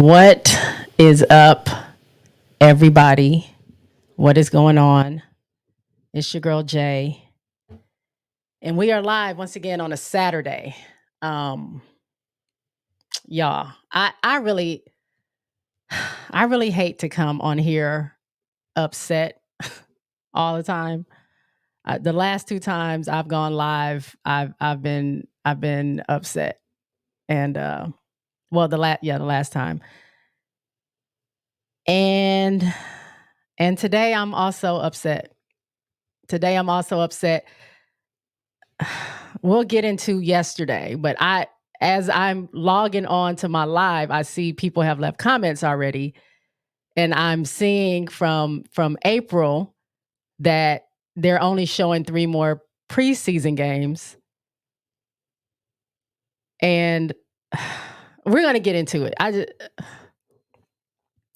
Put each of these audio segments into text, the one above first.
What is up, everybody? What is going on? It's your girl Jay, and we are live once again on a Saturday. Um, y'all, I really, I really hate to come on here upset all the time. The last two times I've gone live, I've been upset, and well, the last time, and today I'm also upset. Today I'm also upset. We'll get into yesterday, but as I'm logging on to my live, I see people have left comments already, and I'm seeing from April that they're only showing 3 more preseason games, and we're gonna get into it.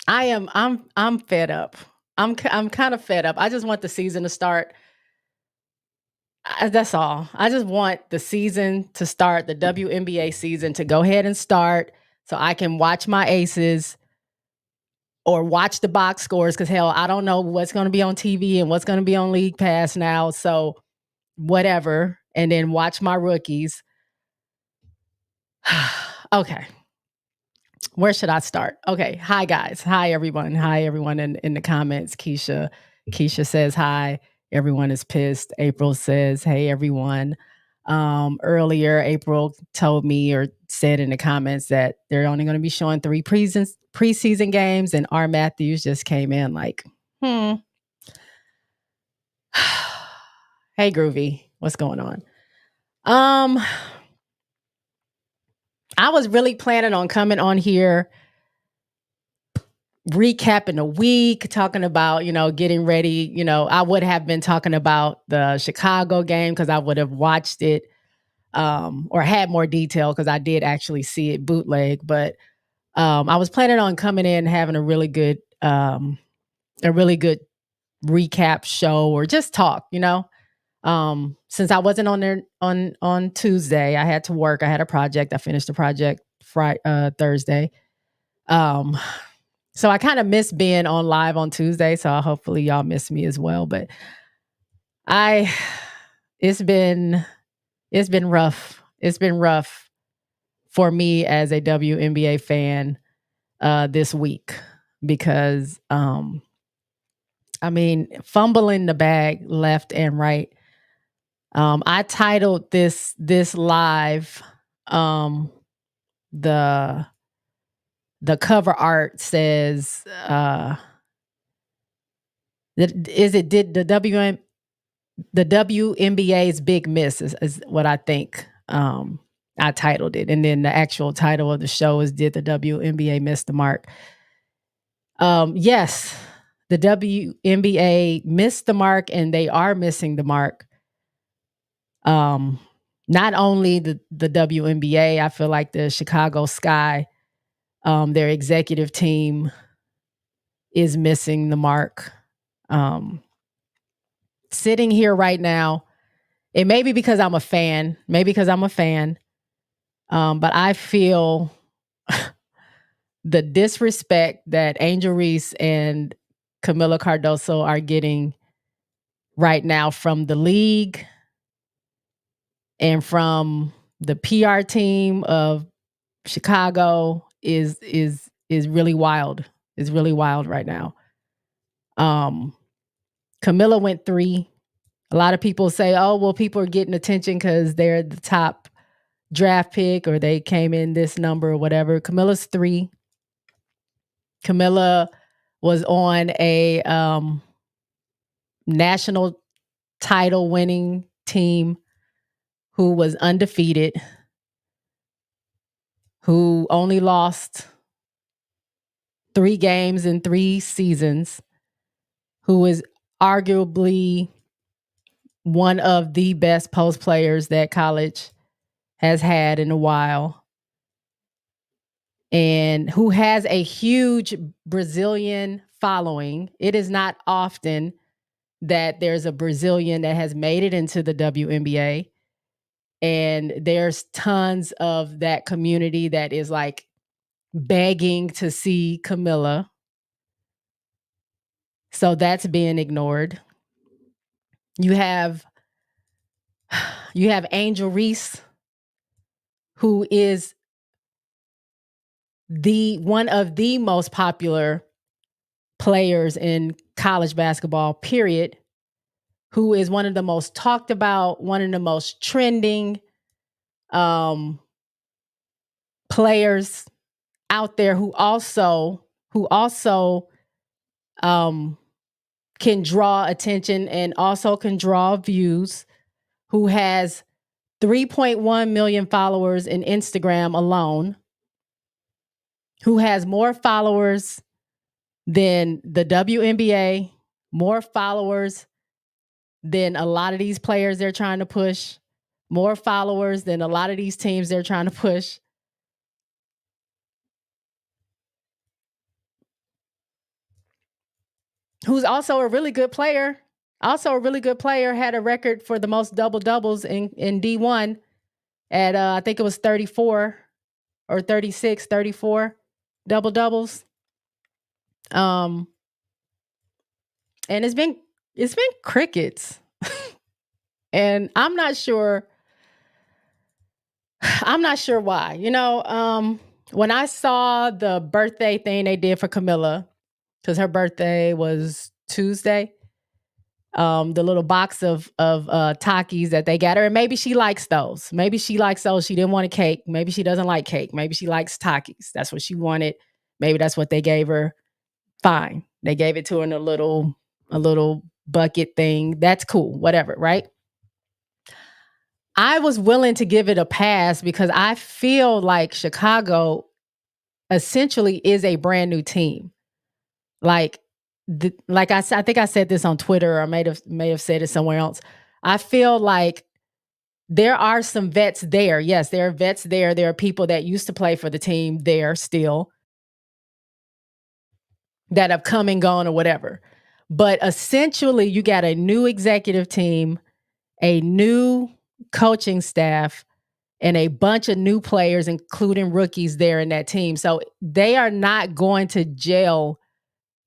I'm fed up. I'm kind of fed up. I just want the season to start. That's all. I just want the season to start, the WNBA season to go ahead and start so I can watch my aces or watch the box scores because hell, I don't know what's going to be on TV and what's going to be on League Pass now. So whatever. And then watch my rookies. Okay. Where should I start? Okay. Hi, guys. Hi, everyone. Hi, everyone in the comments. Keisha says hi. Everyone is pissed. April says, hey, everyone. Earlier, April told me or said in the comments that they're only going to be showing 3 preseason games, and R. Matthews just came in like, Hey, Groovy, what's going on? I was really planning on coming on here, recapping the week, talking about, getting ready. I would have been talking about the Chicago game because I would have watched it or had more detail because I did actually see it bootleg. But I was planning on coming in and having a really good recap show or just talk, since I wasn't on there on Tuesday. I had to work. I had a project. I finished the project Thursday. So I kind of miss being on live on Tuesday. So hopefully y'all miss me as well. But it's been rough. It's been rough for me as a WNBA fan this week because fumbling the bag left and right. I titled this live the cover art says did the WNBA's big miss is what I think. I titled it, and then the actual title of the show is "Did the WNBA miss the mark?" Yes, the WNBA missed the mark, and they are missing the mark. Not only the WNBA, I feel like the Chicago Sky, their executive team is missing the mark. Sitting here right now, it may be because I'm a fan, but I feel the disrespect that Angel Reese and Camila Cardoso are getting right now from the league and from the PR team of Chicago is really wild. It's really wild right now. Camila went 3. A lot of people say, oh, well, people are getting attention because they're the top draft pick or they came in this number or whatever. Camila's 3. Camila was on a national title winning team who was undefeated, who only lost 3 games in 3 seasons, who is arguably one of the best post players that college has had in a while, and who has a huge Brazilian following. It is not often that there's a Brazilian that has made it into the WNBA, and there's tons of that community that is like begging to see Camilla. So that's being ignored. You have Angel Reese, who is the one of the most popular players in college basketball, period, who is one of the most talked about, one of the most trending players out there, who also can draw attention and also can draw views, who has 3.1 million followers in Instagram alone, who has more followers than the WNBA, more followers than a lot of these players they're trying to push, more followers than a lot of these teams they're trying to push. Who's also a really good player. Had a record for the most double doubles in D1 at I think it was 34 or 36, 34 double doubles. And it's been crickets. And I'm not sure why. When I saw the birthday thing they did for Camilla, because her birthday was Tuesday, the little box of Takis that they got her, and maybe she likes those. She didn't want a cake. Maybe she doesn't like cake. Maybe she likes Takis. That's what she wanted. Maybe that's what they gave her. Fine. They gave it to her in a little bucket thing. That's cool. Whatever, right? I was willing to give it a pass because I feel like Chicago essentially is a brand new team. Like I think I said this on Twitter, or I may have said it somewhere else. I feel like there are some vets there. Yes, there are vets there. There are people that used to play for the team there still that have come and gone or whatever. But essentially, you got a new executive team, a new coaching staff, and a bunch of new players, including rookies there in that team. So they are not going to gel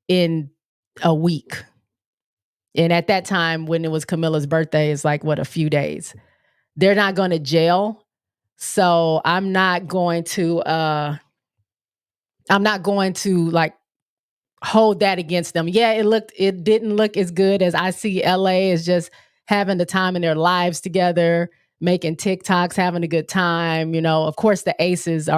in a week. And at that time, when it was Camilla's birthday, it's like, a few days. They're not going to gel. So I'm not going to like hold that against them. Yeah, it didn't look as good as I see LA is just having the time in their lives together, making TikToks, having a good time. Of course the Aces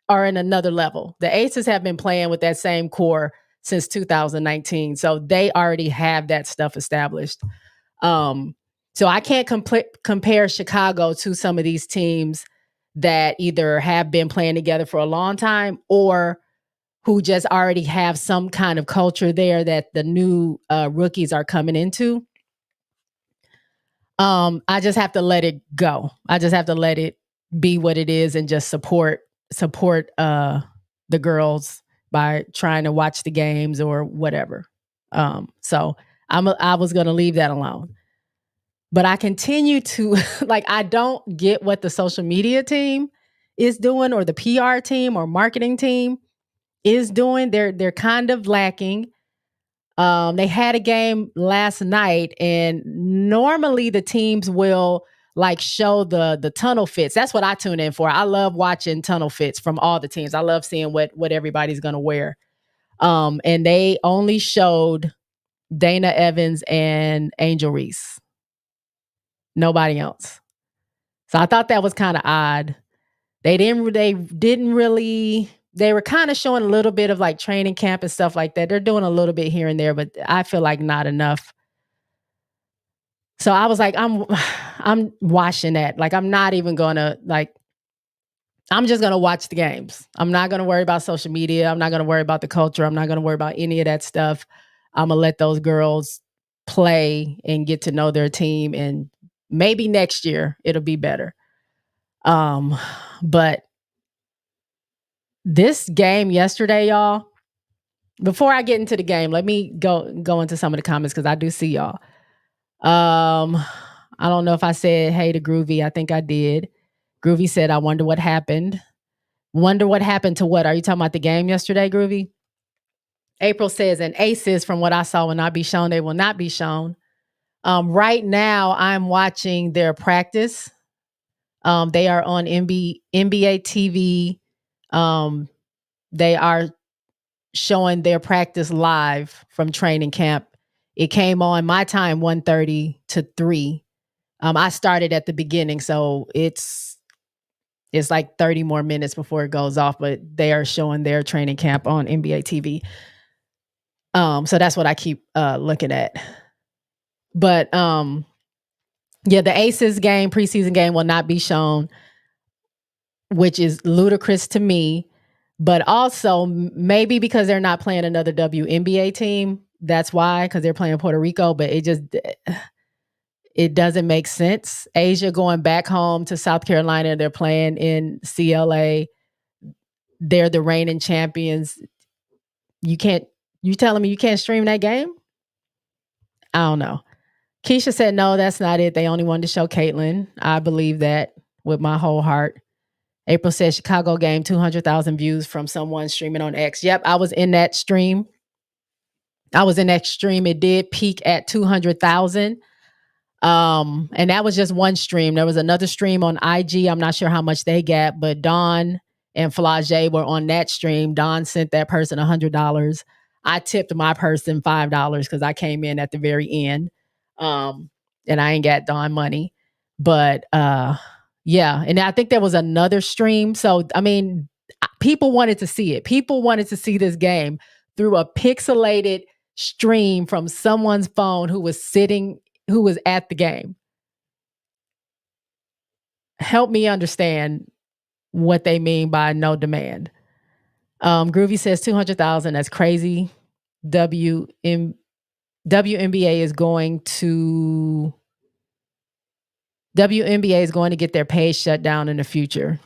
are in another level. The Aces have been playing with that same core since 2019. So they already have that stuff established. So I can't compare Chicago to some of these teams that either have been playing together for a long time or who just already have some kind of culture there that the new rookies are coming into. I just have to let it go. I just have to let it be what it is and just support the girls by trying to watch the games or whatever. So I was going to leave that alone. But I continue to I don't get what the social media team is doing, or the PR team or marketing team is doing. They're kind of lacking. They had a game last night, and normally the teams will show the tunnel fits. That's what I tune in for. I love watching tunnel fits from all the teams. I love seeing what everybody's gonna wear. And they only showed Dana Evans and Angel Reese. Nobody else. So I thought that was kind of odd. They were kind of showing a little bit of training camp and stuff like that. They're doing a little bit here and there, but I feel like not enough. So I was like, I'm watching that. I'm not even gonna I'm just gonna watch the games. I'm not gonna worry about social media. I'm not gonna worry about the culture. I'm not gonna worry about any of that stuff. I'm gonna let those girls play and get to know their team, and maybe next year it'll be better. But this game yesterday, y'all, before I get into the game, let me go into some of the comments because I do see y'all. I don't know if I said hey to Groovy. I think I did. Groovy said, I wonder what happened. Wonder what happened to what? Are you talking about the game yesterday, Groovy? April says, and aces from what I saw will not be shown. They will not be shown. Right now, I'm watching their practice. They are on NBA TV. They are showing their practice live from training camp. It came on my time 1:30 to 3. I started at the beginning, so it's like 30 more minutes before it goes off, but they are showing their training camp on NBA TV. So that's what I keep looking at. But yeah, the Aces game, preseason game, will not be shown, which is ludicrous to me. But also maybe because they're not playing another WNBA team. That's why, because they're playing Puerto Rico. But it doesn't make sense. Asia going back home to South Carolina. They're playing in CLA. They're the reigning champions. You telling me you can't stream that game? I don't know. Keisha said, no, that's not it. They only wanted to show Caitlin. I believe that with my whole heart. April said Chicago game, 200,000 views from someone streaming on X. Yep, I was in that stream. It did peak at 200,000. And that was just one stream. There was another stream on IG. I'm not sure how much they got, but Dawn and Flage were on that stream. Dawn sent that person $100. I tipped my person $5 because I came in at the very end. And I ain't got Dawn money. But yeah, and I think there was another stream. So, I mean, people wanted to see it. People wanted to see this game through a pixelated stream from someone's phone who was at the game. Help me understand what they mean by no demand. Groovy says 200,000. That's crazy. WNBA is going to get their page shut down in the future.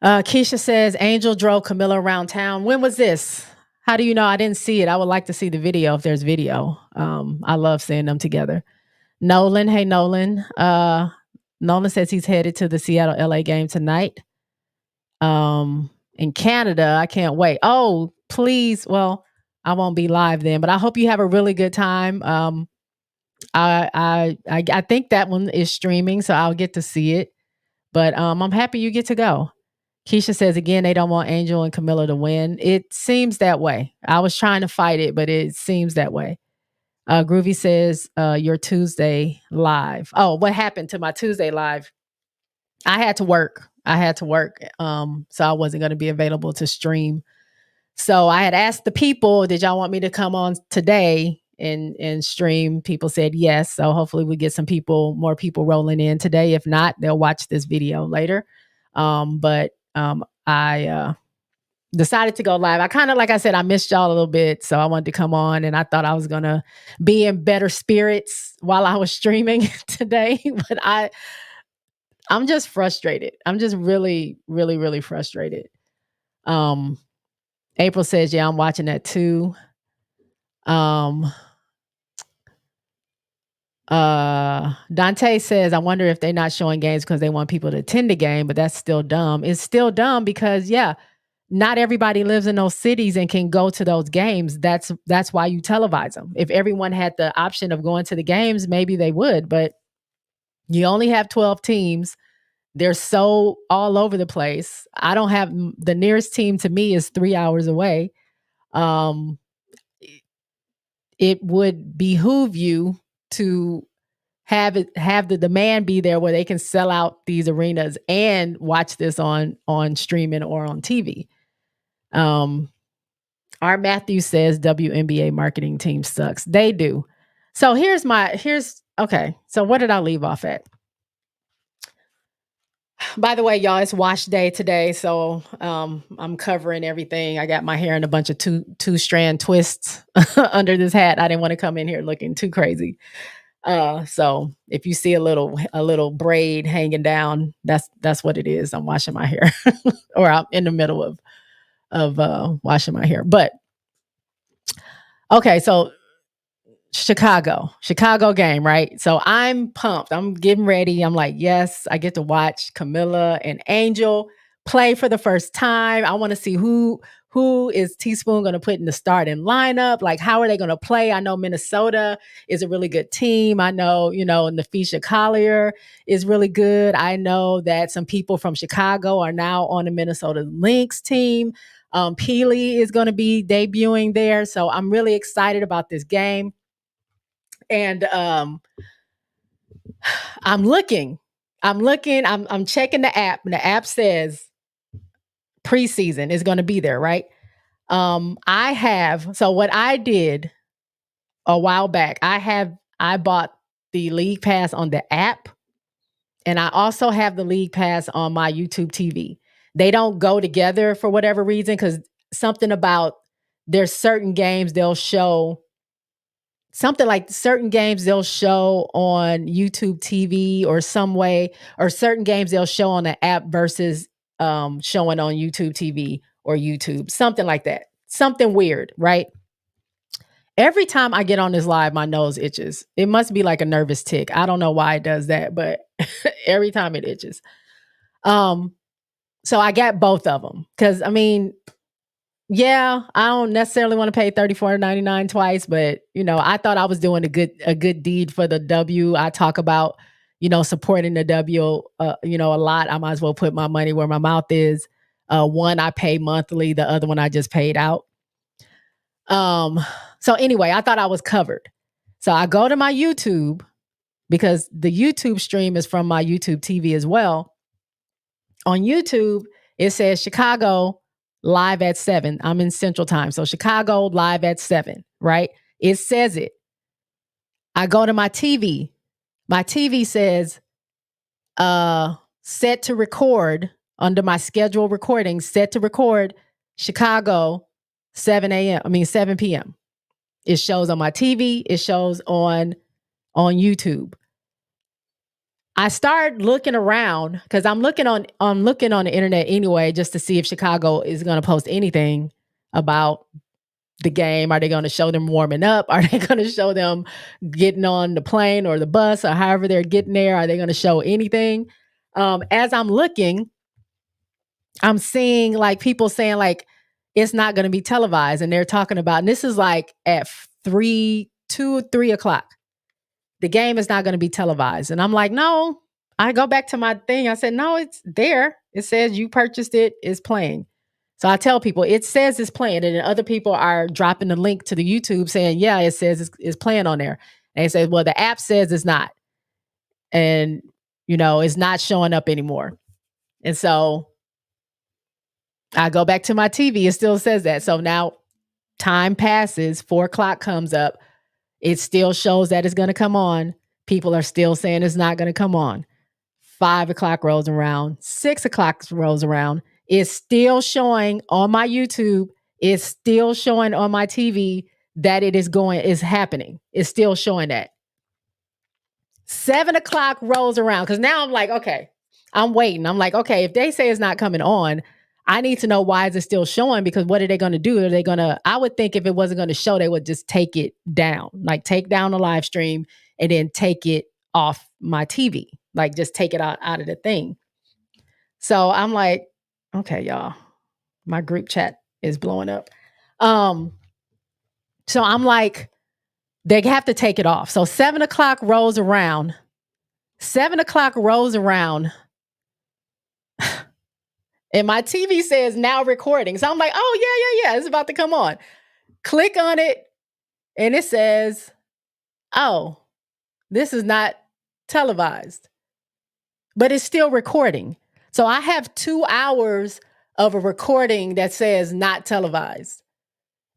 Keisha says Angel drove Camilla around town. When was this? How do you know? I didn't see it. I would like to see the video if there's video. I love seeing them together. Nolan, hey Nolan. Nolan says he's headed to the Seattle LA game tonight. In Canada, I can't wait. Oh, please. Well, I won't be live then, but I hope you have a really good time. I think that one is streaming, so I'll get to see it. But I'm happy you get to go. Keisha says, again, they don't want Angel and Camilla to win. It seems that way. I was trying to fight it, but it seems that way. Groovy says, your Tuesday live. Oh, what happened to my Tuesday live? I had to work. So I wasn't going to be available to stream. So I had asked the people, did y'all want me to come on today and stream? People said yes. So hopefully we get more people rolling in today. If not, they'll watch this video later. But I decided to go live. I kind of, like I said, I missed y'all a little bit. So I wanted to come on, and I thought I was going to be in better spirits while I was streaming today. But I'm just frustrated. I'm just really, really, really frustrated. April says, yeah, I'm watching that too. Dante says, I wonder if they're not showing games because they want people to attend the game, but that's still dumb. It's still dumb because, yeah, not everybody lives in those cities and can go to those games. That's why you televise them. If everyone had the option of going to the games, maybe they would, but you only have 12 teams. They're so all over the place. I don't have the nearest team to me is 3 hours away. It would behoove you to have the demand be there where they can sell out these arenas and watch this on streaming or on TV. R. Matthews says WNBA marketing team sucks. They do. So okay. So what did I leave off at? By the way, y'all, it's wash day today, so I'm covering everything. I got my hair in a bunch of two-strand twists under this hat. I didn't want to come in here looking too crazy. So if you see a little braid hanging down, that's what it is. I'm washing my hair, or I'm in the middle of washing my hair. But okay, so Chicago game, right? So I'm pumped. I'm getting ready. I'm like, yes, I get to watch Camilla and Angel play for the first time. I want to see who is Teaspoon going to put in the starting lineup. Like, how are they going to play? I know Minnesota is a really good team. I know, Nafisha Collier is really good. I know that some people from Chicago are now on the Minnesota Lynx team. Peely is going to be debuting there. So I'm really excited about this game. And I'm checking the app, and the app says preseason is going to be there, right? So what I did a while back, I bought the league pass on the app, and I also have the league pass on my YouTube TV. They don't go together for whatever reason, because something about there's certain games they'll show. Something like certain games they'll show on YouTube TV or some way, or certain games they'll show on the app versus showing on YouTube TV or YouTube, something like that. Something weird, right? Every time I get on this live, my nose itches. It must be like a nervous tick. I don't know why it does that, but every time it itches. So I got both of them because yeah, I don't necessarily want to pay $34.99 twice, but I thought I was doing a good deed for the W. I talk about, supporting the W, a lot. I might as well put my money where my mouth is. One I pay monthly, the other one I just paid out. So anyway, I thought I was covered. So I go to my YouTube because the YouTube stream is from my YouTube TV as well. On YouTube, it says Chicago live at 7. I'm in Central Time. So Chicago live at 7, right? It says it. I go to my TV. My TV says set to record under my scheduled recording, set to record Chicago 7 p.m. It shows on my TV. It shows on YouTube. I started looking around because I'm looking on the internet anyway, just to see if Chicago is going to post anything about the game. Are they going to show them warming up? Are they going to show them getting on the plane or the bus or however they're getting there? Are they going to show anything? As I'm looking, I'm seeing like people saying like it's not going to be televised, and they're talking about, and this is like at 2 or 3 o'clock. The game is not going to be televised. And I'm like, no. I go back to my thing. I said, no, it's there. It says you purchased it. It's playing. So I tell people, it says it's playing. And then other people are dropping the link to the YouTube saying, yeah, it says it's playing on there. And they say, well, the app says it's not. And, it's not showing up anymore. And so I go back to my TV. It still says that. So now time passes. 4 o'clock comes up. It still shows that it's going to come on. People are still saying it's not going to come on. 5 o'clock rolls around. 6 o'clock rolls around. It's still showing on my YouTube. It's still showing on my TV that is happening. It's still showing that. 7 o'clock rolls around because now I'm like, okay, I'm waiting. I'm like, okay, if they say it's not coming on, I need to know why is it still showing, because what are they going to do? I would think if it wasn't going to show, they would just take it down, like take down the live stream and then take it off my TV, like just take it out of the thing. So I'm like, okay, y'all, my group chat is blowing up. So I'm like, they have to take it off. So 7 o'clock rolls around. 7 o'clock rolls around. And my TV says now recording. So I'm like, oh, yeah. It's about to come on. Click on it. And it says, oh, this is not televised. But it's still recording. So I have 2 hours of a recording that says not televised.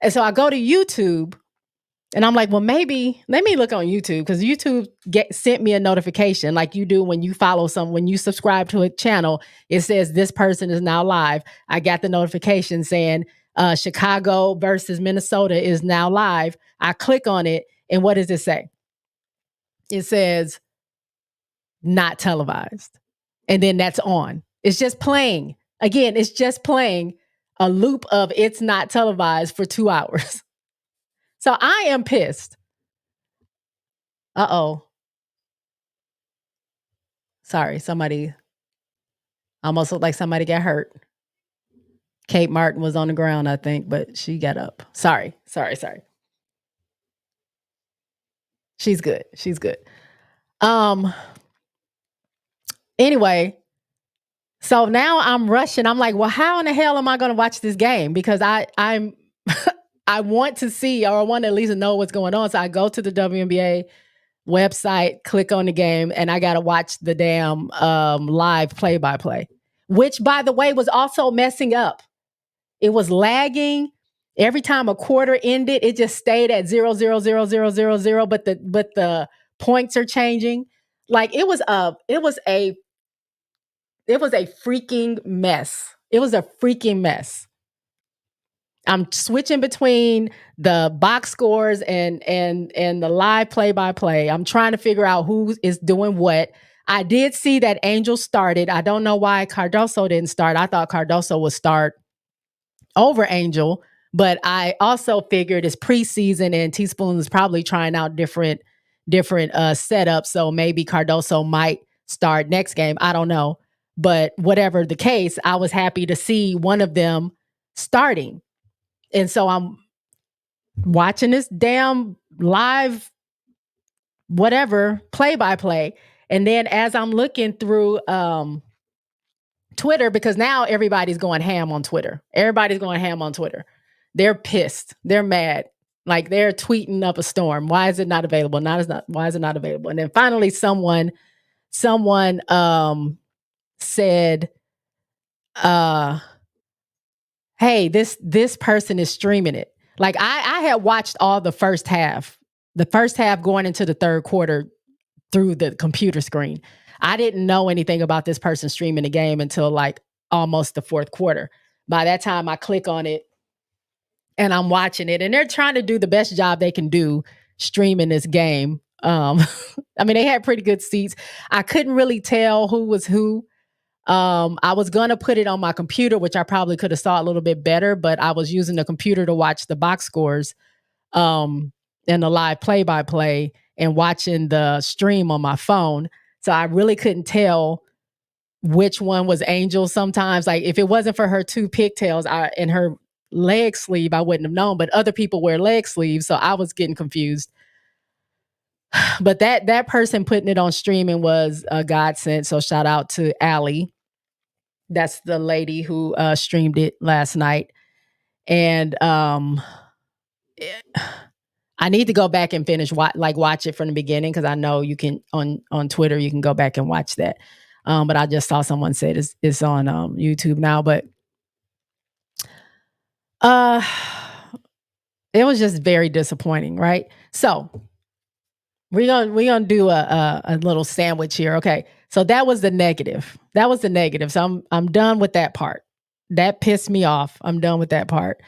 And so I go to YouTube. And I'm like, well, maybe let me look on YouTube, because YouTube sent me a notification like you do when you when you subscribe to a channel. It says this person is now live. I got the notification saying Chicago versus Minnesota is now live. I click on it. And what does it say? It says not televised. And then that's on. It's just playing. Again, it's just playing a loop of it's not televised for 2 hours. So I am pissed. Uh-oh. Sorry, somebody almost looked like somebody got hurt. Kate Martin was on the ground, I think, but she got up. Sorry. She's good. She's good. Anyway, so now I'm rushing. I'm like, well, how in the hell am I going to watch this game? Because I'm I want to see, or I want to at least know what's going on. So I go to the WNBA website, click on the game, and I got to watch the damn live play-by-play, which, by the way, was also messing up. It was lagging. Every time a quarter ended, it just stayed at 0, 0, 0, 0, 0, 0, but the points are changing. Like it was a freaking mess. It was a freaking mess. I'm switching between the box scores and the live play-by-play. I'm trying to figure out who is doing what. I did see that Angel started. I don't know why Cardoso didn't start. I thought Cardoso would start over Angel, but I also figured it's preseason and Teaspoon is probably trying out different setups. So maybe Cardoso might start next game. I don't know. But whatever the case, I was happy to see one of them starting. And so I'm watching this damn live, whatever, play-by-play. And then as I'm looking through Twitter, because now everybody's going ham on Twitter. They're pissed. They're mad. Like they're tweeting up a storm. Why is it not available? Why is it not available? And then finally someone said, hey, this person is streaming it. Like I had watched all the first half going into the third quarter through the computer screen. I didn't know anything about this person streaming the game until like almost the fourth quarter. By that time, I click on it and I'm watching it, and they're trying to do the best job they can do streaming this game. I mean, they had pretty good seats. I couldn't really tell who was who. I was going to put it on my computer, which I probably could have saw a little bit better, but I was using the computer to watch the box scores and the live play-by-play and watching the stream on my phone. So I really couldn't tell which one was Angel sometimes. Like if it wasn't for her two pigtails and her leg sleeve, I wouldn't have known, but other people wear leg sleeves. So I was getting confused. But that person putting it on streaming was a godsend. So shout out to Allie. That's the lady who streamed it last night. And I need to go back and finish watch it from the beginning, because I know you can on Twitter you can go back and watch that. But I just saw someone said it's on YouTube now. But it was just very disappointing, right? So we're gonna do a little sandwich here. Okay. So that was the negative. So I'm done with that part. That pissed me off. I'm done with that part.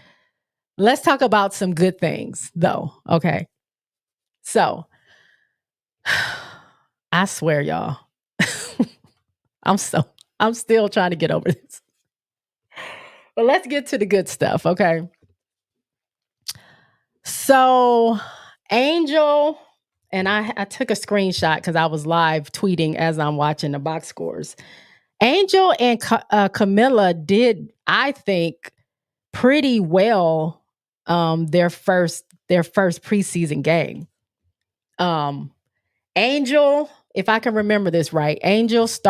Let's talk about some good things though. Okay. So I swear, y'all, I'm still trying to get over this. But let's get to the good stuff, okay? So Angel, and I took a screenshot because I was live tweeting as I'm watching the box scores. Angel and Camilla did, I think, pretty well their first preseason game. Angel, if I can remember this right, Angel was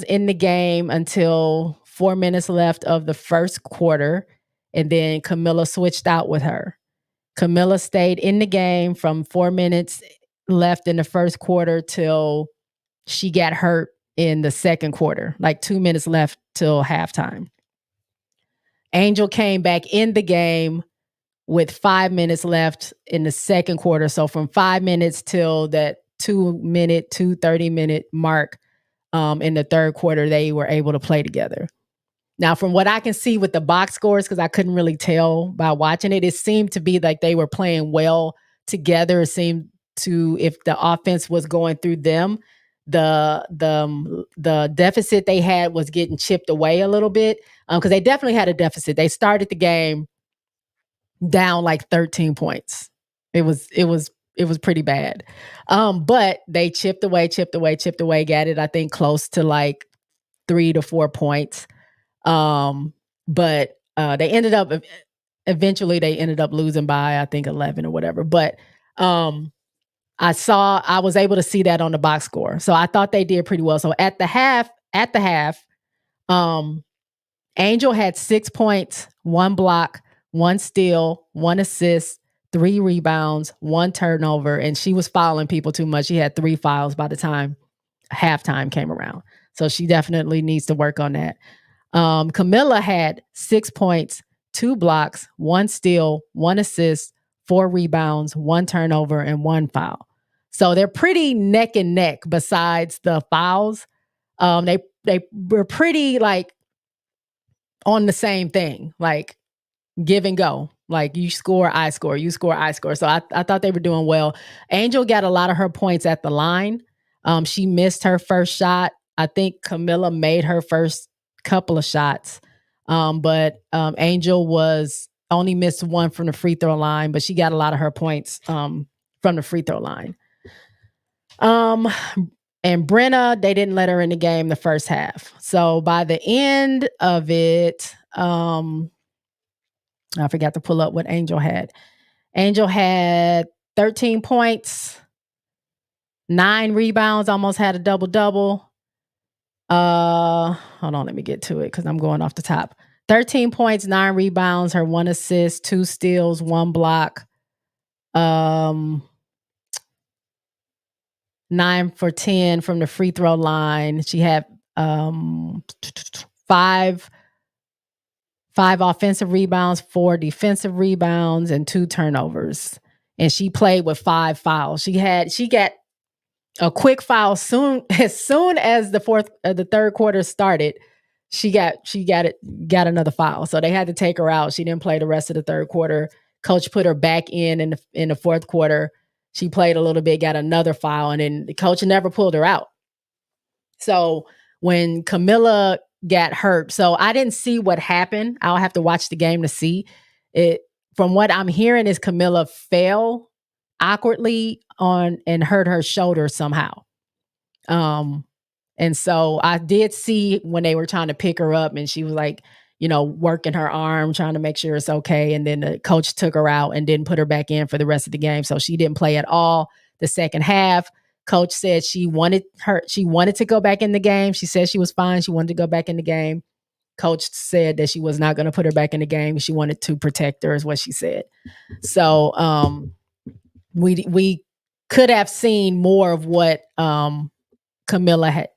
in the game until 4 minutes left of the first quarter, and then Camilla switched out with her. Camilla stayed in the game from 4 minutes left in the first quarter till she got hurt in the second quarter, like 2 minutes left till halftime. Angel came back in the game with 5 minutes left in the second quarter. So from 5 minutes till that 2:30 mark in the third quarter, they were able to play together. Now, from what I can see with the box scores, because I couldn't really tell by watching it, it seemed to be like they were playing well together. It seemed to, if the offense was going through them, the deficit they had was getting chipped away a little bit, because they definitely had a deficit. They started the game down like 13 points. It was pretty bad. But they chipped away, got it, I think, close to like 3 to 4 points. But they ended up eventually losing by, I think, 11 or whatever. But I was able to see that on the box score. So I thought they did pretty well. So at the half, Angel had 6 points, 1 block, 1 steal, 1 assist, 3 rebounds, 1 turnover, and she was fouling people too much. She had 3 fouls by the time halftime came around. So she definitely needs to work on that. Camilla had 6 points, 2 blocks, 1 steal, 1 assist, 4 rebounds, 1 turnover, and 1 foul. So they're pretty neck and neck besides the fouls. They were pretty like on the same thing, like give and go. Like you score, I score, you score, I score. So I thought they were doing well. Angel got a lot of her points at the line. She missed her first shot. I think Camilla made her first couple of shots. But Angel was only missed 1 from the free throw line, but she got a lot of her points from the free throw line. And Brenna, they didn't let her in the game the first half. So by the end of it, I forgot to pull up what Angel had. Angel had 13 points, 9 rebounds, almost had a double-double. Hold on, let me get to it because I'm going off the top. 13 points, 9 rebounds, her 1 assist, 2 steals, 1 block. 9 for 10 from the free throw line. She had 5 offensive rebounds, 4 defensive rebounds, and 2 turnovers. And she played with 5 fouls. She got a quick foul as soon as the third quarter started. She got another foul. So they had to take her out. She didn't play the rest of the third quarter. Coach put her back in the fourth quarter. She played a little bit, got another foul, and then the coach never pulled her out. So when Camilla got hurt, so I didn't see what happened. I'll have to watch the game to see it. From what I'm hearing is Camilla fell awkwardly and hurt her shoulder somehow. And so I did see when they were trying to pick her up and she was like, working her arm, trying to make sure it's okay. And then the coach took her out and didn't put her back in for the rest of the game. So she didn't play at all the second half. Coach said she wanted to go back in the game. She said she was fine. She wanted to go back in the game. Coach said that she was not going to put her back in the game. She wanted to protect her is what she said. So we could have seen more of what Camilla had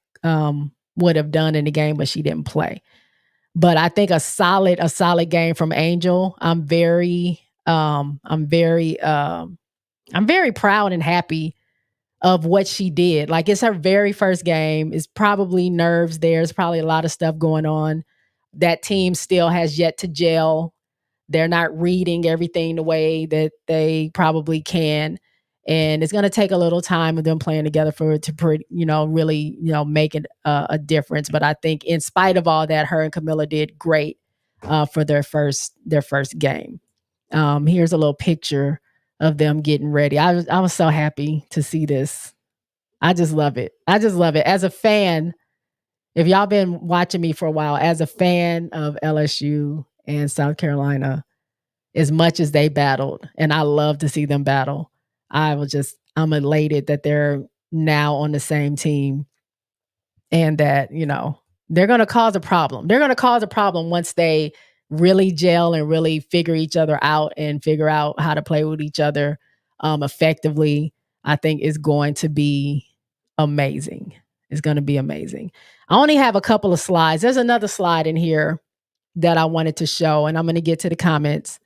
would have done in the game, but she didn't play. But I think a solid game from Angel. I'm very proud and happy of what she did. Like it's her very first game. It's probably nerves. There's probably a lot of stuff going on. That team still has yet to gel. They're not reading everything the way that they probably can. And it's going to take a little time of them playing together for it to, really, make it a difference. But I think in spite of all that, her and Camilla did great for their first game. Here's a little picture of them getting ready. I was so happy to see this. I just love it. As a fan, if y'all been watching me for a while, as a fan of LSU and South Carolina, as much as they battled, and I love to see them battle, I'm elated that they're now on the same team and that, they're going to cause a problem. They're going to cause a problem once they really gel and really figure each other out and figure out how to play with each other effectively. I think it's going to be amazing. It's going to be amazing. I only have a couple of slides. There's another slide in here that I wanted to show, and I'm going to get to the comments.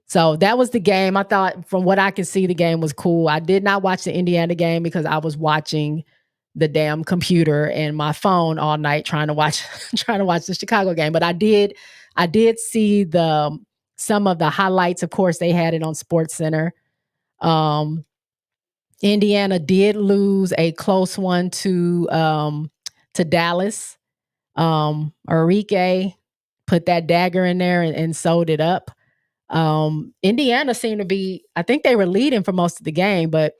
So that was the game. I thought from what I could see, the game was cool. I did not watch the Indiana game because I was watching the damn computer and my phone all night trying to watch the Chicago game. But I did see some of the highlights. Of course, they had it on SportsCenter. Indiana did lose a close one to Dallas. Enrique put that dagger in there and sewed it up. Indiana seemed to be, I think they were leading for most of the game, but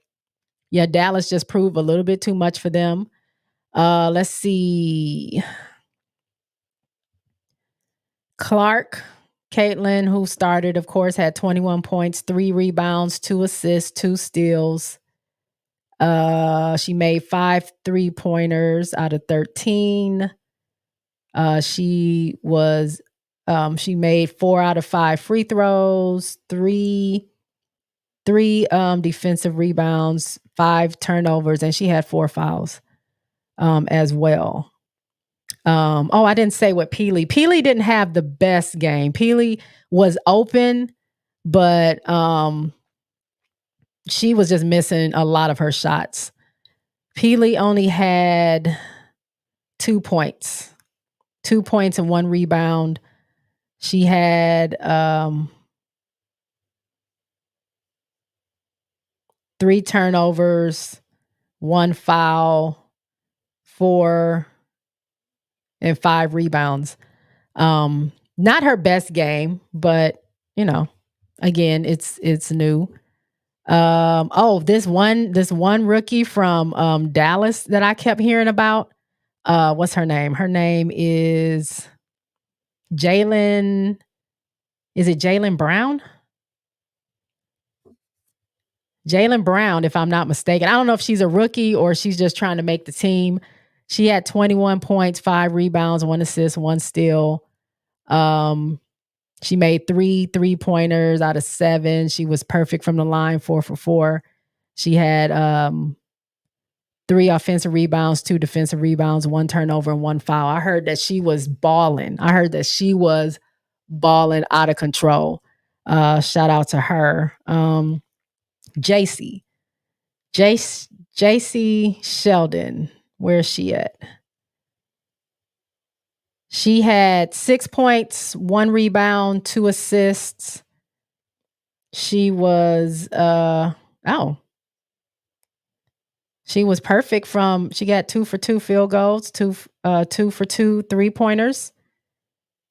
yeah, Dallas just proved a little bit too much for them. Let's see. Clark, Caitlin, who started, of course, had 21 points, 3 rebounds, 2 assists, 2 steals. She made 5 3-pointers out of 13. She made 4 out of 5 free throws, 3 defensive rebounds, 5 turnovers, and she had 4 fouls as well. I didn't say what Peely. Peely didn't have the best game. Peely was open, but she was just missing a lot of her shots. Peely only had 2 points. 2 points and 1 rebound. She had 3 turnovers, 1 foul, 4 and 5 rebounds. Not her best game, but again, it's new. This one rookie from Dallas that I kept hearing about. What's her name? Her name is Jalen. Is it Jalen Brown? Jalen Brown, if I'm not mistaken. I don't know if she's a rookie or she's just trying to make the team. She had 21 points, 5 rebounds, 1 assist, 1 steal. She made 3 3-pointers out of 7. She was perfect from the line, 4 for 4. She had 3 offensive rebounds, 2 defensive rebounds, 1 turnover, and 1 foul. I heard that she was balling. Out of control. Shout out to her. JC Sheldon. Where is she at? She had 6 points, 1 rebound, 2 assists. She was she was perfect she got 2 for 2 field goals, 2 for 2 3-pointers.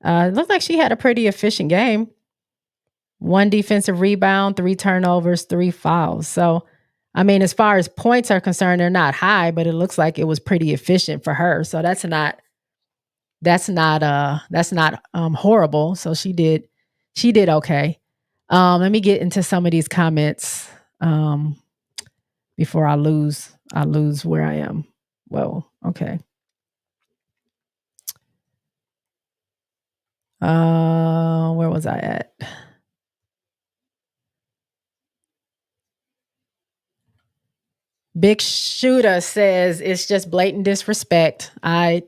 It looked like she had a pretty efficient game. 1 defensive rebound, 3 turnovers, 3 fouls. So, I mean, as far as points are concerned, they're not high, but it looks like it was pretty efficient for her. So that's not horrible. So she did okay. Let me get into some of these comments before I lose where I am. Well, okay. Where was I at? Big Shooter says it's just blatant disrespect. I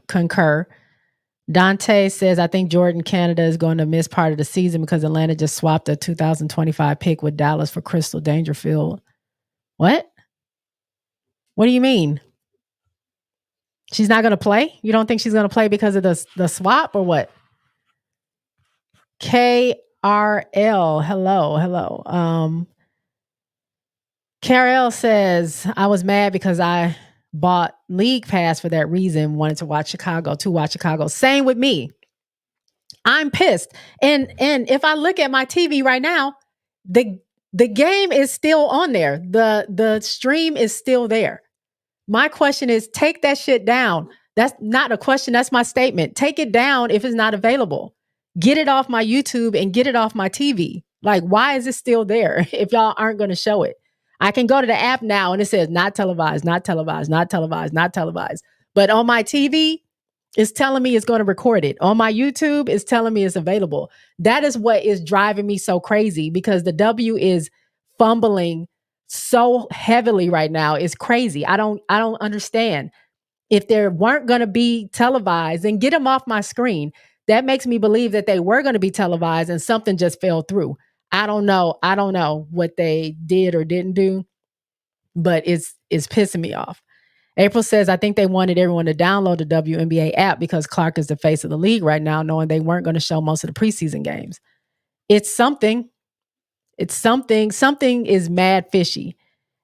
concur. Dante says, I think Jordan Canada is going to miss part of the season because Atlanta just swapped a 2025 pick with Dallas for Crystal Dangerfield. What? What do you mean? She's not going to play? You don't think she's going to play because of the swap or what? KRL, hello. KRL says, I was mad because I bought League Pass for that reason, wanted to watch Chicago. Same with me. I'm pissed. And if I look at my TV right now, the game is still on there. The stream is still there. My question is, take that shit down. That's not a question. That's my statement. Take it down if it's not available. Get it off my YouTube and get it off my TV. Like, why is it still there if y'all aren't going to show it? I can go to the app now and it says not televised, not televised, not televised, not televised. But on my TV, it's telling me it's going to record it. On my YouTube, it's telling me it's available. That is what is driving me so crazy because the W is fumbling so heavily right now. It's crazy. I don't understand. If there weren't going to be televised, then get them off my screen. That makes me believe that they were going to be televised and something just fell through. I don't know what they did or didn't do, but it's pissing me off. April says, I think they wanted everyone to download the WNBA app because Clark is the face of the league right now, knowing they weren't going to show most of the preseason games. It's something. Something is mad fishy.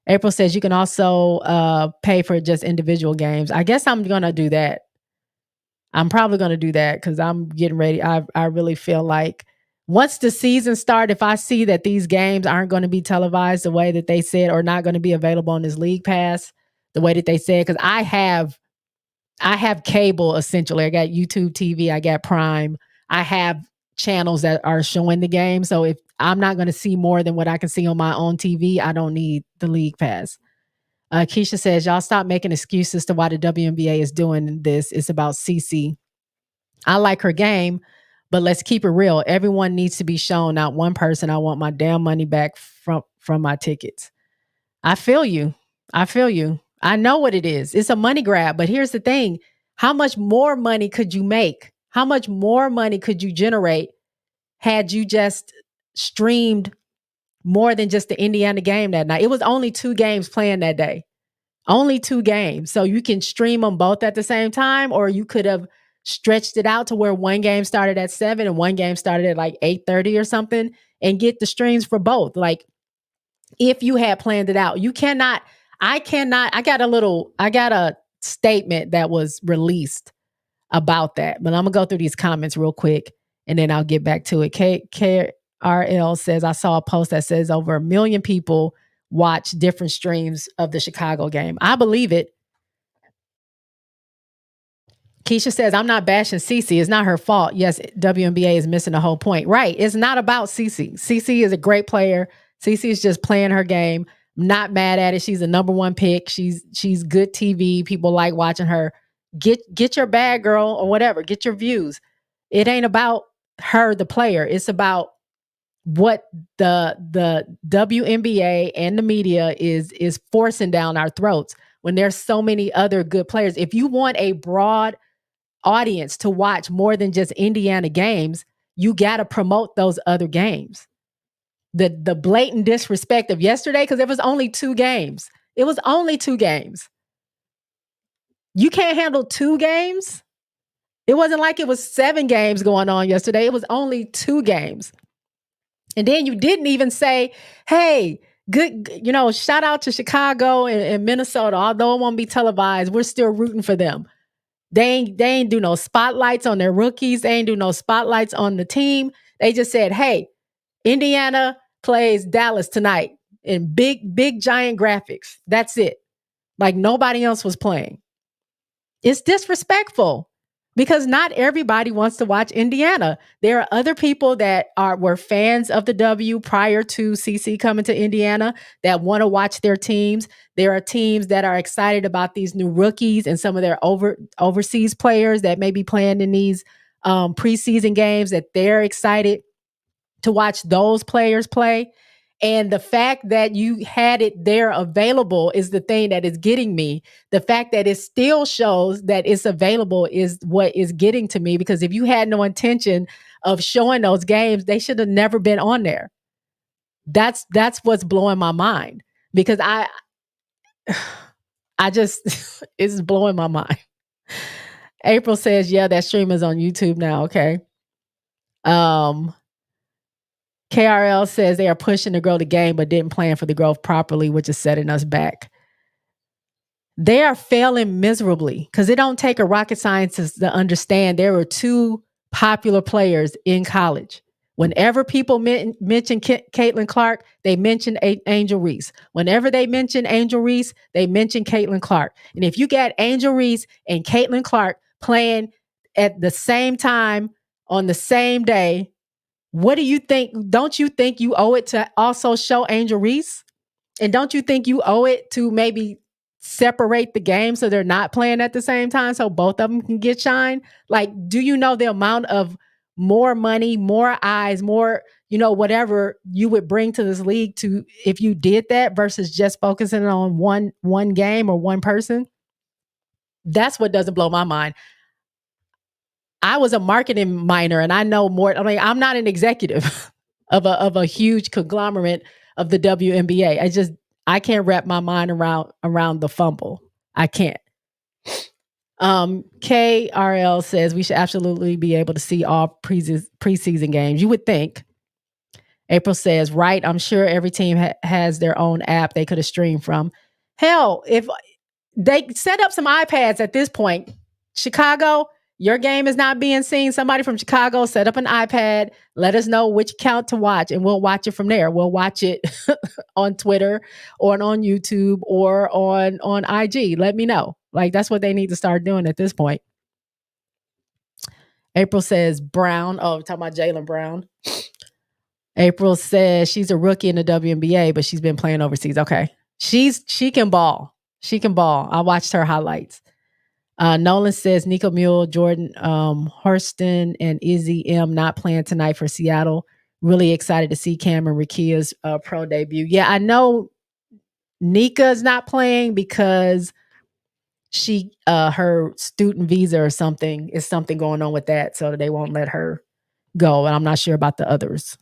April says you can also pay for just individual games. I guess I'm going to do that. I'm probably going to do that because I'm getting ready. I really feel like Once the season starts, if I see that these games aren't going to be televised the way that they said, or not going to be available on this league pass the way that they said, because I have cable essentially. I got YouTube TV, I got Prime, I have channels that are showing the game. So if I'm not going to see more than what I can see on my own TV, I don't need the league pass. Keisha says, y'all stop making excuses to why the WNBA is doing this. It's about CC. I like her game, but let's keep it real. Everyone needs to be shown, not one person. I want my damn money back from my tickets. I feel you. I feel you. I know what it is. It's a money grab, but here's the thing. How much more money could you make? How much more money could you generate had you just streamed more than just the Indiana game that night? It was only 2 games playing that day. Only 2 games. So you can stream them both at the same time, or you could have stretched it out to where one game started at 7 and one game started at like 8:30 or something, and get the streams for both. Like, if you had planned it out, I got a statement that was released about that, but I'm gonna go through these comments real quick and then I'll get back to it. KRL says, I saw a post that says over 1 million people watch different streams of the Chicago game. I believe it. Keisha says, I'm not bashing Cece. It's not her fault. Yes, WNBA is missing the whole point. Right. It's not about Cece. Cece is a great player. Cece is just playing her game. I'm not mad at it. She's a number 1 pick. She's good TV. People like watching her. Get your bag, girl, or whatever. Get your views. It ain't about her, the player. It's about what the WNBA and the media is forcing down our throats when there's so many other good players. If you want a broad audience to watch more than just Indiana games, you got to promote those other games. The blatant disrespect of yesterday, because it was only 2 games. It was only 2 games. You can't handle 2 games. It wasn't like it was 7 games going on yesterday. It was only 2 games. And then you didn't even say, hey, good, shout out to Chicago and Minnesota. Although it won't be televised, we're still rooting for them. They ain't do no spotlights on their rookies. They ain't do no spotlights on the team. They just said, hey, Indiana plays Dallas tonight in big giant graphics. That's it. Like nobody else was playing. It's disrespectful because not everybody wants to watch Indiana. There are other people that were fans of the W prior to CC coming to Indiana that want to watch their teams. There are teams that are excited about these new rookies and some of their overseas players that may be playing in these preseason games, that they're excited to watch those players play. And the fact that you had it there available is the thing that is getting me. The fact that it still shows that it's available is what is getting to me, because if you had no intention of showing those games, they should have never been on there. That's what's blowing my mind, because I just, it's blowing my mind. April says, yeah, that stream is on YouTube now. Okay. KRL says they are pushing to grow the game, but didn't plan for the growth properly, which is setting us back. They are failing miserably because it don't take a rocket scientist to understand there were 2 popular players in college. Whenever people mention Caitlin Clark, they mention Angel Reese. Whenever they mention Angel Reese, they mention Caitlin Clark. And if you got Angel Reese and Caitlin Clark playing at the same time on the same day, what do you think? Don't you think you owe it to also show Angel Reese? And don't you think you owe it to maybe separate the game so they're not playing at the same time so both of them can get shine? Like, do you know the amount of more money, more eyes, more, whatever you would bring to this league to if you did that versus just focusing on one game or one person? That's what doesn't blow my mind. I was a marketing minor and I know more. I mean, I'm not an executive of a huge conglomerate of the WNBA. I can't wrap my mind around the fumble. I can't. KRL says we should absolutely be able to see all preseason games. You would think. April says, right, I'm sure every team has their own app they could have streamed from. Hell, if they set up some iPads at this point, Chicago, your game is not being seen. Somebody from Chicago set up an iPad. Let us know which account to watch, and we'll watch it from there. We'll watch it on Twitter or on YouTube or on IG. Let me know. Like, that's what they need to start doing at this point. April says Brown. Oh, talking about Jaylen Brown. April says she's a rookie in the WNBA, but she's been playing overseas. Okay. She can ball. She can ball. I watched her highlights. Nolan says Nico Mule, Jordan Hurston, and Izzy M not playing tonight for Seattle. Really excited to see Cameron Rikia's pro debut. Yeah, I know Nika's not playing because she her student visa or something is something going on with that, so they won't let her go. And I'm not sure about the others.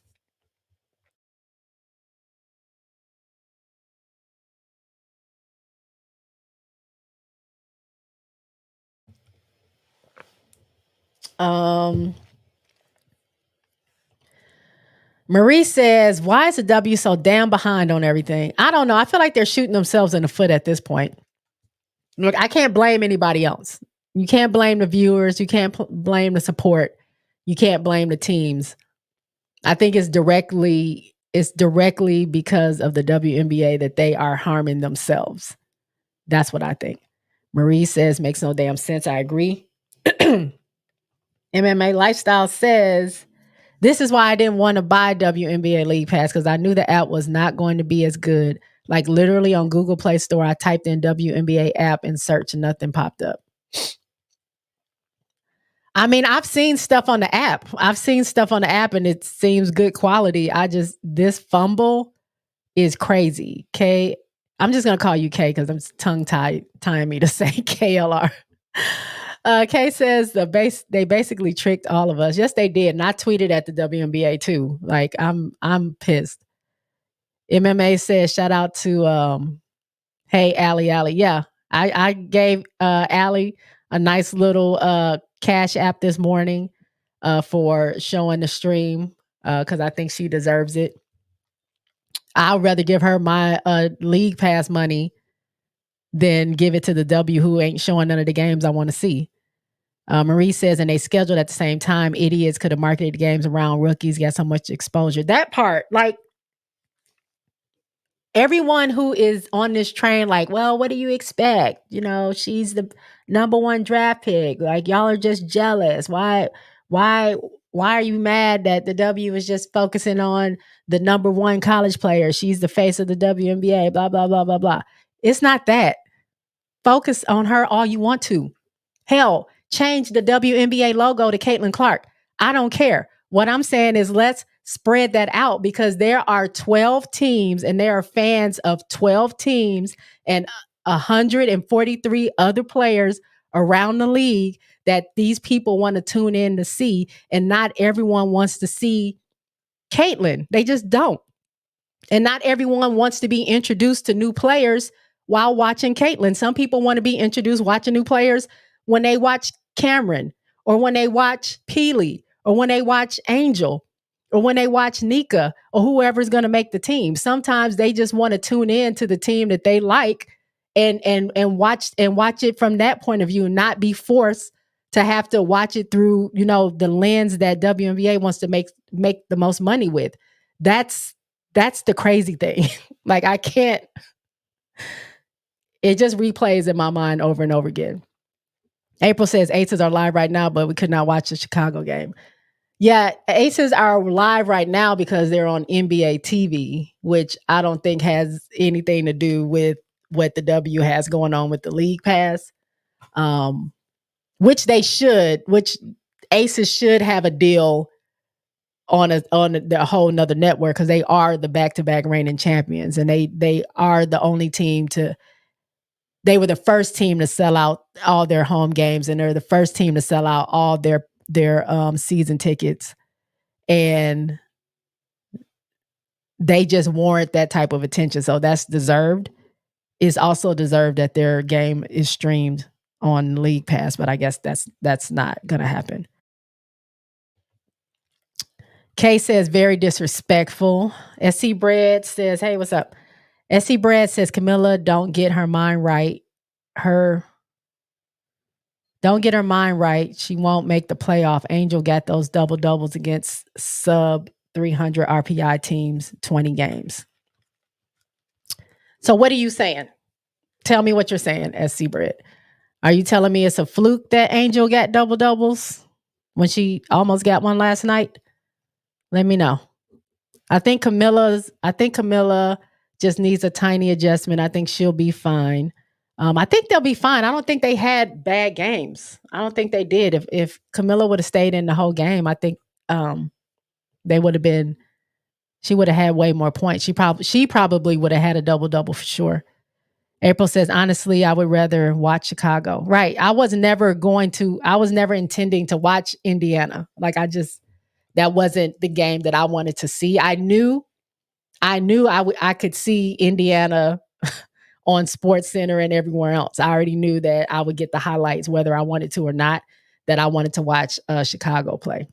Marie says, why is the W so damn behind on everything? I don't know. I feel like they're shooting themselves in the foot at this point. Look, I can't blame anybody else. You can't blame the viewers. You can't blame the support. You can't blame the teams. I think it's directly because of the WNBA that they are harming themselves. That's what I think. Marie says, makes no damn sense. I agree. MMA Lifestyle says, this is why I didn't want to buy WNBA League Pass, because I knew the app was not going to be as good. Like, literally on Google Play Store, I typed in WNBA app and search and nothing popped up. I mean, I've seen stuff on the app. And it seems good quality. This fumble is crazy. K, I'm just going to call you K because I'm tongue-tying me to say KLR. Kay says they basically tricked all of us. Yes, they did. And I tweeted at the WNBA too. Like, I'm pissed. MMA says, shout out to hey Allie. Yeah. I gave Allie a nice little cash app this morning for showing the stream because I think she deserves it. I'd rather give her my league pass money than give it to the W who ain't showing none of the games I want to see. Marie says, and they scheduled at the same time. Idiots could have marketed the games around rookies, got so much exposure. That part, like, everyone who is on this train, like, well, what do you expect? You know, she's the number one draft pick. Like, y'all are just jealous. Why are you mad that the W is just focusing on the number one college player? She's the face of the WNBA, blah, blah, blah, blah, blah. It's not that. Focus on her all you want to. Hell, change the WNBA logo to Caitlin Clark. I don't care. What I'm saying is, let's spread that out, because there are 12 teams and there are fans of 12 teams and 143 other players around the league that these people want to tune in to see. And not everyone wants to see Caitlin. They just don't. And not everyone wants to be introduced to new players while watching Caitlin. Some people want to be introduced watching new players when they watch Cameron, or when they watch Peely, or when they watch Angel, or when they watch Nika, or whoever's going to make the team. Sometimes they just want to tune in to the team that they like and watch it from that point of view, not be forced to have to watch it through, you know, the lens that WNBA wants to make the most money with. That's the crazy thing. Like, I can't, it just replays in my mind over and over again. April says Aces are live right now, but we could not watch the Chicago game. Yeah, Aces are live right now because they're on NBA TV, which I don't think has anything to do with what the W has going on with the league pass. Which Aces should have a deal on a whole nother network, because they are the back-to-back reigning champions, and they are the only team they were the first team to sell out all their home games, and they're the first team to sell out all their season tickets, and they just warrant that type of attention. So that's deserved. It's also deserved that their game is streamed on League Pass, but I guess that's not gonna happen. Kay says, very disrespectful. SC Bread says, hey, what's up? SC Bread says, Camilla don't get her mind right. Her Don't get her mind right. She won't make the playoff. Angel got those double doubles against sub 300 RPI teams, 20 games. So what are you saying? Tell me what you're saying, SC Britt. Are you telling me it's a fluke that Angel got double doubles when she almost got one last night? Let me know. I think Camilla just needs a tiny adjustment. I think she'll be fine. I think they'll be fine. I don't think they had bad games. I don't think they did. If Camilla would have stayed in the whole game, I think they would have been. She would have had way more points. She probably would have had a double double for sure. April says, honestly, I would rather watch Chicago. Right. I was never intending to watch Indiana. Like that wasn't the game that I wanted to see. I knew I could see Indiana on Sports Center and everywhere else. I already knew that I would get the highlights whether I wanted to or not, that I wanted to watch Chicago play.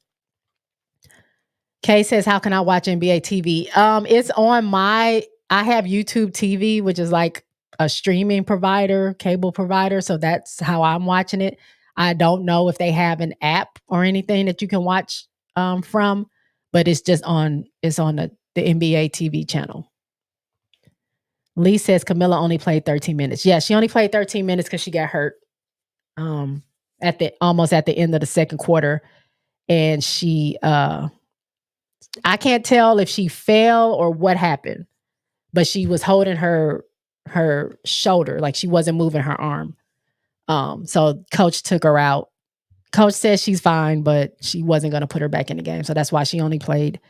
Kay says, how can I watch NBA TV? It's on I have YouTube TV, which is like a streaming provider, cable provider. So that's how I'm watching it. I don't know if they have an app or anything that you can watch from, but it's on the NBA TV channel. Lee says Camilla only played 13 minutes. Yeah, she only played 13 minutes because she got hurt almost at the end of the second quarter. And she I can't tell if she fell or what happened, but she was holding her shoulder, like she wasn't moving her arm. So coach took her out. Coach says she's fine, but she wasn't going to put her back in the game. So that's why she only played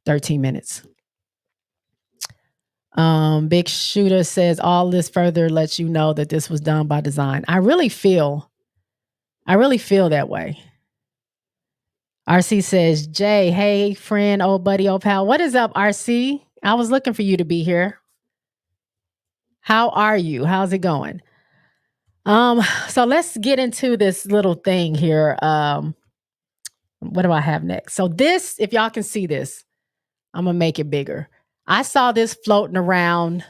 13 minutes. Big Shooter says all this further lets you know that this was done by design. I really feel that way. RC says, Jay, hey, friend, old buddy, old pal. What is up, RC? I was looking for you to be here. How are you? How's it going? So let's get into this little thing here. What do I have next? So this, if y'all can see this, I'm going to make it bigger. I saw this floating around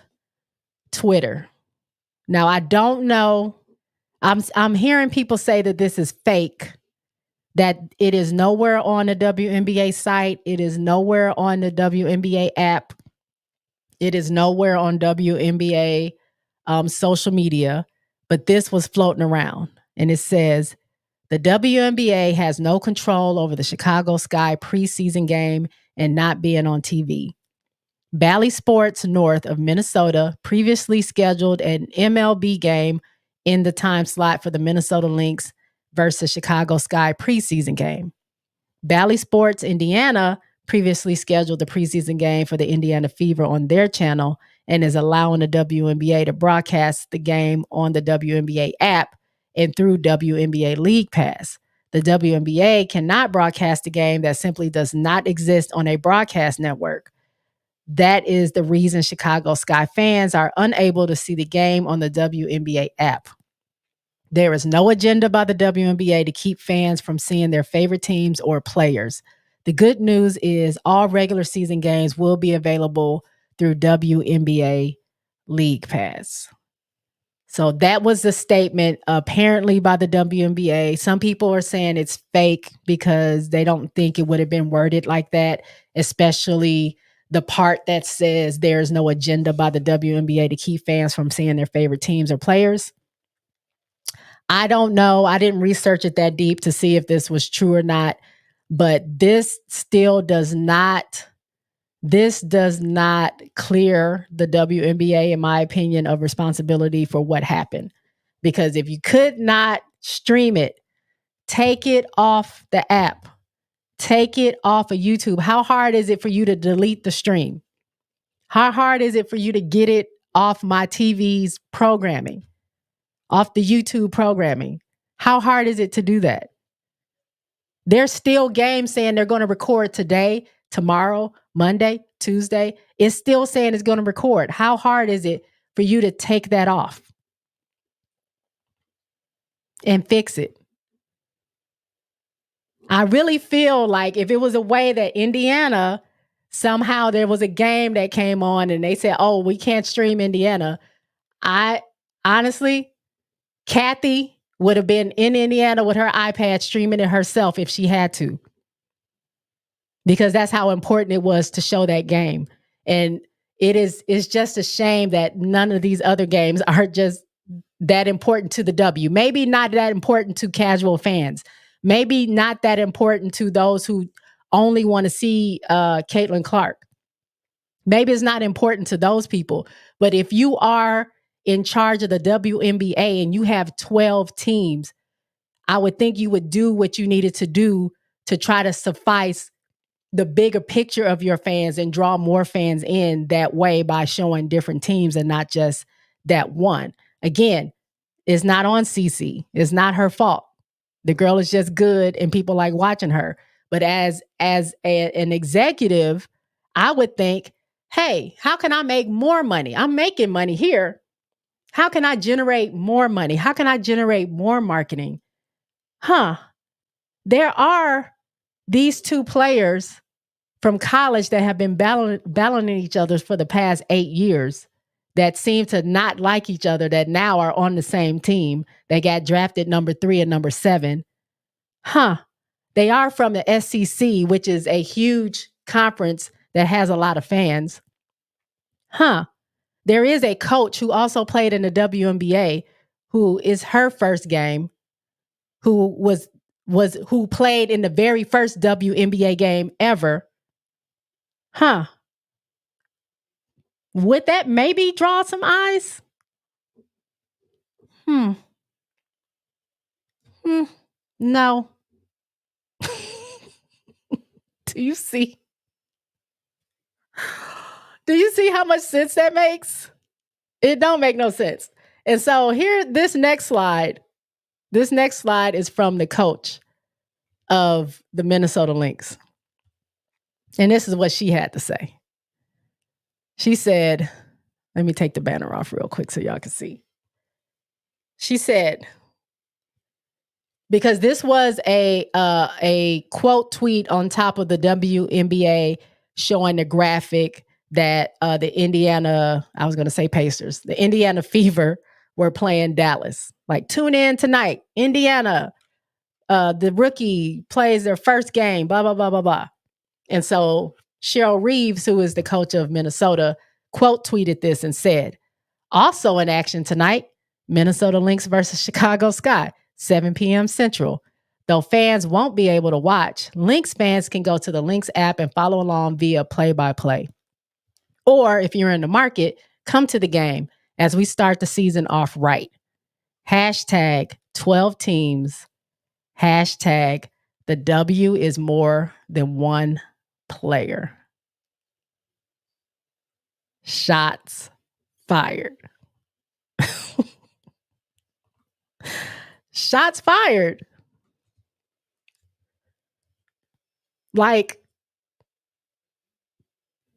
Twitter. Now, I don't know. I'm hearing people say that this is fake, that it is nowhere on the WNBA site. It is nowhere on the WNBA app. It is nowhere on WNBA social media, but this was floating around. And it says, the WNBA has no control over the Chicago Sky preseason game and not being on TV. Bally Sports North of Minnesota previously scheduled an MLB game in the time slot for the Minnesota Lynx versus Chicago Sky preseason game. Bally Sports Indiana previously scheduled the preseason game for the Indiana Fever on their channel and is allowing the WNBA to broadcast the game on the WNBA app and through WNBA League Pass. The WNBA cannot broadcast a game that simply does not exist on a broadcast network. That is the reason Chicago Sky fans are unable to see the game on the WNBA app. There is no agenda by the WNBA to keep fans from seeing their favorite teams or players. The good news is all regular season games will be available through WNBA League Pass. So that was the statement apparently by the WNBA. Some people are saying it's fake because they don't think it would have been worded like that, especially the part that says there is no agenda by the WNBA to keep fans from seeing their favorite teams or players. I don't know. I didn't research it that deep to see if this was true or not, but this does not clear the WNBA, in my opinion, of responsibility for what happened. Because if you could not stream it, take it off the app, take it off of YouTube. How hard is it for you to delete the stream? How hard is it for you to get it off my TV's programming? Off the YouTube programming. How hard is it to do that? There's still games saying they're going to record today, tomorrow, Monday, Tuesday. It's still saying it's going to record. How hard is it for you to take that off and fix it? I really feel like if it was a way that Indiana, somehow there was a game that came on and they said, oh, we can't stream Indiana. I honestly, Kathy would have been in Indiana with her iPad streaming it herself if she had to. Because that's how important it was to show that game. And it's just a shame that none of these other games are just that important to the W. Maybe not that important to casual fans. Maybe not that important to those who only want to see Caitlin Clark. Maybe it's not important to those people. But if you are in charge of the WNBA and you have 12 teams, I would think you would do what you needed to do to try to suffice the bigger picture of your fans and draw more fans in that way by showing different teams and not just that one. Again, it's not on CC. It's not her fault. The girl is just good and people like watching her. But as an executive, I would think, hey, how can I make more money? I'm making money here. How can I generate more money? How can I generate more marketing? There are these two players from college that have been battling each other for the past 8 years that seem to not like each other, that now are on the same team. They got drafted number 3 and number 7. They are from the SEC, which is a huge conference that has a lot of fans. There is a coach who also played in the WNBA, who is her first game, who played in the very first WNBA game ever. Would that maybe draw some eyes? No. Do you see? Do you see how much sense that makes? It don't make no sense. And so here, this next slide is from the coach of the Minnesota Lynx. And this is what she had to say. She said, let me take the banner off real quick so y'all can see. She said, because this was a quote tweet on top of the WNBA showing the graphic that the Indiana, I was going to say Pacers, the Indiana Fever were playing Dallas. Like, tune in tonight, Indiana. The rookie plays their first game, blah, blah, blah, blah, blah. And so Cheryl Reeves, who is the coach of Minnesota, quote tweeted this and said, also in action tonight, Minnesota Lynx versus Chicago Sky, 7 p.m. Central. Though fans won't be able to watch, Lynx fans can go to the Lynx app and follow along via play-by-play. Or if you're in the market, come to the game as we start the season off right. Hashtag 12 teams. Hashtag the W is more than one player. Shots fired. Shots fired. Like,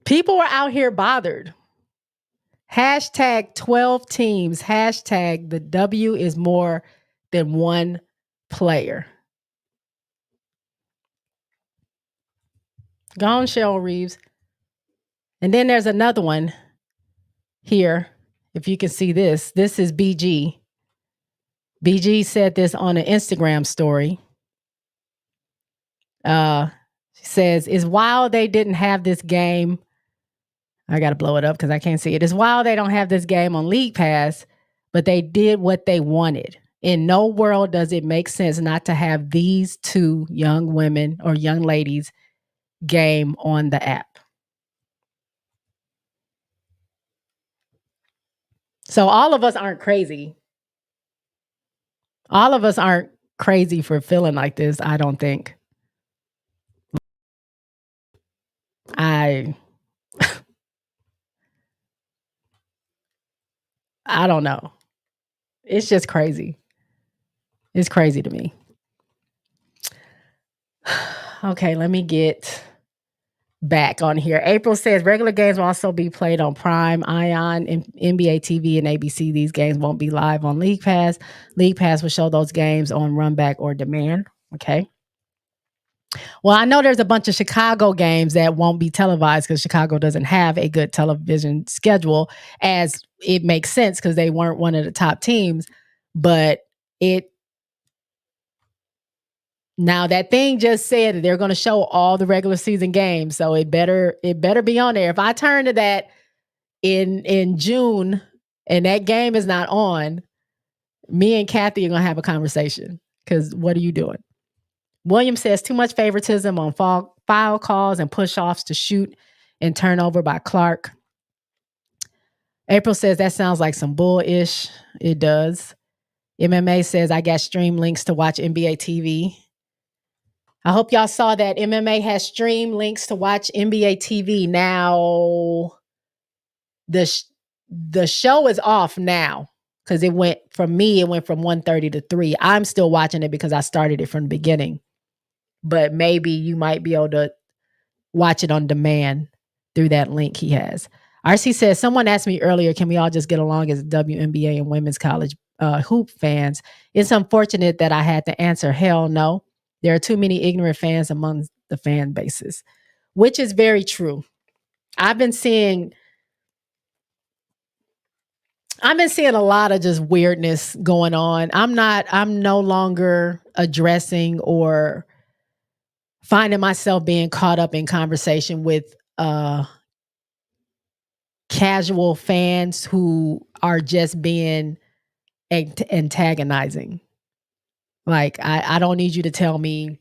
people are out here bothered. Hashtag 12 teams. Hashtag the W is more than one player. Gone, Cheryl Reeves. And then there's another one here. If you can see this, this is BG. BG said this on an Instagram story. She says, it's wild they didn't have this game. I got to blow it up because I can't see it. It's wild they don't have this game on League Pass, but they did what they wanted. In no world does it make sense not to have these two young women or young ladies game on the app. So all of us aren't crazy. All of us aren't crazy for feeling like this, I don't think. I don't know. It's just crazy. It's crazy to me. Okay, let me get back on here. April says regular games will also be played on Prime, Ion, NBA TV, and ABC. These games won't be live on League Pass. League Pass will show those games on Runback or Demand. Okay. Well, I know there's a bunch of Chicago games that won't be televised because Chicago doesn't have a good television schedule, as it makes sense because they weren't one of the top teams. But it Now that thing just said that they're going to show all the regular season games, so it better be on there. If I turn to that in June and that game is not on, me and Kathy are going to have a conversation because what are you doing? William says too much favoritism on foul calls and push-offs to shoot and turnover by Clark. April says that sounds like some bullish. It does. MMA says I got stream links to watch NBA TV. I hope y'all saw that MMA has stream links to watch NBA TV. Now, the show is off now because it went from 1:30 to 3. I'm still watching it because I started it from the beginning. But maybe you might be able to watch it on demand through that link he has. RC says, someone asked me earlier, can we all just get along as WNBA and women's college hoop fans? It's unfortunate that I had to answer, hell no. There are too many ignorant fans among the fan bases, which is very true. I've been seeing a lot of just weirdness going on. I'm no longer addressing or finding myself being caught up in conversation with casual fans who are just being antagonizing. Like, I don't need you to tell me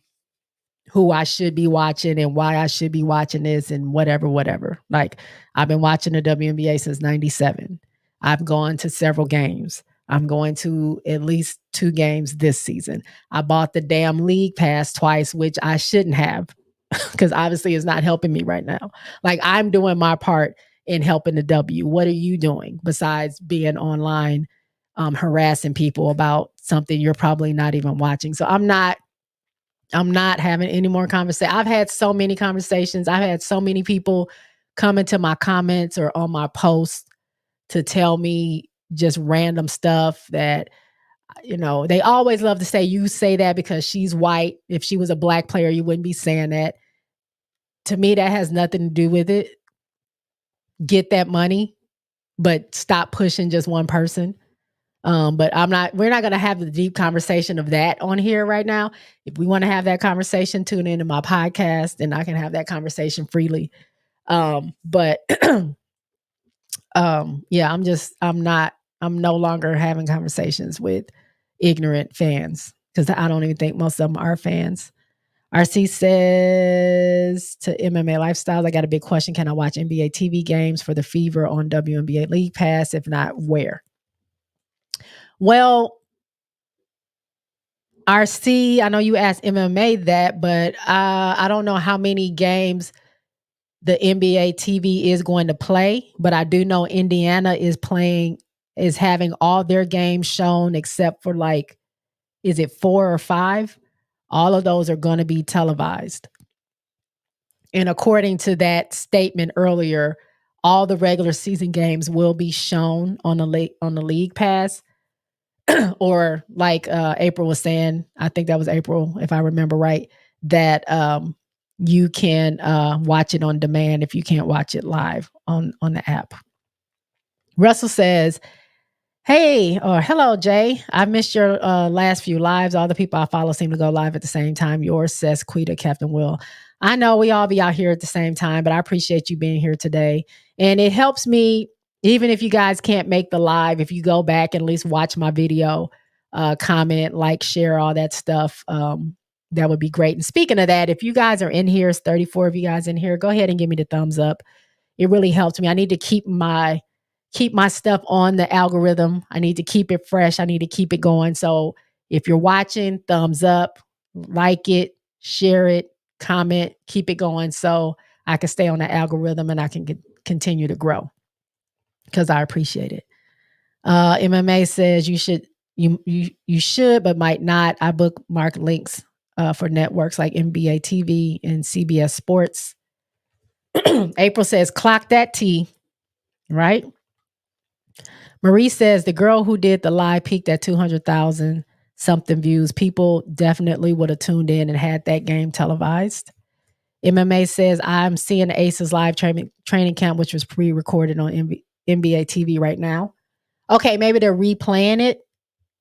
who I should be watching and why I should be watching this and whatever. Like, I've been watching the WNBA since 97. I've gone to several games. I'm going to at least 2 games this season. I bought the damn league pass twice, which I shouldn't have because obviously it's not helping me right now. Like, I'm doing my part in helping the W. What are you doing besides being online harassing people about something you're probably not even watching? So I'm not having any more conversation. I've had so many conversations. I've had so many people come into my comments or on my posts to tell me just random stuff that, they always love to say, you say that because she's white. If she was a black player, you wouldn't be saying that. To me, that has nothing to do with it. Get that money, but stop pushing just one person. But we're not going to have the deep conversation of that on here right now. If we want to have that conversation, tune into my podcast and I can have that conversation freely. But yeah, I'm no longer having conversations with ignorant fans because I don't even think most of them are fans. RC says to MMA Lifestyles, I got a big question. Can I watch NBA TV games for the Fever on WNBA League Pass? If not, where? Well, RC, I know you asked MMA that, but I don't know how many games the NBA TV is going to play, but I do know Indiana is having all their games shown except for is it 4 or 5? All of those are going to be televised. And according to that statement earlier, all the regular season games will be shown on the league pass. Or like April was saying, I think that was April, if I remember right, that you can watch it on demand if you can't watch it live on the app. Russell says, hey, or hello, Jay. I missed your last few lives. All the people I follow seem to go live at the same time. Yours says Quita, Captain Will. I know we all be out here at the same time, but I appreciate you being here today. And it helps me, even if you guys can't make the live, if you go back and at least watch my video, comment, like, share, all that stuff. That would be great. And speaking of that, if you guys are in here, it's 34 of you guys in here, go ahead and give me the thumbs up. It really helps me. I need to keep my stuff on the algorithm. I need to keep it fresh. I need to keep it going. So if you're watching, thumbs up, like it, share it, comment, keep it going so I can stay on the algorithm and I can continue to grow because I appreciate it. MMA says you should, but might not. I bookmark links for networks like NBA TV and CBS Sports. April says, clock that T, right? Marie says the girl who did the live peaked at 200,000 something views. People definitely would have tuned in and had that game televised. MMA says I'm seeing the Aces live training camp, which was pre-recorded on NBA TV right now. Okay, maybe they're replaying it.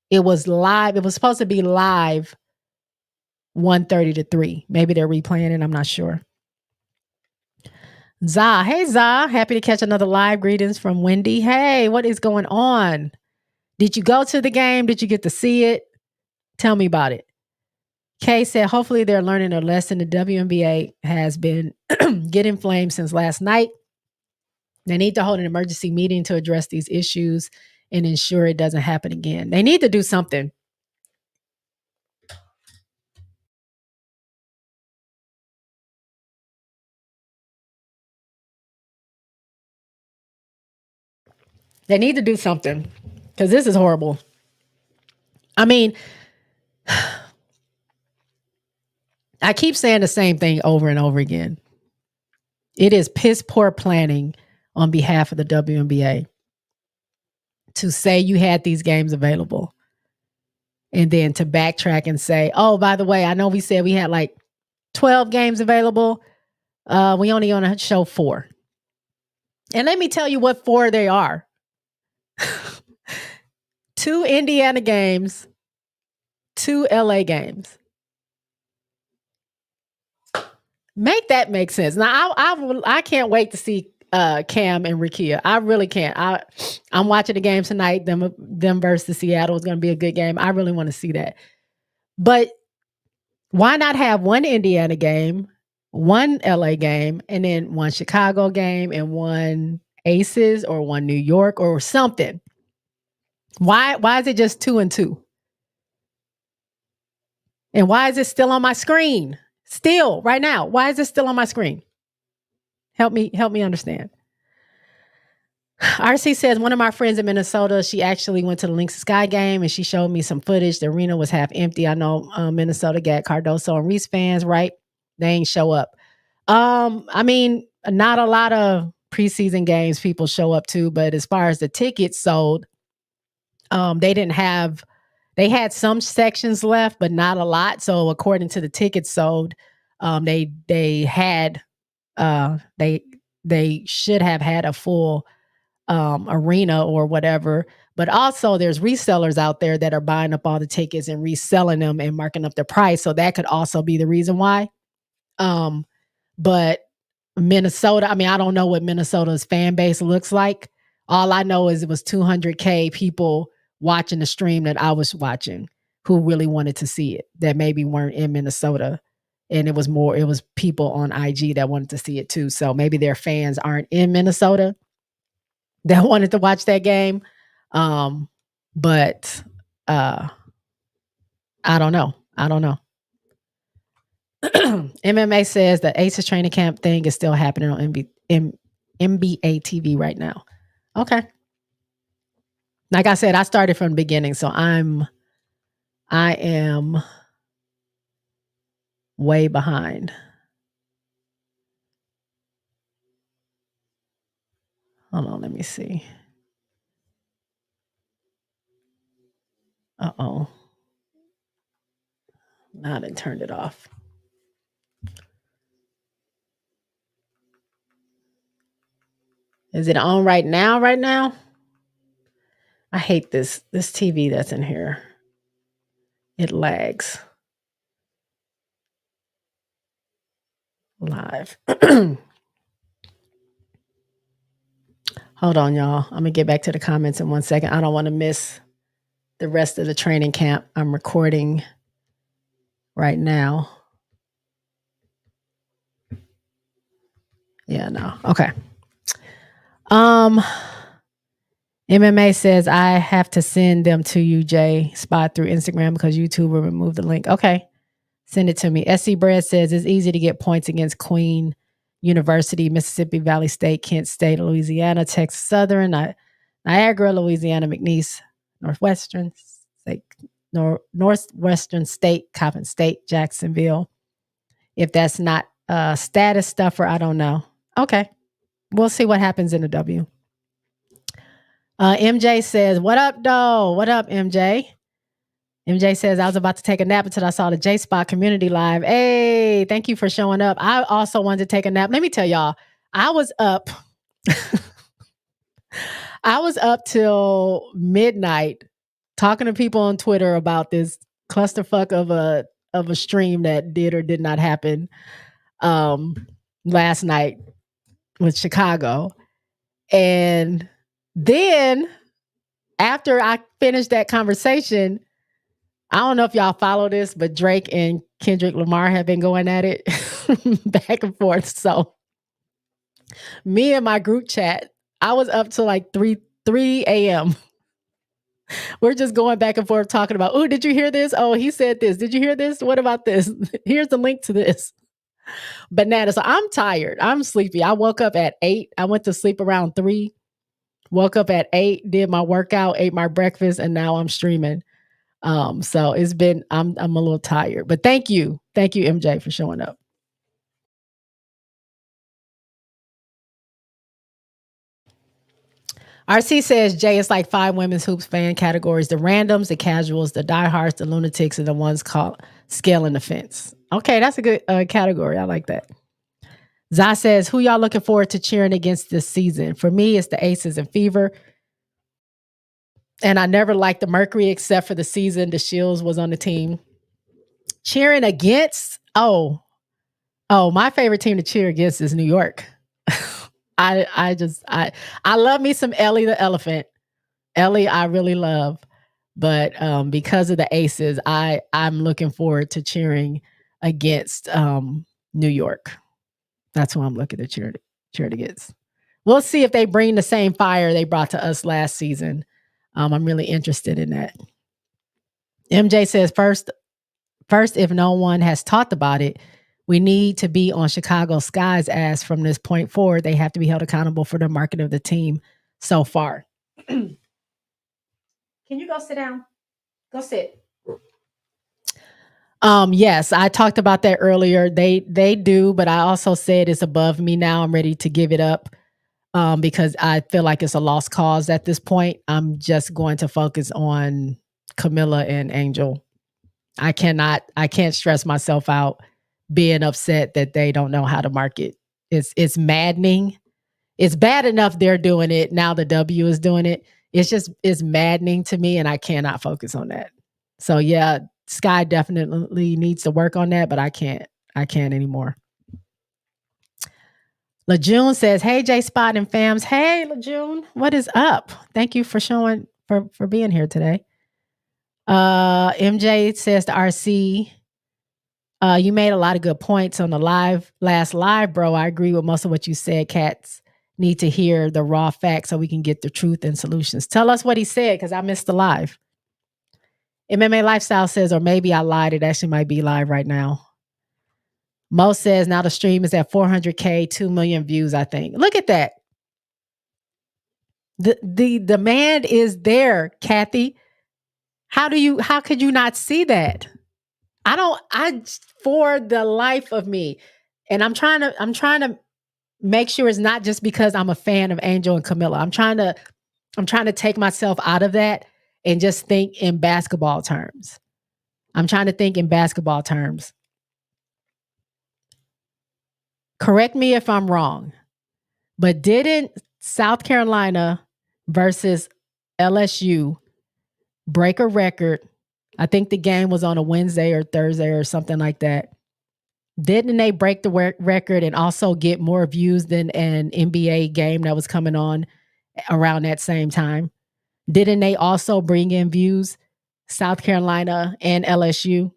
It was live. It was supposed to be live 1:30 to 3. Maybe they're replaying it. I'm not sure. Za. Hey, Za. Happy to catch another live. Greetings from Wendy. Hey, what is going on? Did you go to the game? Did you get to see it? Tell me about it. Kay said, hopefully they're learning a lesson. The WNBA has been getting flamed since last night. They need to hold an emergency meeting to address these issues and ensure it doesn't happen again. They need to do something. They need to do something because this is horrible. I mean, I keep saying the same thing over and over again. It is piss poor planning on behalf of the WNBA to say you had these games available and then to backtrack and say, oh, by the way, I know we said we had like 12 games available. We only want to show 4. And let me tell you what 4 they are. 2 Indiana games, 2 LA games. Make that make sense. Now, I can't wait to see Cam and Rikia. I really can't. I'm watching the game tonight. Them versus Seattle is going to be a good game. I really want to see that. But why not have one Indiana game, one LA game, and then one Chicago game and one Aces or one New York or something? Why is it just 2 and 2? And why is it still on my screen? Still, right now. Why is it still on my screen? Help me understand. RC says, one of my friends in Minnesota, she actually went to the Lynx Sky game and she showed me some footage. The arena was half empty. I know Minnesota got Cardoso and Reese fans, right? They ain't show up. I mean, not a lot of preseason games people show up to, but as far as the tickets sold, they had some sections left, but not a lot. So according to the tickets sold, they should have had a full arena or whatever. But also there's resellers out there that are buying up all the tickets and reselling them and marking up the price. So that could also be the reason why. But Minnesota, I mean, I don't know what Minnesota's fan base looks like. All I know is it was 200K people watching the stream that I was watching who really wanted to see it, that maybe weren't in Minnesota. And it was people on IG that wanted to see it too. So maybe their fans aren't in Minnesota that wanted to watch that game. But I don't know. MMA says the Aces training camp thing is still happening on NBA TV right now. Okay. Like I said, I started from the beginning, so I am way behind. Hold on, let me see. Uh-oh. Now I turned it off. Is it on right now? I hate this TV that's in here. It lags. Live. Hold on, y'all. I'm going to get back to the comments in 1 second. I don't want to miss the rest of the training camp. I'm recording right now. Yeah, no. Okay. MMA says I have to send them to you, Jay Spot, through Instagram because YouTube will remove the link. Okay. Send it to me. SC Bread says it's easy to get points against Queen University, Mississippi Valley State, Kent State, Louisiana, Texas Southern, Niagara, Louisiana, McNeese, Northwestern State, Coppin State, Jacksonville. If that's not a status stuffer, I don't know. Okay. We'll see what happens in the W. MJ says, what up, though? What up, MJ? MJ says, I was about to take a nap until I saw the J-Spot community live. Hey, thank you for showing up. I also wanted to take a nap. Let me tell y'all, I was up. I was up till midnight talking to people on Twitter about this clusterfuck of of a stream that did or did not happen last night with Chicago. And then after I finished that conversation, I don't know if y'all follow this, but Drake and Kendrick Lamar have been going at it back and forth. So me and my group chat, I was up to like 3 a.m. We're just going back and forth talking about, oh, did you hear this? Oh, he said this. Did you hear this? What about this? Here's the link to this. Banana. So I'm tired. I'm sleepy. I woke up at 8. I went to sleep around 3. Woke up at 8, did my workout, ate my breakfast, and now I'm streaming. So it's been, I'm a little tired. But thank you. Thank you, MJ, for showing up. RC says, Jay, it's like 5 women's hoops fan categories: the randoms, the casuals, the diehards, the lunatics, and the ones called scaling the fence. Okay, that's a good category. I like that. Zah says, who y'all looking forward to cheering against this season? For me, it's the Aces and Fever. And I never liked the Mercury except for the season the Shields was on the team. Cheering against? Oh, my favorite team to cheer against is New York. I love me some Ellie the Elephant. Ellie, I really love. But because of the Aces, I'm looking forward to cheering against New York. That's who I'm looking to cheer against. We'll see if they bring the same fire they brought to us last season. I'm really interested in that. MJ says, first, if no one has talked about it, we need to be on Chicago Sky's ass from this point forward. They have to be held accountable for the market of the team so far. Can you go sit down? Go sit. Yes, I talked about that earlier. They do, but I also said it's above me now. I'm ready to give it up because I feel like it's a lost cause at this point. I'm just going to focus on Camilla and Angel. I can't stress myself out being upset that they don't know how to market. It's maddening. It's bad enough they're doing it. Now the W is doing it. It's maddening to me, and I cannot focus on that. So yeah, Sky definitely needs to work on that, but I can't anymore. LaJune says, hey, J Spot and fams. Hey, LaJune, what is up? Thank you for showing, for being here today. MJ says to RC, you made a lot of good points on the last live, bro. I agree with most of what you said. Cats need to hear the raw facts so we can get the truth and solutions. Tell us what he said, because I missed the live. MMA Lifestyle says, or maybe I lied. It actually might be live right now. Mo says, now the stream is at 400K, 2 million views, I think. Look at that. The demand is there, Kathy. How could you not see that? For the life of me, and I'm trying to make sure it's not just because I'm a fan of Angel and Camilla. I'm trying to take myself out of that and just think in basketball terms. I'm trying to think in basketball terms. Correct me if I'm wrong, but didn't South Carolina versus LSU break a record? I think the game was on a Wednesday or Thursday or something like that. Didn't they break the record and also get more views than an NBA game that was coming on around that same time? Didn't they also bring in views, South Carolina and LSU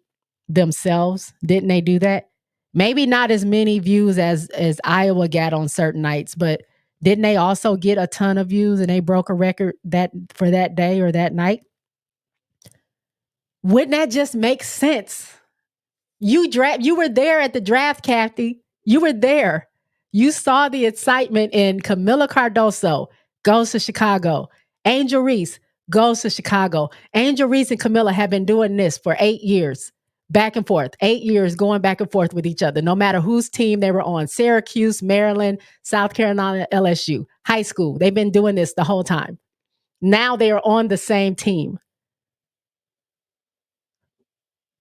themselves? Didn't they do that? Maybe not as many views as Iowa got on certain nights, but didn't they also get a ton of views and they broke a record for that day or that night? Wouldn't that just make sense? You were there at the draft, Kathy. You were there. You saw the excitement in Camilla Cardoso goes to Chicago. Angel Reese goes to Chicago. Angel Reese and Camilla have been doing this for 8 years, back and forth. 8 years going back and forth with each other, no matter whose team they were on. Syracuse, Maryland, South Carolina, LSU, high school. They've been doing this the whole time. Now they are on the same team.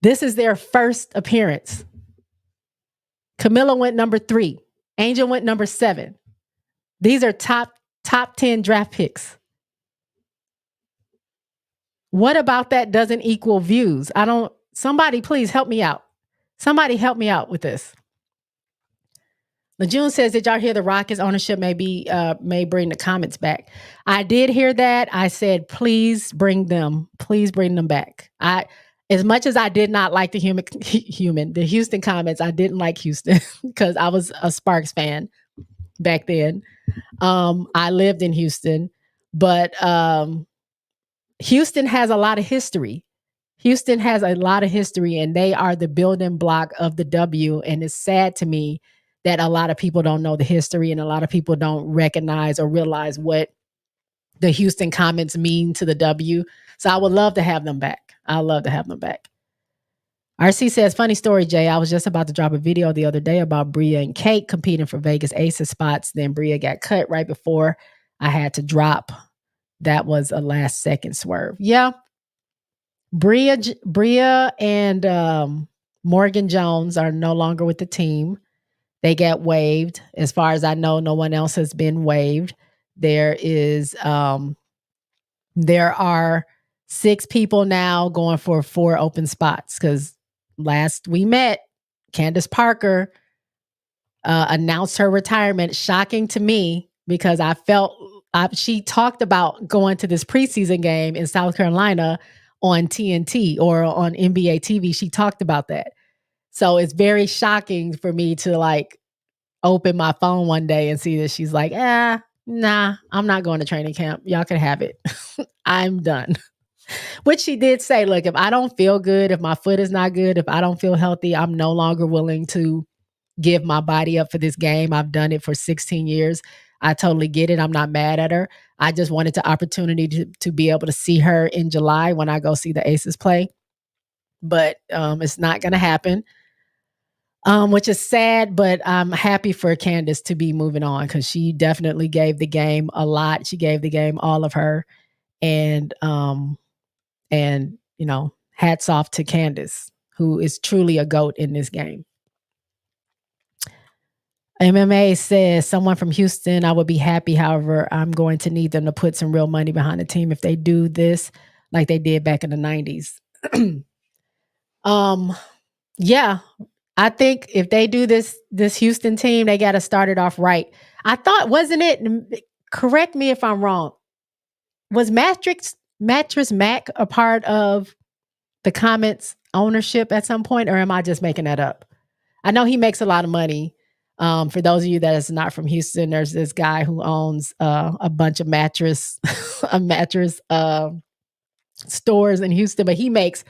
This is their first appearance. Camilla went number 3. Angel went number 7. These are top 10 draft picks. What about that doesn't equal views? Somebody please help me out. Somebody help me out with this. LeJune says, did y'all hear the Rockets ownership may bring the Comets back? I did hear that. I said, please bring them back. As much as I did not like the Houston Comets, I didn't like Houston because I was a Sparks fan back then. I lived in Houston, but Houston has a lot of history. Houston has a lot of history, and they are the building block of the W. And it's sad to me that a lot of people don't know the history, and a lot of people don't recognize or realize what the Houston Comets mean to the W. So I would love to have them back. I'd love to have them back. RC says, funny story, Jay. I was just about to drop a video the other day about Bria and Kate competing for Vegas Aces spots. Then Bria got cut right before I had to drop. That was a last second swerve. Yeah. Bria and Morgan Jones are no longer with the team. They got waived. As far as I know, no one else has been waived. There are 6 people now going for 4 open spots because last we met, Candace Parker announced her retirement. Shocking to me because I felt she talked about going to this preseason game in South Carolina on TNT or on NBA TV. She talked about that. So it's very shocking for me to like open my phone one day and see that she's like, nah, I'm not going to training camp. Y'all can have it. I'm done. Which she did say, look, if I don't feel good, if my foot is not good, if I don't feel healthy, I'm no longer willing to give my body up for this game. I've done it for 16 years. I totally get it. I'm not mad at her. I just wanted the opportunity to be able to see her in July when I go see the Aces play. But it's not going to happen, which is sad, but I'm happy for Candace to be moving on because she definitely gave the game a lot. She gave the game all of her. And you know, hats off to Candace, who is truly a GOAT in this game. MMA says, someone from Houston, I would be happy. However, I'm going to need them to put some real money behind the team if they do this like they did back in the 90s. Yeah, I think if they do this Houston team, they got to start it off right. I thought, wasn't it, correct me if I'm wrong, was Mattress Mac a part of the Comets ownership at some point, or am I just making that up? I know he makes a lot of money. For those of you that is not from Houston, there's this guy who owns a bunch of mattress stores in Houston, but he makes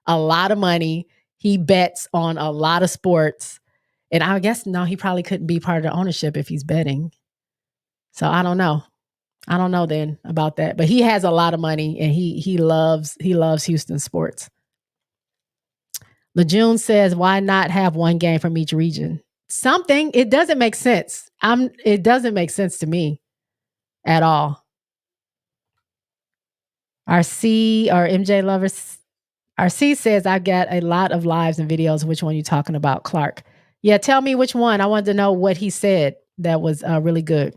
a lot of money. He bets on a lot of sports. And I guess, no, he probably couldn't be part of the ownership if he's betting. So I don't know. I don't know then about that. But he has a lot of money and he loves Houston sports. LeJune says, why not have one game from each region? Something, it doesn't make sense. It doesn't make sense to me at all. RC or MJ Lovers, RC says, I've got a lot of lives and videos. Which one are you talking about, Clark? Yeah, tell me which one. I wanted to know what he said that was really good.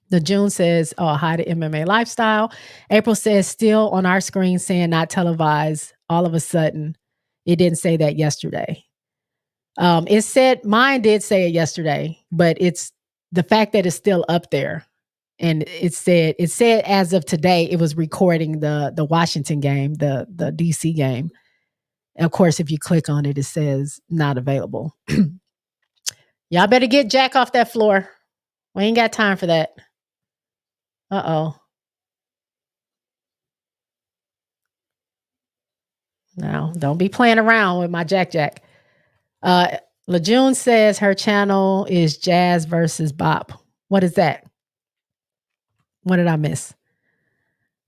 The June says, oh, hi to MMA Lifestyle. April says, still on our screen saying not televised. All of a sudden, it didn't say that yesterday. It said, mine did say it yesterday, but it's the fact that it's still up there. And it said as of today, it was recording the Washington game, the DC game. And of course, if you click on it, it says not available. Y'all better get Jack off that floor. We ain't got time for that. Uh-oh. No, don't be playing around with my Jack. LeJune says her channel is Jazz versus Bop. What is that? What did I miss?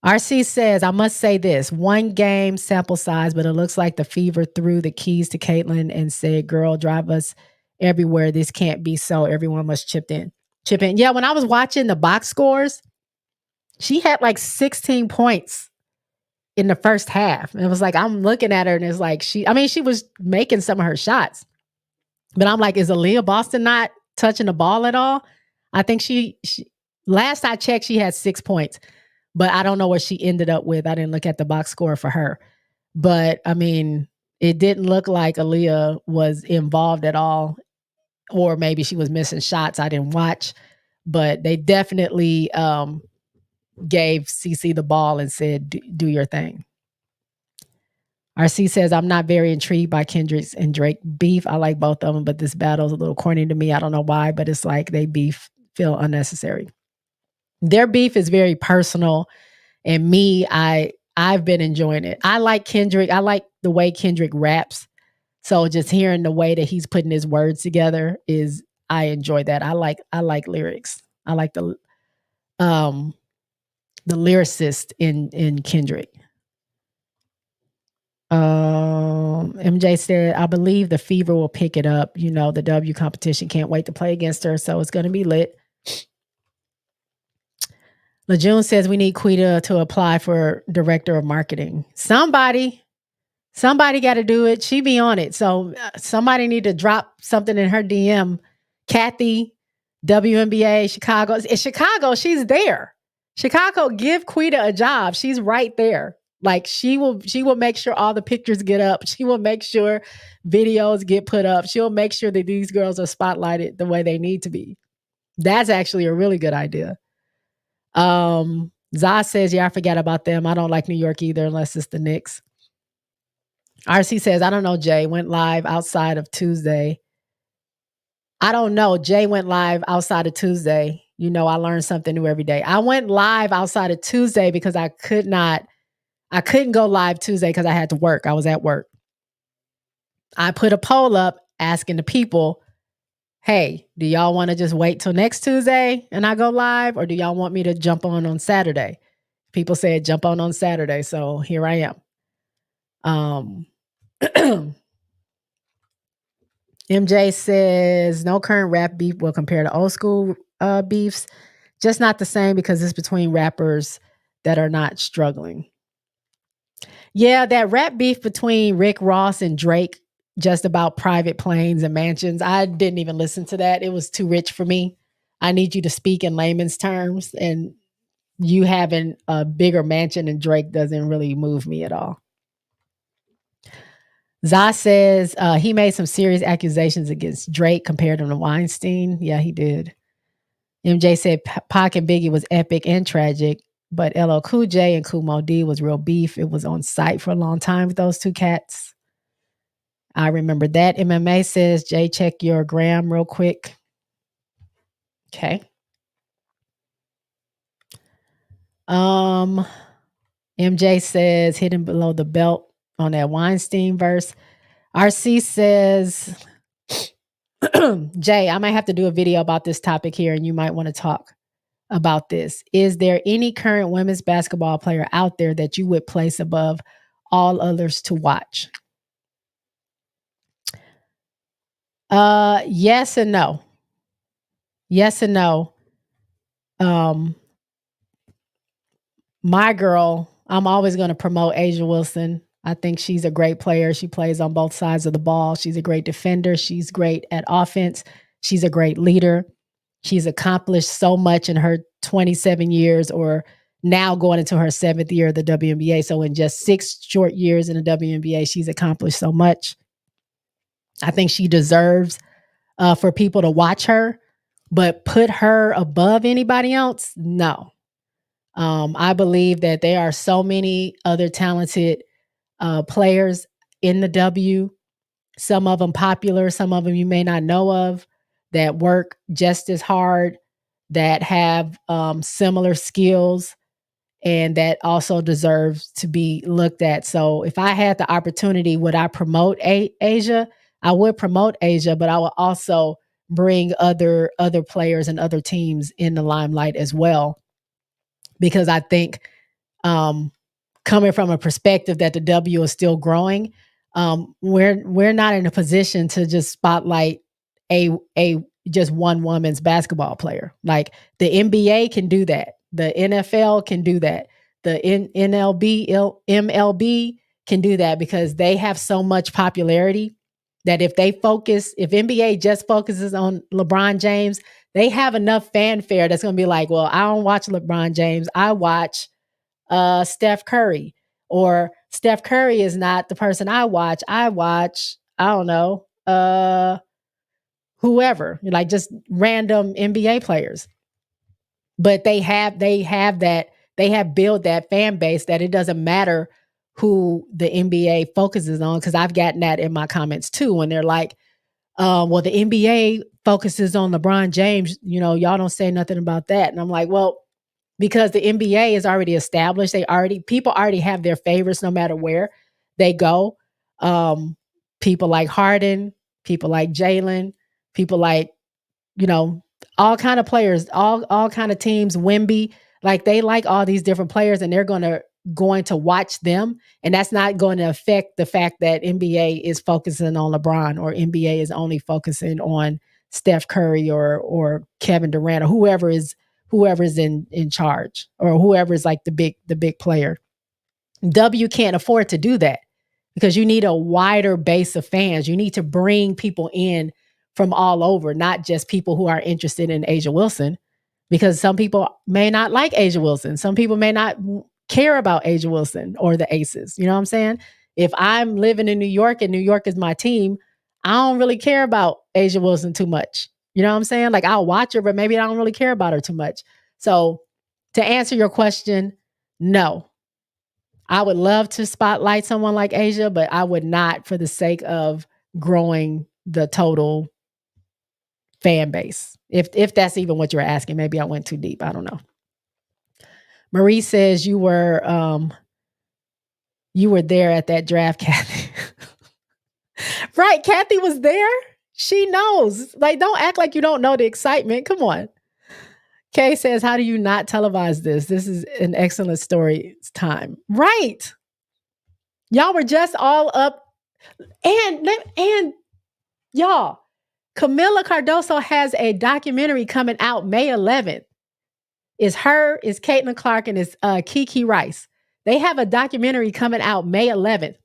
RC says, I must say this, 1 game sample size, but it looks like the Fever threw the keys to Caitlin and said, girl, drive us everywhere. This can't be so. Everyone must chip in. Yeah, when I was watching the box scores, she had like 16 points in the first half. And it was like, I'm looking at her and it's like, she was making some of her shots. But I'm like, is Aaliyah Boston not touching the ball at all? I think she last I checked, she had 6 points. But I don't know what she ended up with. I didn't look at the box score for her. But I mean, It didn't look like Aaliyah was involved at all, or maybe she was missing shots. I didn't watch, but they definitely gave CC the ball and said, do your thing. RC says, I'm not very intrigued by Kendrick's and Drake beef. I like both of them, but this battle's a little corny to me. I don't know why, but it's like they beef feel unnecessary. Their beef is very personal, and I've been enjoying it. I like Kendrick. I like the way Kendrick raps. So just hearing the way that he's putting his words together I enjoy that. I like lyrics. I like the lyricist in Kendrick. MJ said, I believe the Fever will pick it up. You know, the W competition can't wait to play against her, so it's going to be lit. LeJune says we need Quita to apply for director of marketing. Somebody got to do it. She be on it. So somebody need to drop something in her DM. Kathy, WNBA, Chicago. In Chicago, she's there. Chicago, give Quita a job. She's right there. Like she will make sure all the pictures get up. She will make sure videos get put up. She'll make sure that these girls are spotlighted the way they need to be. That's actually a really good idea. Zaz says, yeah, I forgot about them. I don't like New York either unless it's the Knicks. RC says, I don't know, Jay went live outside of Tuesday. I don't know. Jay went live outside of Tuesday. You know, I learn something new every day. I went live outside of Tuesday because I couldn't go live Tuesday because I had to work. I was at work. I put a poll up asking the people, hey, do y'all want to just wait till next Tuesday and I go live, or do y'all want me to jump on Saturday? People said jump on Saturday, so here I am. MJ says no current rap beef will compare to old school beefs, just not the same because it's between rappers that are not struggling. Yeah, that rap beef between Rick Ross and Drake, just about private planes and mansions. I didn't even listen to that. It was too rich for me. I need you to speak in layman's terms, and you having a bigger mansion than Drake doesn't really move me at all. Zah says he made some serious accusations against Drake, compared him to Weinstein. Yeah, he did. MJ said Pac and Biggie was epic and tragic, but LL Cool J and Kool Moe Dee was real beef. It was on site for a long time with those two cats. I remember that. MMA says, Jay, check your gram real quick. Okay. MJ says hidden below the belt on that Weinstein verse. RC says, Jay, I might have to do a video about this topic here, and you might want to talk about this. Is there any current women's basketball player out there that you would place above all others to watch? Yes and no. Yes and no. My girl, I'm always going to promote A'ja Wilson. I think she's a great player. She plays on both sides of the ball. She's a great defender. She's great at offense. She's a great leader. She's accomplished so much in her 27 years, or now going into her 7th year of the WNBA. So in just 6 short years in the WNBA, she's accomplished so much. I think she deserves for people to watch her, but put her above anybody else? No. I believe that there are so many other talented players in the W, some of them popular, some of them you may not know of, that work just as hard, that have similar skills, and that also deserves to be looked at. So if I had the opportunity, would I promote A'ja? I would promote A'ja, but I would also bring other players and other teams in the limelight as well. Because I think coming from a perspective that the W is still growing, we're not in a position to just spotlight a just one woman's basketball player. Like the NBA can do that. The NFL can do that. The MLB can do that because they have so much popularity that if NBA just focuses on LeBron James, they have enough fanfare that's going to be like, well, I don't watch LeBron James. I watch Steph Curry, Or Steph Curry is not the person I watch. I watch, I don't know, whoever, like just random NBA players. But they have built that fan base that it doesn't matter who the NBA focuses on. Cause I've gotten that in my comments too, when they're like, well, the NBA focuses on LeBron James, y'all don't say nothing about that. And I'm like, well, because the NBA is already established. People already have their favorites no matter where they go. People like Harden, people like Jalen, people like, all kind of players, all kind of teams, Wemby, like they like all these different players and they're going to watch them. And that's not going to affect the fact that NBA is focusing on LeBron or NBA is only focusing on Steph Curry or Kevin Durant or whoever's in charge or whoever is like the big player. W can't afford to do that because you need a wider base of fans. You need to bring people in from all over, not just people who are interested in A'ja Wilson, because some people may not like A'ja Wilson. Some people may not care about A'ja Wilson or the Aces. You know what I'm saying? If I'm living in New York and New York is my team, I don't really care about A'ja Wilson too much. You know what I'm saying? Like I'll watch her, but maybe I don't really care about her too much. So to answer your question, no. I would love to spotlight someone like A'ja, but I would not for the sake of growing the total fan base. If that's even what you're asking. Maybe I went too deep. I don't know. Marie says you were there at that draft, Kathy. Right, Kathy was there. She knows. Like, don't act like you don't know the excitement. Come on. Kay says, how do you not televise this? This is an excellent story time. Right. Y'all were just all up. And y'all, Camila Cardoso has a documentary coming out May 11th. It's Caitlin Clark, and it's Kiki Rice. They have a documentary coming out May 11th.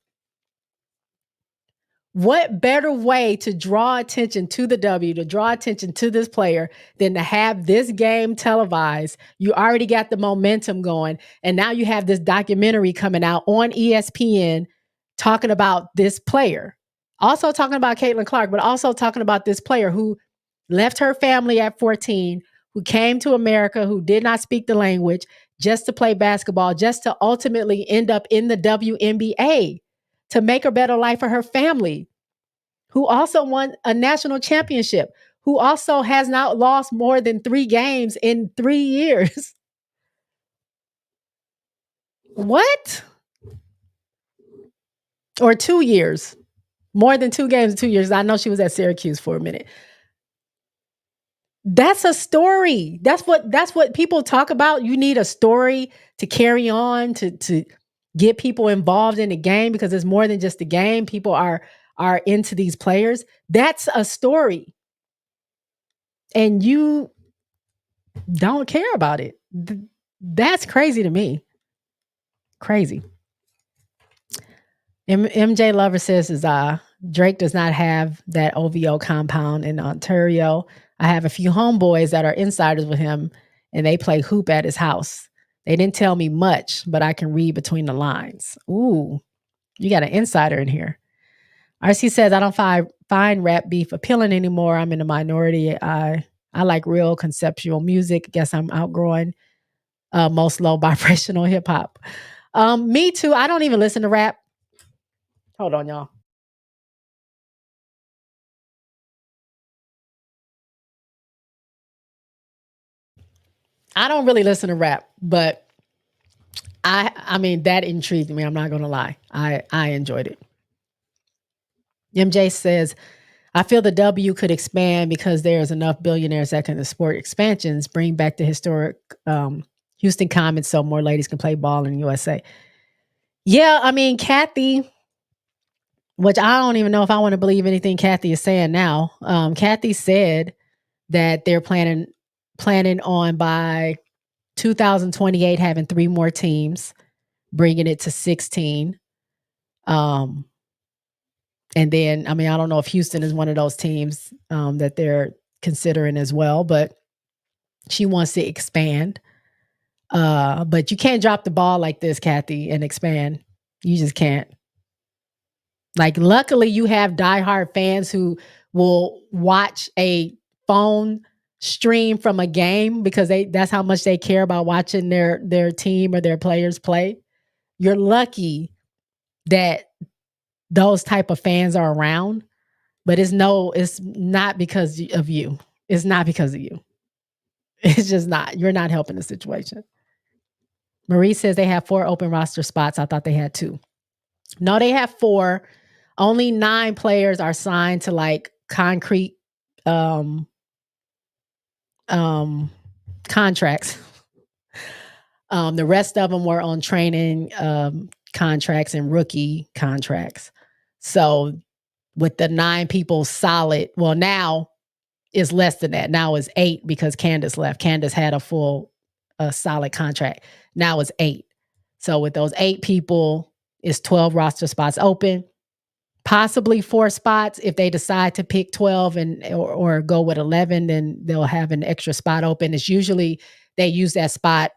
What better way to draw attention to the W, to draw attention to this player than to have this game televised? You already got the momentum going, and now you have this documentary coming out on ESPN talking about this player. Also talking about Caitlin Clark, but also talking about this player who left her family at 14, who came to America, who did not speak the language, just to play basketball, just to ultimately end up in the WNBA, to make a better life for her family, who also won a national championship, who also has not lost more than 3 games in 3 years. What? Or 2 years. More than 2 games in 2 years. I know she was at Syracuse for a minute. That's a story. That's what people talk about. You need a story to carry on, to get people involved in the game, because it's more than just the game. People are into these players. That's a story. And you don't care about it. That's crazy to me. Crazy. MJ Lover says Drake does not have that OVO compound in Ontario. I have a few homeboys that are insiders with him, and they play hoop at his house. They didn't tell me much, but I can read between the lines. Ooh, you got an insider in here. RC says, I don't find rap beef appealing anymore. I'm in a minority. I like real conceptual music. Guess I'm outgrowing most low vibrational hip hop. Me too. I don't even listen to rap. Hold on, y'all. I don't really listen to rap, but I mean, that intrigued me. I'm not going to lie. I enjoyed it. MJ says, I feel the W could expand because there's enough billionaires that can support expansions, bring back the historic Houston Comets so more ladies can play ball in the USA. Yeah, I mean, Kathy, which I don't even know if I want to believe anything Kathy is saying now. Kathy said that they're planning on by 2028 having 3 more teams, bringing it to 16. And then, I mean, I don't know if Houston is one of those teams that they're considering as well, but she wants to expand. But you can't drop the ball like this, Kathy, and expand. You just can't. Like, luckily, you have diehard fans who will watch a phone stream from a game because that's how much they care about watching their team or their players play. You're lucky that those type of fans are around, but it's not because of you. It's not because of you. It's just not. You're not helping the situation. Marie says they have 4 open roster spots. I thought they had 2. No, they have 4. Only 9 players are signed to like concrete contracts. The rest of them were on training contracts and rookie contracts. So with the 9 people solid, well, now is less than that. Now is 8 because Candace left. Candace had a full solid contract. Now it's 8. So with those 8 people, it's 12 roster spots open. Possibly 4 spots. If they decide to pick 12 or go with 11, then they'll have an extra spot open. It's usually they use that spot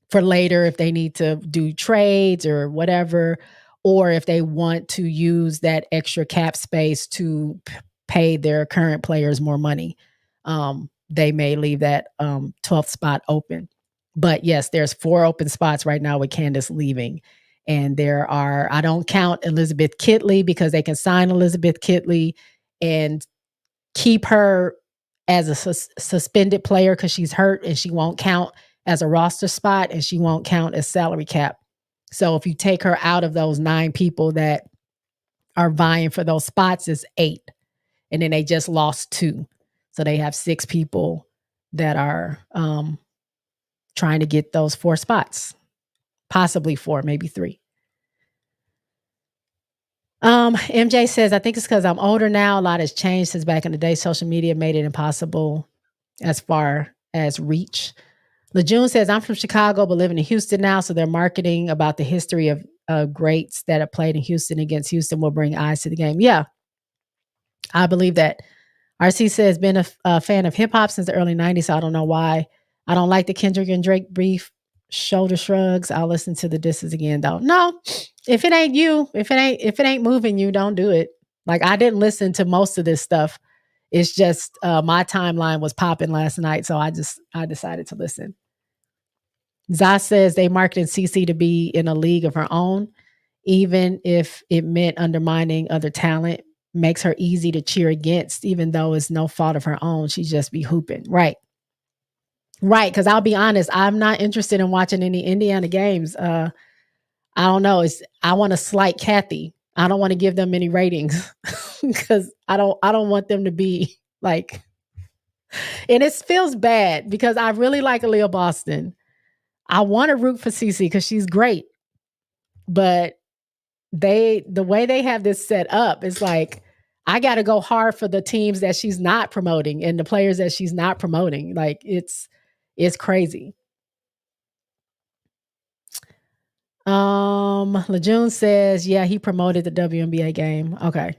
for later if they need to do trades or whatever, or if they want to use that extra cap space to pay their current players more money. They may leave that 12th spot open. But yes, there's 4 open spots right now with Candace leaving. And there are, I don't count Elizabeth Kitley because they can sign Elizabeth Kitley and keep her as a suspended player because she's hurt and she won't count as a roster spot and she won't count as salary cap. So if you take her out of those 9 people that are vying for those spots, it's 8. And then they just lost 2. So they have 6 people that are trying to get those 4 spots. Possibly 4, maybe 3. MJ says, I think it's because I'm older now. A lot has changed since back in the day. Social media made it impossible as far as reach. LeJune says, I'm from Chicago, but living in Houston now. So they're marketing about the history of greats that have played in Houston against Houston will bring eyes to the game. Yeah, I believe that. RC says, been a fan of hip hop since the early 90s. So I don't know why. I don't like the Kendrick and Drake brief. Shoulder shrugs. I'll listen to the disses again though. No, if it ain't you, if it ain't moving you, don't do it. Like, I didn't listen to most of this stuff. It's just my timeline was popping last night, so I decided to listen. Zah says they marketed CC to be in a league of her own, even if it meant undermining other talent. Makes her easy to cheer against, even though it's no fault of her own. She just be hooping. Right, because I'll be honest, I'm not interested in watching any Indiana games. I don't know. I want to slight Kathy. I don't want to give them any ratings because I don't want them to be like. And it feels bad because I really like Aaliyah Boston. I want to root for Cece because she's great, but the way they have this set up is like, I got to go hard for the teams that she's not promoting and the players that she's not promoting. Like, it's crazy. LeJune says, yeah, he promoted the WNBA game. Okay.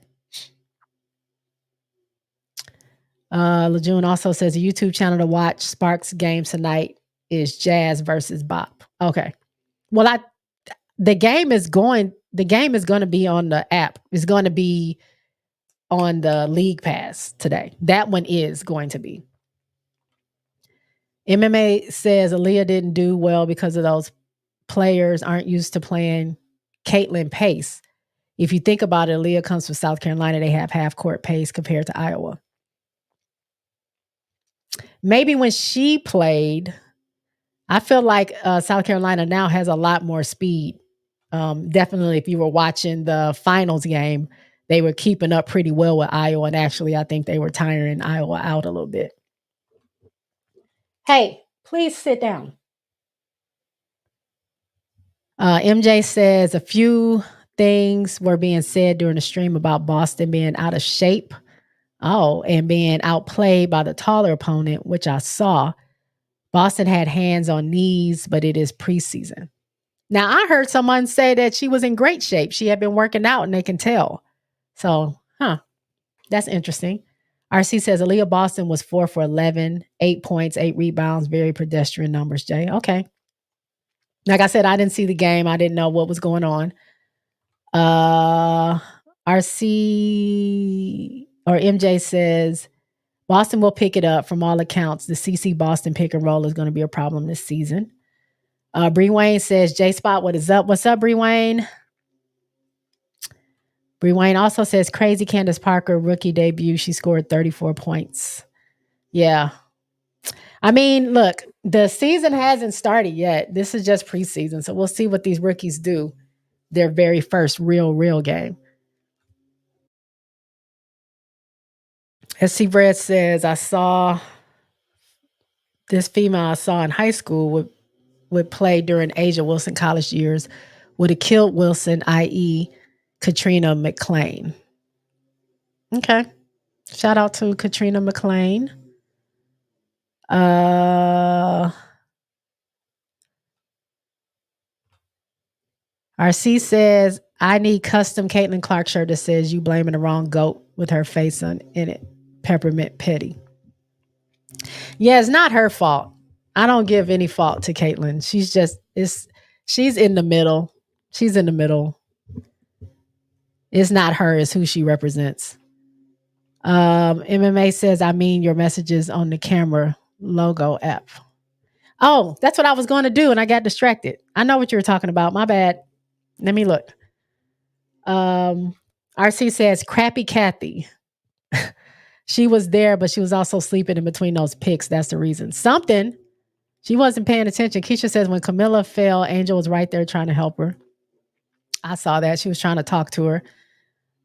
LeJune also says a YouTube channel to watch Sparks game tonight is Jazz versus Bop. Okay. Well, the game is going to be on the app. It's going to be on the League Pass today. That one is going to be. MMA says Aaliyah didn't do well because of those players aren't used to playing Caitlin pace. If you think about it, Aaliyah comes from South Carolina. They have half court pace compared to Iowa. Maybe when she played, I feel like South Carolina now has a lot more speed. Definitely, if you were watching the finals game, they were keeping up pretty well with Iowa. And actually, I think they were tiring Iowa out a little bit. Hey, please sit down. MJ says a few things were being said during the stream about Boston being out of shape. Oh, and being outplayed by the taller opponent, which I saw. Boston had hands on knees, but it is preseason. Now, I heard someone say that she was in great shape. She had been working out and they can tell. So, that's interesting. RC says Aaliyah Boston was 4 for 11, 8 points, 8 rebounds, very pedestrian numbers, Jay. Okay. Like I said, I didn't see the game. I didn't know what was going on. RC or MJ says Boston will pick it up from all accounts. The CC Boston pick and roll is going to be a problem this season. Bree Wayne says, J Spot, what is up? What's up, Bree Wayne? Bree Wayne also says, crazy Candace Parker, rookie debut. She scored 34 points. Yeah. I mean, look, the season hasn't started yet. This is just preseason. So we'll see what these rookies do their very first real game. SC Brad says, I saw this female I saw in high school would play during Asia Wilson college years, would have killed Wilson, i.e. Katrina McClain. Okay. Shout out to Katrina McClain. RC says, I need custom Caitlin Clark shirt that says you blaming the wrong goat with her face in it. Peppermint Petty. Yeah, it's not her fault. I don't give any fault to Caitlin. She's in the middle. She's in the middle. It's not her, it's who she represents. MMA says, I mean your messages on the camera logo app. Oh, that's what I was going to do, and I got distracted. I know what you were talking about. My bad. Let me look. RC says, crappy Kathy. She was there, but she was also sleeping in between those picks. That's the reason. Something. She wasn't paying attention. Keisha says, when Camilla fell, Angel was right there trying to help her. I saw that. She was trying to talk to her.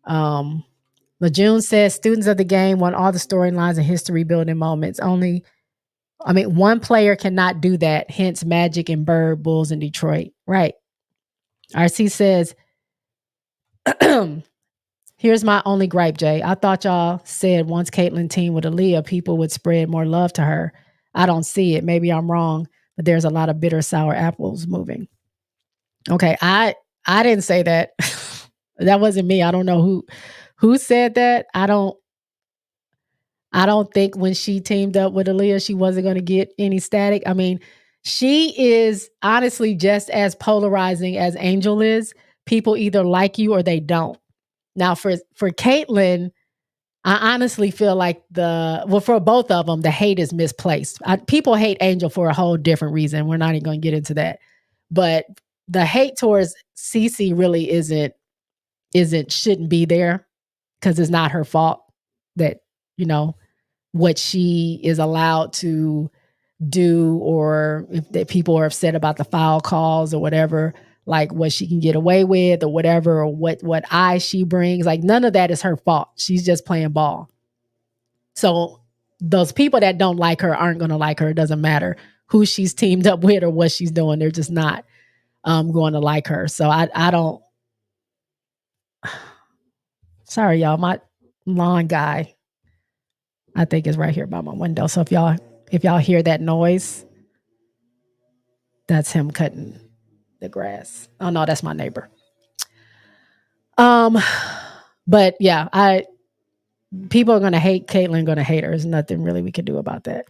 LeJune says, students of the game want all the storylines and history building moments. One player cannot do that. Hence Magic and Bird, Bulls in Detroit. Right. RC says, here's my only gripe, Jay. I thought y'all said once Caitlin teamed with Aaliyah, people would spread more love to her. I don't see it. Maybe I'm wrong, but there's a lot of bitter, sour apples moving. Okay, I didn't say that. That wasn't me. I don't know who said that. I don't think when she teamed up with Aaliyah, she wasn't going to get any static. I mean, she is honestly just as polarizing as Angel is. People either like you or they don't. Now, for Caitlin, I honestly feel like for both of them, the hate is misplaced. People hate Angel for a whole different reason. We're not even going to get into that. But the hate towards Cece really shouldn't be there because it's not her fault that, what she is allowed to do, or if that people are upset about the foul calls or whatever, like what she can get away with or whatever, or what eye she brings. Like none of that is her fault. She's just playing ball. So those people that don't like her aren't going to like her. It doesn't matter who she's teamed up with or what she's doing. They're just not going to like her. So I don't. Sorry, y'all. My lawn guy, I think, is right here by my window. So if y'all hear that noise, that's him cutting the grass. Oh no, that's my neighbor. But yeah, people are gonna hate Caitlin, gonna hate her. There's nothing really we can do about that.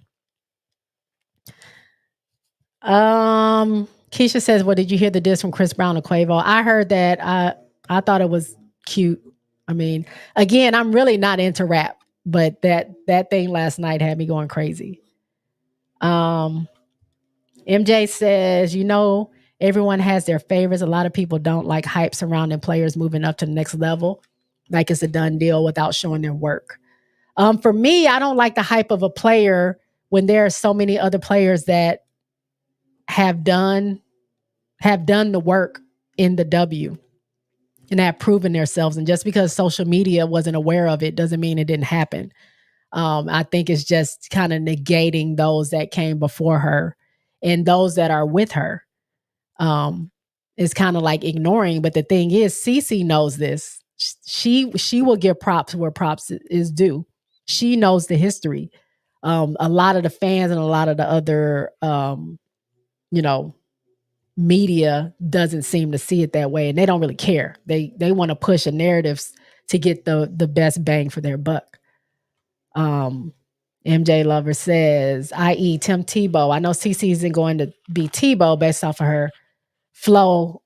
Keisha says, well, did you hear the diss from Chris Brown and Quavo? I heard that. I thought it was cute. I mean, again, I'm really not into rap, but that thing last night had me going crazy. MJ says, everyone has their favorites. A lot of people don't like hype surrounding players moving up to the next level, like it's a done deal without showing their work. For me, I don't like the hype of a player when there are so many other players that have done the work in the W and have proven themselves. And just because social media wasn't aware of it doesn't mean it didn't happen. I think it's just kind of negating those that came before her and those that are with her. Is kind of like ignoring. But the thing is, Cece knows this. She will give props where props is due. She knows the history. A lot of the fans and a lot of the other, media doesn't seem to see it that way, and they don't really care. They want to push a narrative to get the best bang for their buck. MJ Lover says, i.e. Tim Tebow. I know Cece isn't going to be Tebow based off of her flow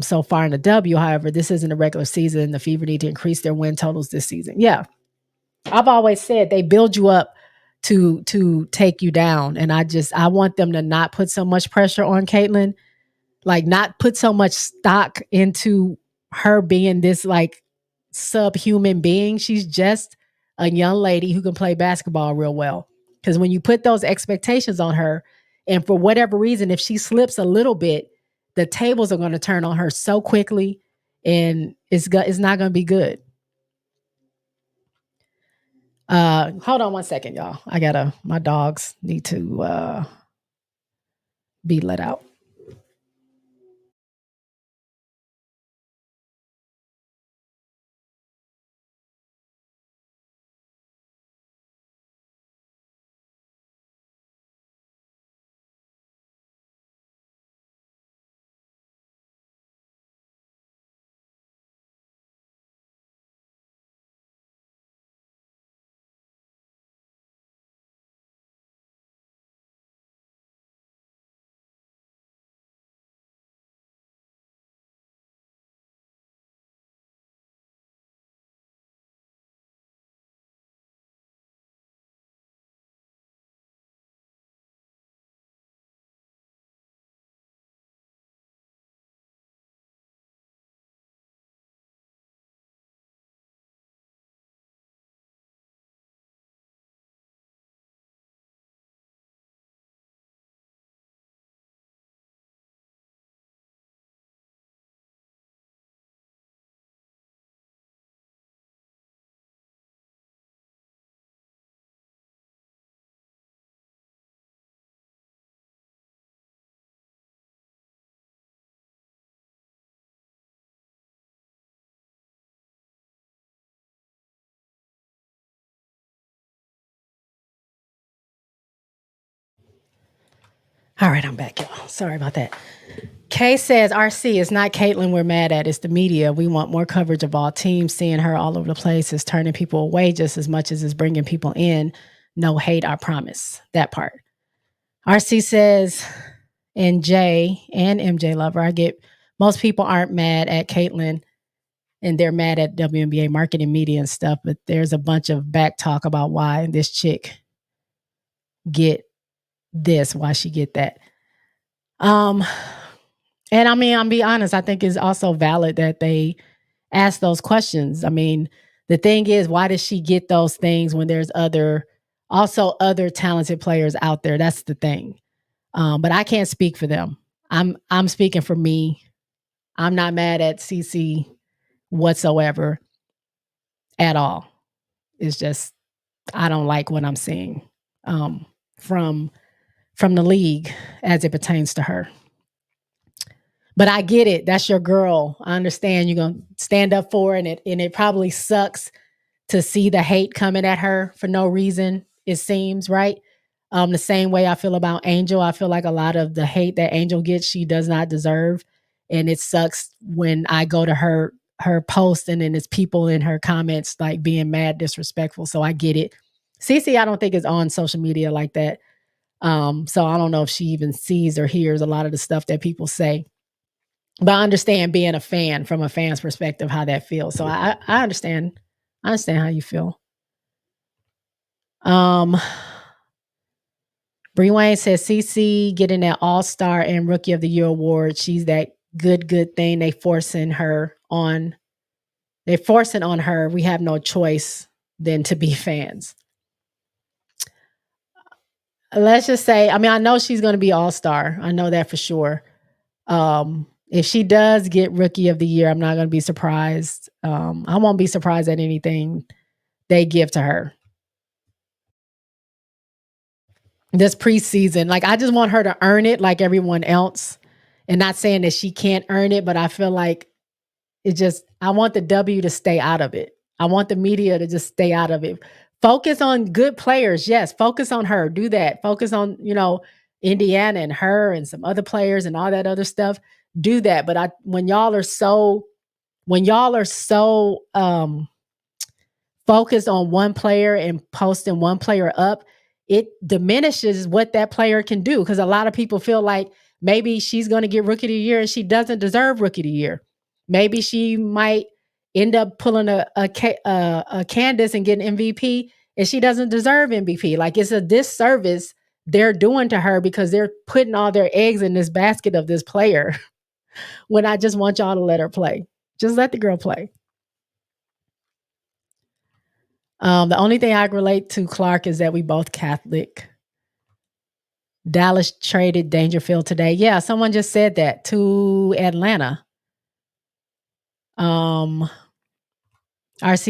so far in the W. However, this isn't a regular season. The Fever need to increase their win totals this season. Yeah, I've always said they build you up to take you down, and I want them to not put so much pressure on Caitlin, like not put so much stock into her being this like subhuman being. She's just a young lady who can play basketball real well. Because when you put those expectations on her, and for whatever reason, if she slips a little bit, the tables are going to turn on her so quickly, and it's not going to be good. Hold on 1 second, y'all. My dogs need to be let out. All right, I'm back, y'all. Sorry about that. Kay says, RC, it's not Caitlin we're mad at. It's the media. We want more coverage of all teams. Seeing her all over the place is turning people away just as much as it's bringing people in. No hate, I promise. That part. RC says, and Jay and MJ Lover, I get most people aren't mad at Caitlin and they're mad at WNBA marketing media and stuff, but there's a bunch of back talk about why this chick get this, why she get that. And I mean, I'll be honest, I think it's also valid that they ask those questions. I mean, the thing is, why does she get those things when there's other talented players out there? That's the thing. But I can't speak for them. I'm speaking for me. I'm not mad at CC whatsoever at all. It's just I don't like what I'm seeing from the league as it pertains to her. But I get it. That's your girl. I understand you're going to stand up for it, and it probably sucks to see the hate coming at her for no reason, it seems, right? The same way I feel about Angel. I feel like a lot of the hate that Angel gets, she does not deserve. And it sucks when I go to her post and then it's people in her comments like being mad, disrespectful. So I get it. Cece, I don't think is on social media like that. So I don't know if she even sees or hears a lot of the stuff that people say. But I understand being a fan from a fan's perspective, how that feels. So I understand. I understand how you feel. Bree Wayne says CC getting that All-Star and Rookie of the Year award. She's that good thing. They forcing on her. We have no choice than to be fans. Let's just say, I mean, I know she's going to be All-Star. I know that for sure. If she does get Rookie of the Year, I'm not going to be surprised. I won't be surprised at anything they give to her. This preseason, like I just want her to earn it like everyone else, and not saying that she can't earn it, but I feel like I want the W to stay out of it. I want the media to just stay out of it. Focus on good players. Yes, focus on her. Do that. Focus on, Indiana and her and some other players and all that other stuff. Do that. But when y'all are so focused on one player and posting one player up, it diminishes what that player can do. Because a lot of people feel like Maybe she's going to get rookie of the year and she doesn't deserve rookie of the year. Maybe she might end up pulling a Candace and getting MVP and she doesn't deserve MVP. Like, it's a disservice they're doing to her because they're putting all their eggs in this basket of this player when I just want y'all to let her play. Just let the girl play. The only thing I relate to Clark is that we both Catholic. Dallas traded Dangerfield today. Yeah, someone just said that to Atlanta. RC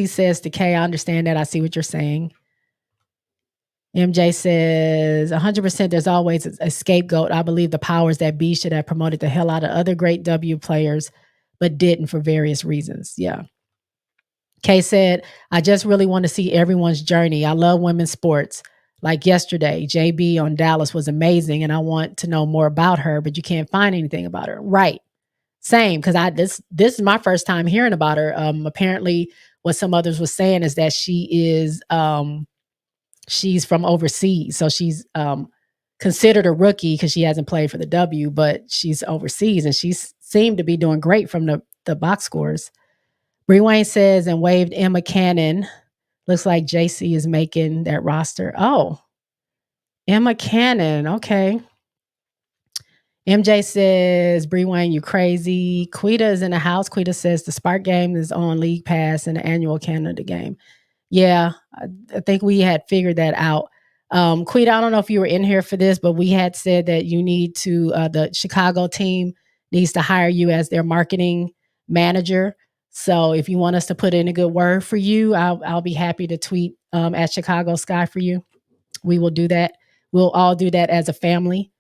says to K, I understand that. I see what you're saying. MJ says 100% there's always a scapegoat. I believe the powers that be should have promoted the hell out of other great W players, but didn't for various reasons. Yeah. Kay said, I just really want to see everyone's journey. I love women's sports. Like yesterday, JB on Dallas was amazing, and I want to know more about her, but you can't find anything about her. Right. Same, because this is my first time hearing about her. Apparently, what some others was saying is that she's from overseas, so she's considered a rookie because she hasn't played for the W, but she's overseas, and she seemed to be doing great from the box scores. Bree Wayne says, and waived Emma Cannon. Looks like JC is making that roster. Oh, Emma Cannon. Okay. MJ says, Bree Wayne, you crazy. Quita is in the house. Quita says the Spark game is on League Pass and the annual Canada game. Yeah, I think we had figured that out. Quita, I don't know if you were in here for this, but we had said that you need to, the Chicago team needs to hire you as their marketing manager. So if you want us to put in a good word for you, I'll be happy to tweet at Chicago Sky for you. We will do that. We'll all do that as a family.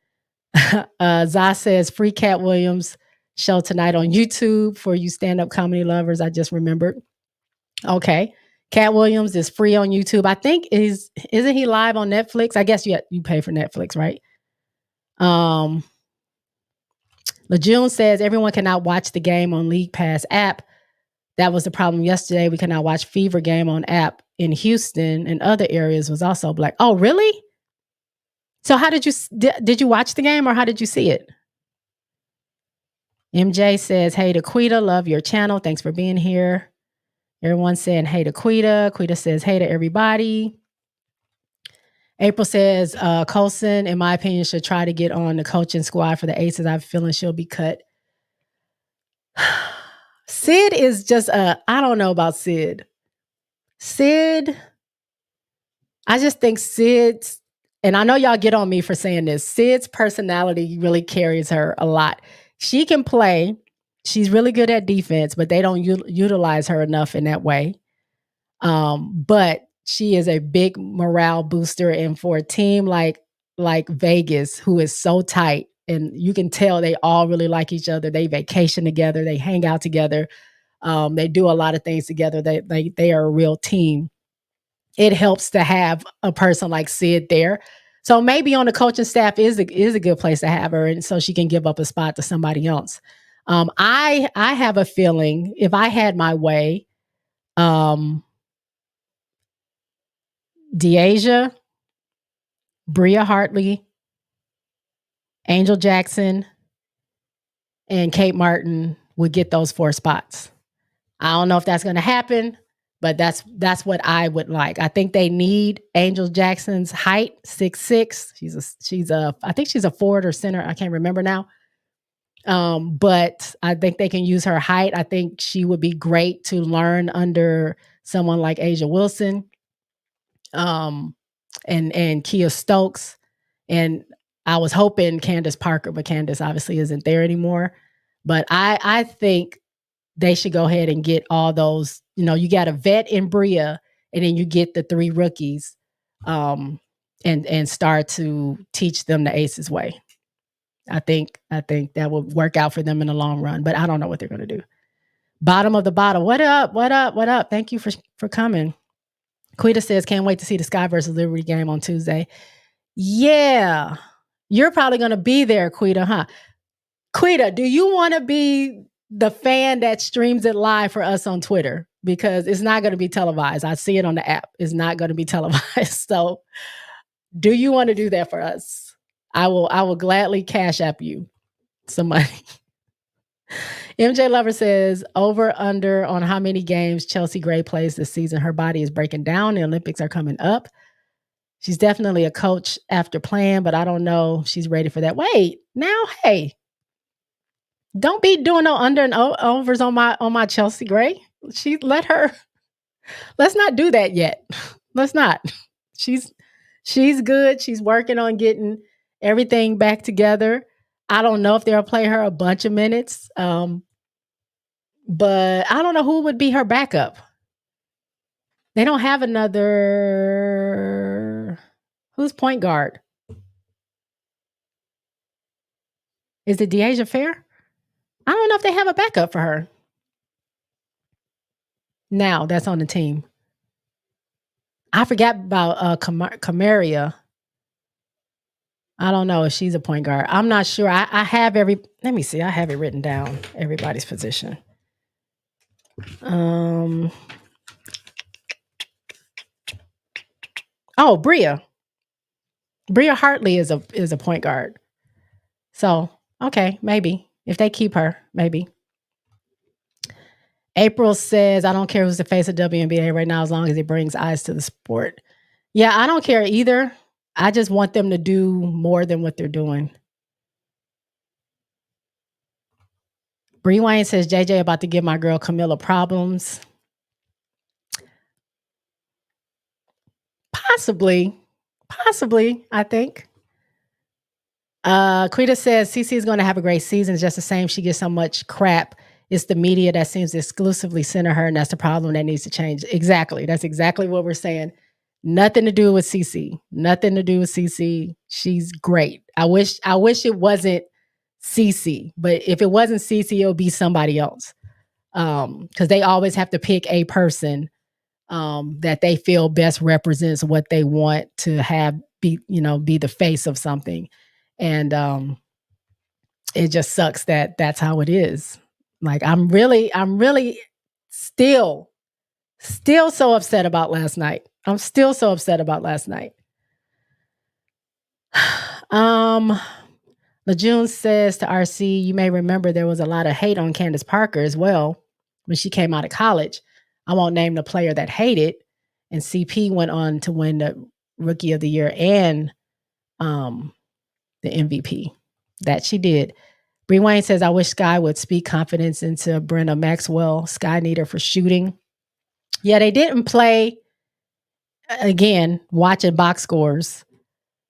Zah says, free Cat Williams show tonight on YouTube for you stand-up comedy lovers. I just remembered. Okay. Cat Williams is free on YouTube. I think isn't he live on Netflix? I guess you pay for Netflix, right? LeJune says everyone cannot watch the game on League Pass app. That was the problem yesterday. We cannot watch Fever game on app in Houston and other areas was also black. Oh, really? So how did you watch the game or how did you see it? MJ says, hey to Quita, love your channel. Thanks for being here. Everyone's saying hey to Quita. Quita says hey to everybody. April says, Colson, in my opinion, should try to get on the coaching squad for the Aces. I have a feeling she'll be cut. Sid is just I don't know about Sid. Sid, I just think Sid's, and I know y'all get on me for saying this, Sid's personality really carries her a lot. She can play. She's really good at defense, but they don't utilize her enough in that way. But she is a big morale booster. And for a team like Vegas, who is so tight, and you can tell they all really like each other. They vacation together. They hang out together. They do a lot of things together. They are a real team. It helps to have a person like Sid there. So maybe on the coaching staff is a good place to have her, and so she can give up a spot to somebody else. I have a feeling if I had my way, Deasia, Bria Hartley, Angel Jackson, and Kate Martin would get those 4 spots. I don't know if that's going to happen, but that's what I would like. I think they need Angel Jackson's height, 6'6". I think she's a forward or center. I can't remember now. But I think they can use her height. I think she would be great to learn under someone like Asia Wilson, and Kia Stokes. And I was hoping Candace Parker, but Candace obviously isn't there anymore. But I think they should go ahead and get all those, you got a vet in Bria, and then you get the 3 rookies, and start to teach them the Aces way. I think that would work out for them in the long run, but I don't know what they're going to do. Bottom of the bottle. What up? What up? What up? Thank you for coming. Quita says, can't wait to see the Sky versus Liberty game on Tuesday. Yeah. You're probably going to be there, Quita, huh? Quita, do you want to be the fan that streams it live for us on Twitter? Because it's not going to be televised. I see it on the app. It's not going to be televised. So do you want to do that for us? I will gladly cash app you. some money. MJ Lover says, over under on how many games Chelsea Gray plays this season. Her body is breaking down. The Olympics are coming up. She's definitely a coach after playing, but I don't know if she's ready for that. Wait, now, hey, don't be doing no under and overs on my Chelsea Gray. Let's not do that yet. Let's not. She's good. She's working on getting everything back together. I don't know if they'll play her a bunch of minutes. But I don't know who would be her backup. They don't have another. Who's point guard? Is it Deasia Fair? I don't know if they have a backup for her. Now that's on the team. I forgot about Camaria. I don't know if she's a point guard. I'm not sure. I have let me see. I have it written down. Everybody's position. Oh, Bria Hartley is a point guard. So, okay, maybe. If they keep her, maybe. April says, I don't care who's the face of WNBA right now as long as it brings eyes to the sport. Yeah, I don't care either. I just want them to do more than what they're doing. Bree Wayne says, JJ about to give my girl Camilla problems. Possibly, I think. Quita says, CC is going to have a great season. It's just the same. She gets so much crap. It's the media that seems to exclusively center her, and that's the problem that needs to change. Exactly. That's exactly what we're saying. Nothing to do with CC. Nothing to do with CC. She's great. I wish it wasn't CC, but if it wasn't CC, it'll be somebody else. Because they always have to pick a person that they feel best represents what they want to have be the face of something. And it just sucks that that's how it is. Like I'm really still so upset about last night. I'm still so upset about last night. LeJune says to RC, you may remember there was a lot of hate on Candace Parker as well when she came out of college. I won't name the player that hated. And CP went on to win the Rookie of the Year and the MVP. That she did. Bree Wayne says, I wish Sky would speak confidence into Brenna Maxwell. Sky need her for shooting. Yeah, they didn't play, again, watching box scores.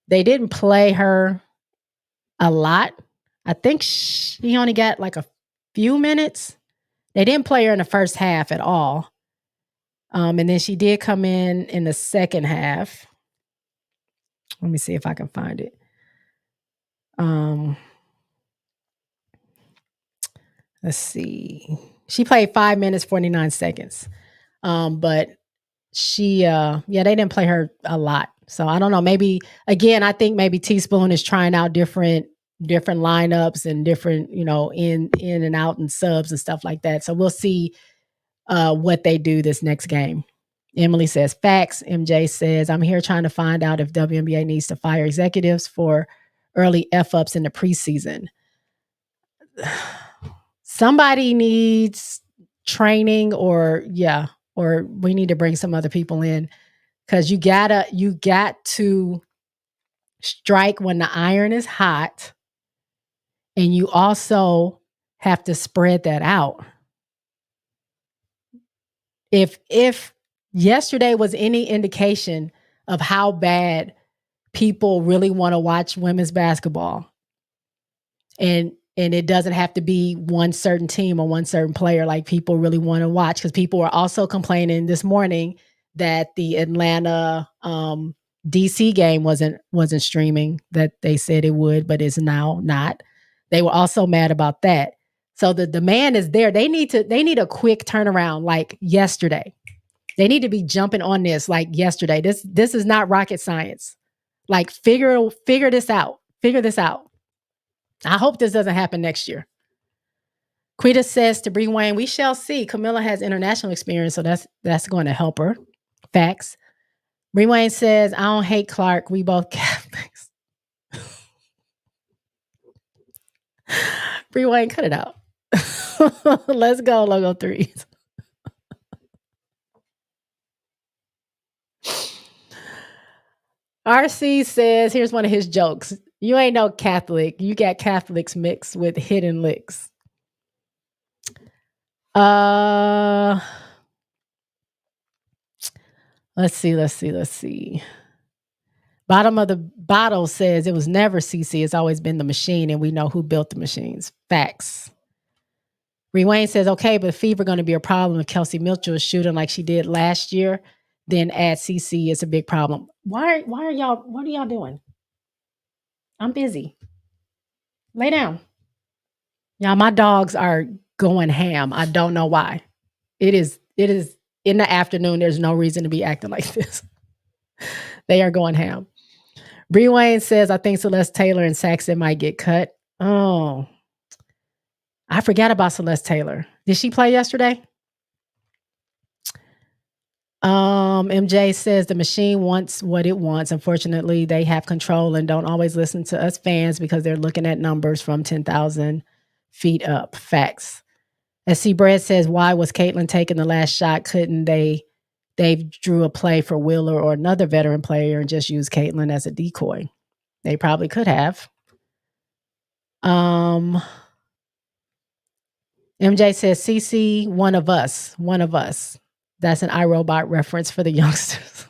They didn't play her a lot. I think she only got like a few minutes. They didn't play her in the first half at all. And then she did come in the second half. Let me see if I can find it. Let's see. She played 5 minutes, 49 seconds. But she, they didn't play her a lot. So I don't know. Maybe, again, I think maybe Teaspoon is trying out different lineups and different, in and out and subs and stuff like that. So we'll see what they do this next game. Emily says, facts. MJ says, I'm here trying to find out if WNBA needs to fire executives for early F-ups in the preseason. Somebody needs training or we need to bring some other people in because you got to strike when the iron is hot, and you also have to spread that out. If yesterday was any indication of how bad people really want to watch women's basketball, and it doesn't have to be one certain team or one certain player, like people really want to watch, because people were also complaining this morning that the Atlanta DC game wasn't streaming, that they said it would, but it's now not. They were also mad about that. So the demand is there. They need a quick turnaround, like yesterday. They need to be jumping on this like yesterday. This is not rocket science. Like figure this out. Figure this out. I hope this doesn't happen next year. Quita says to Bree Wayne, we shall see. Camilla has international experience, so that's going to help her. Facts. Bree Wayne says, I don't hate Clark. We both Catholics. Rewind, cut it out. Let's go, logo threes. RC says, here's one of his jokes. You ain't no Catholic. You got Catholics mixed with hidden licks. Let's see. Bottom of the bottle says it was never CC. It's always been the machine, and we know who built the machines. Facts. Rewain says, okay, but fever going to be a problem if Kelsey Mitchell is shooting like she did last year. Then add CC is a big problem. Why are y'all, what are y'all doing? I'm busy. Lay down. Y'all, my dogs are going ham. I don't know why. It is in the afternoon. There's no reason to be acting like this. They are going ham. Bree Wayne says, I think Celeste Taylor and Saxon might get cut. Oh, I forgot about Celeste Taylor. Did she play yesterday? MJ says the machine wants what it wants. Unfortunately, they have control and don't always listen to us fans because they're looking at numbers from 10,000 feet up. Facts. SC Brad says, why was Caitlin taking the last shot? Couldn't they drew a play for Wheeler or another veteran player and just use Caitlin as a decoy? They probably could have. MJ says, CC, one of us. That's an iRobot reference for the youngsters.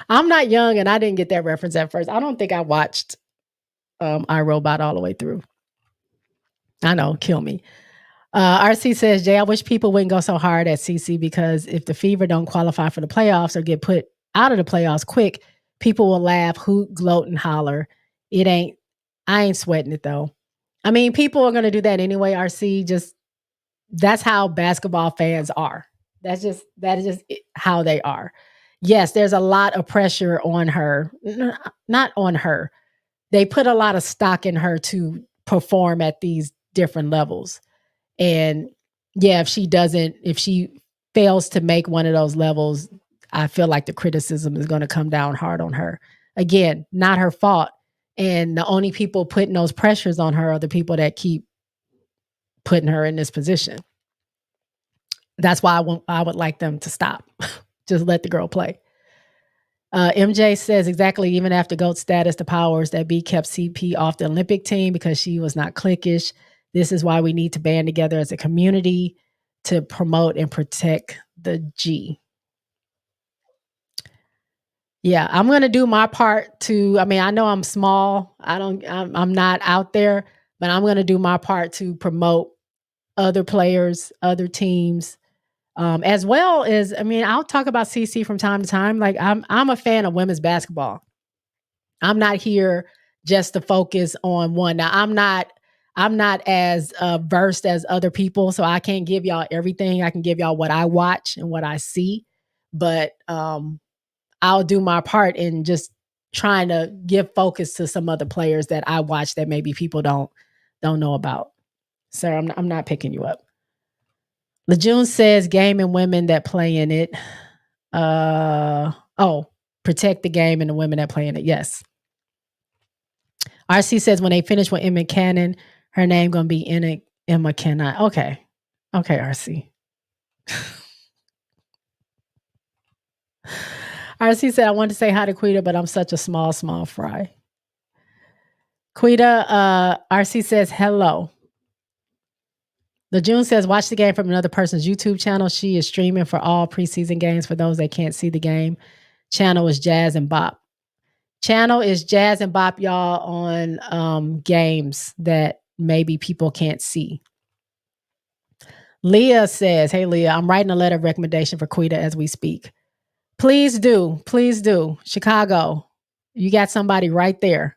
I'm not young and I didn't get that reference at first. I don't think I watched iRobot all the way through. I know, kill me. RC says, Jay, I wish people wouldn't go so hard at CC because if the Fever don't qualify for the playoffs or get put out of the playoffs quick, people will laugh, hoot, gloat, and holler. I ain't sweating it though. I mean, people are going to do that anyway, RC. Just, that's how basketball fans are. That is just how they are. Yes, there's a lot of pressure on her. Not on her. They put a lot of stock in her to perform at these different levels. And yeah, if she fails to make one of those levels, I feel like the criticism is going to come down hard on her. Again, not her fault. And the only people putting those pressures on her are the people that keep putting her in this position. That's why I would like them to stop. Just let the girl play. MJ says exactly, even after GOAT status, the powers that be kept CP off the Olympic team because she was not cliquish. This is why we need to band together as a community to promote and protect the G. Yeah, I'm going to do my part to, I mean, I know I'm small. I'm not out there, but I'm going to do my part to promote other players, other teams, as well as, I mean, I'll talk about CC from time to time. Like I'm a fan of women's basketball. I'm not here just to focus on one. Now I'm not as versed as other people, so I can't give y'all everything. I can give y'all what I watch and what I see, but I'll do my part in just trying to give focus to some other players that I watch that maybe people don't know about. Sir, I'm not picking you up. Lejeune says game and women that play in it. Protect the game and the women that play in it. Yes. RC says when they finish with Emma Cannon, her name gonna be in it. Emma Cannon. Okay, RC. RC said I wanted to say hi to Quita, but I'm such a small fry. Quita, RC says hello. Lejeune says, watch the game from another person's YouTube channel. She is streaming for all preseason games for those that can't see the game. Channel is Jazz and Bop. Channel is Jazz and Bop, y'all, on games that maybe people can't see. Leah says, hey, Leah, I'm writing a letter of recommendation for Quita as we speak. Please do. Please do. Chicago, you got somebody right there.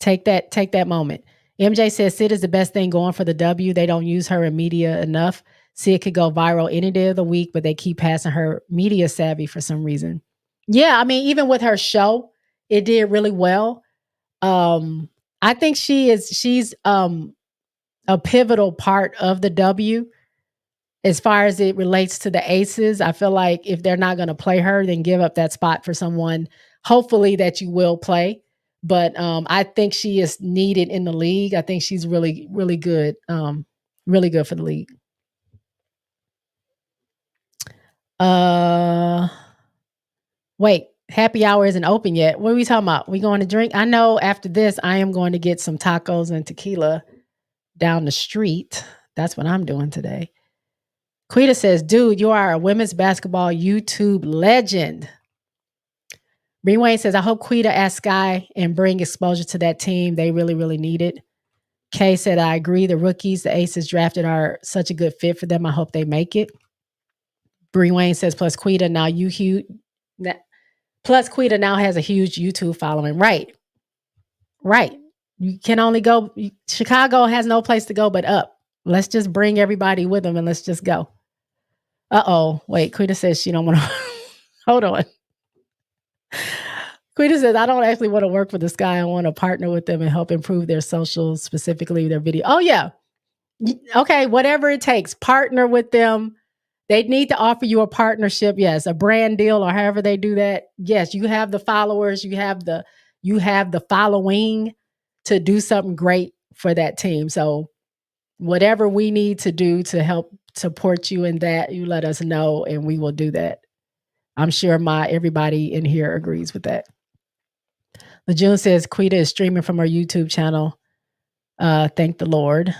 Take that moment. MJ says Sid is the best thing going for the W. They don't use her in media enough. Sid could go viral any day of the week, but they keep passing her media savvy for some reason. Yeah, I mean, even with her show, it did really well. I think she's a pivotal part of the W as far as it relates to the aces. I feel like if they're not going to play her, then give up that spot for someone, hopefully that you will play. But I think she is needed in the league. I think she's really, really good. Really good for the league. Wait, happy hour isn't open yet. What are we talking about? We going to drink? I know after this, I am going to get some tacos and tequila down the street. That's what I'm doing today. Quita says, dude, you are a women's basketball YouTube legend. Bree Wayne says, I hope Quita asks Sky and bring exposure to that team. They really, really need it. Kay said, I agree. The rookies the Aces drafted are such a good fit for them. I hope they make it. Bree Wayne says, plus Quita now plus Quita now has a huge YouTube following. Right. You can only go. Chicago has no place to go but up. Let's just bring everybody with them and let's just go. Wait, Quita says she don't want to. Hold on. Quita says, I don't actually want to work for the Sky. I want to partner with them and help improve their socials, specifically their video. Oh, yeah. Okay, whatever it takes. Partner with them. They need to offer you a partnership. Yes, a brand deal or however they do that. Yes, you have the followers. You have the following to do something great for that team. So whatever we need to do to help support you in that, you let us know and we will do that. I'm sure everybody in here agrees with that. Lejeune says Quita is streaming from her YouTube channel. Thank the Lord.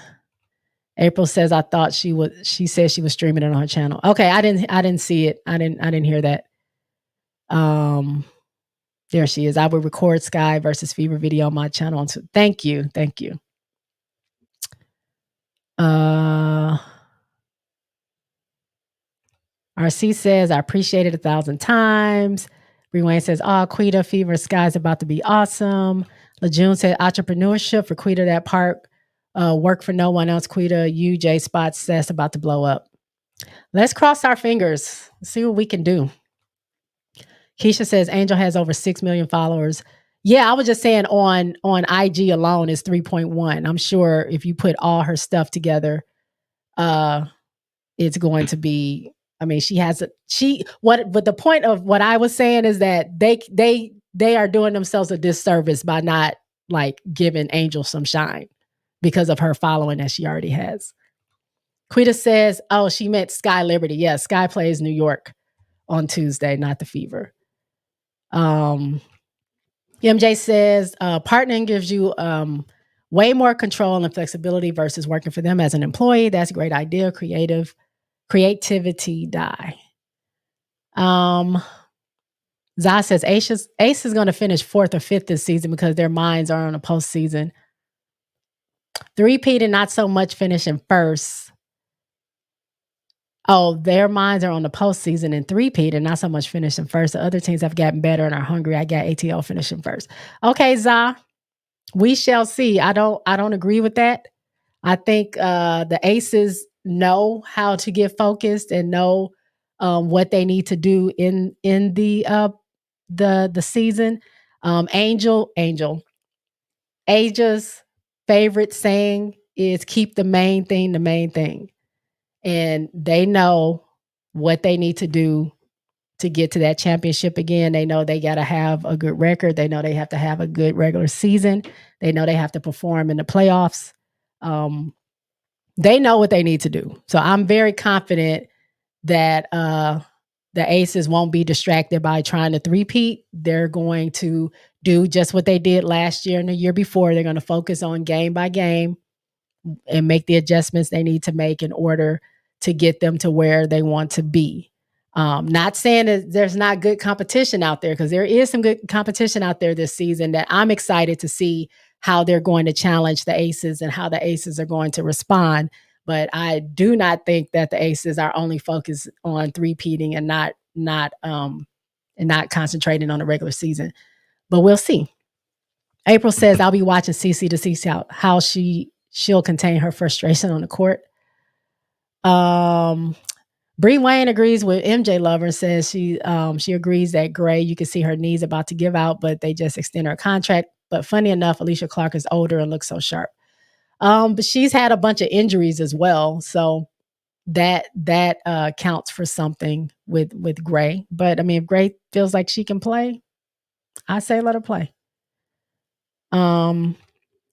April says I thought she said she was streaming it on her channel. Okay, I didn't see it. I didn't hear that. There she is. I will record Sky versus Fever video on my channel. Thank you. RC says, I appreciate it 1,000 times. Bree says, Quita, Fever, Sky's about to be awesome. Lejeune said, entrepreneurship for Quita, that part. Work for no one else, Quita. UJ Spots, that's about to blow up. Let's cross our fingers. See what we can do. Keisha says, Angel has over 6 million followers. Yeah, I was just saying on IG alone is 3.1. I'm sure if you put all her stuff together, it's going to be, I mean, but the point of what I was saying is that they are doing themselves a disservice by not like giving Angel some shine because of her following that she already has. Quita says, she meant Sky Liberty. Yes, Sky plays New York on Tuesday, not the Fever. MJ says, partnering gives you way more control and flexibility versus working for them as an employee. That's a great idea. Creativity die. Zah says Ace is going to finish 4th or 5th this season because their minds are on a postseason. 3-peat and not so much finishing first. Their minds are on the postseason and 3-peat and not so much finishing first. The other teams have gotten better and are hungry. I got ATL finishing first. Okay, Zah, we shall see. I don't agree with that. I think the Aces know how to get focused and know what they need to do in the season. Angel's favorite saying is keep the main thing the main thing. And they know what they need to do to get to that championship again. They know they got to have a good record. They know they have to have a good regular season. They know they have to perform in the playoffs. They know what they need to do. So I'm very confident that the Aces won't be distracted by trying to 3-peat. They're going to do just what they did last year and the year before. They're going to focus on game by game and make the adjustments they need to make in order to get them to where they want to be. Not saying that there's not good competition out there, because there is some good competition out there this season that I'm excited to see how they're going to challenge the Aces and how the Aces are going to respond. But I do not think that the Aces are only focused on 3-peating and not concentrating on the regular season. But we'll see. April says, I'll be watching CC to see how she'll contain her frustration on the court. Bree Wayne agrees with MJ Lover and says she agrees that Gray, you can see her knees about to give out, but they just extend her contract. But funny enough, Alicia Clark is older and looks so sharp. But she's had a bunch of injuries as well. So that counts for something with Gray. But I mean, if Gray feels like she can play, I say let her play.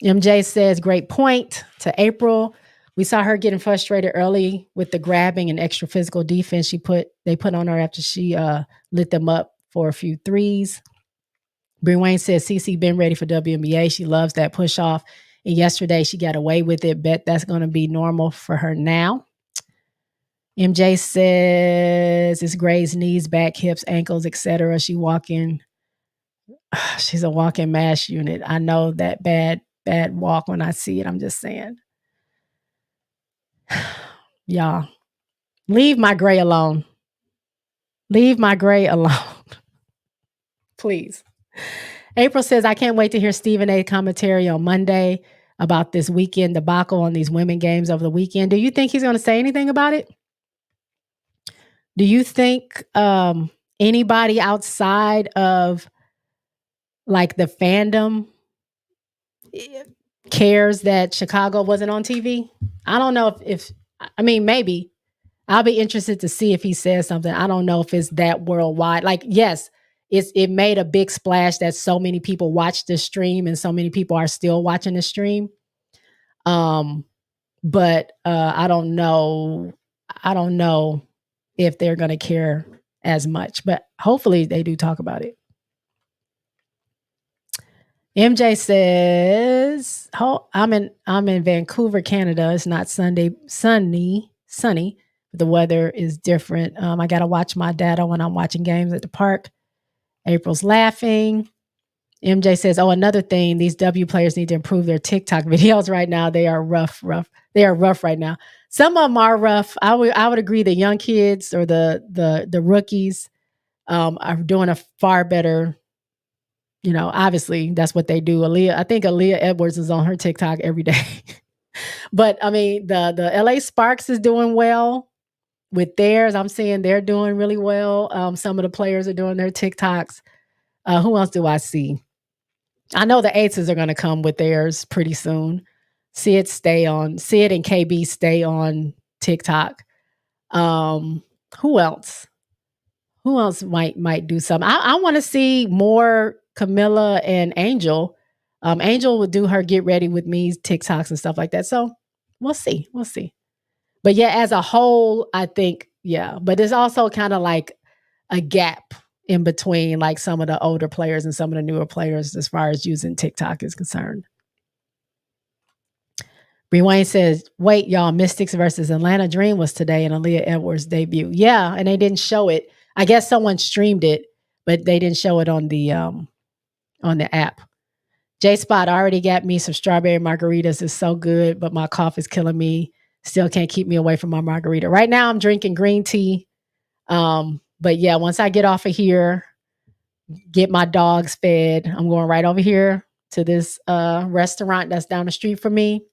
MJ says, great point to April. We saw her getting frustrated early with the grabbing and extra physical defense they put on her after she lit them up for a few threes. Bree Wayne says CeCe been ready for WNBA. She loves that push off. And yesterday she got away with it. Bet that's going to be normal for her now. MJ says it's Gray's knees, back, hips, ankles, etc. She's a walking mash unit. I know that bad walk when I see it. I'm just saying. Y'all, leave my Gray alone. Leave my Gray alone. Please. April says, I can't wait to hear Stephen A. commentary on Monday about this weekend debacle on these women games over the weekend. Do you think he's going to say anything about it? Do you think anybody outside of like the fandom cares that Chicago wasn't on TV? I don't know if maybe. I'll be interested to see if he says something. I don't know if it's that worldwide. Like, yes, it made a big splash that so many people watched the stream and so many people are still watching the stream. But I don't know if they're going to care as much, but hopefully they do talk about it. MJ says, I'm in Vancouver, Canada. It's not sunny. The weather is different. I got to watch my data when I'm watching games at the park. April's laughing. MJ says, another thing, these W players need to improve their TikTok videos right now. They are rough. They are rough right now. Some of them are rough. I would agree the young kids or the rookies are doing a far better. Obviously that's what they do. I think Aaliyah Edwards is on her TikTok every day. But the LA Sparks is doing well with theirs. I'm seeing they're doing really well. Some of the players are doing their TikToks. Who else do I see? I know the Aces are going to come with theirs pretty soon. Sid and KB stay on TikTok. Who else? Who else might do something? I want to see more Camilla and Angel. Angel would do her get ready with me TikToks and stuff like that. So we'll see. But yeah, as a whole, I think, yeah. But there's also kind of like a gap in between like some of the older players and some of the newer players as far as using TikTok is concerned. Bree Wayne says, wait, y'all, Mystics versus Atlanta Dream was today in Aaliyah Edwards' debut. Yeah, and they didn't show it. I guess someone streamed it, but they didn't show it on the app. J-Spot already got me some strawberry margaritas. It's so good, but my cough is killing me. Still can't keep me away from my margarita. Right now I'm drinking green tea. But yeah, once I get off of here, get my dogs fed, I'm going right over here to this restaurant that's down the street from me.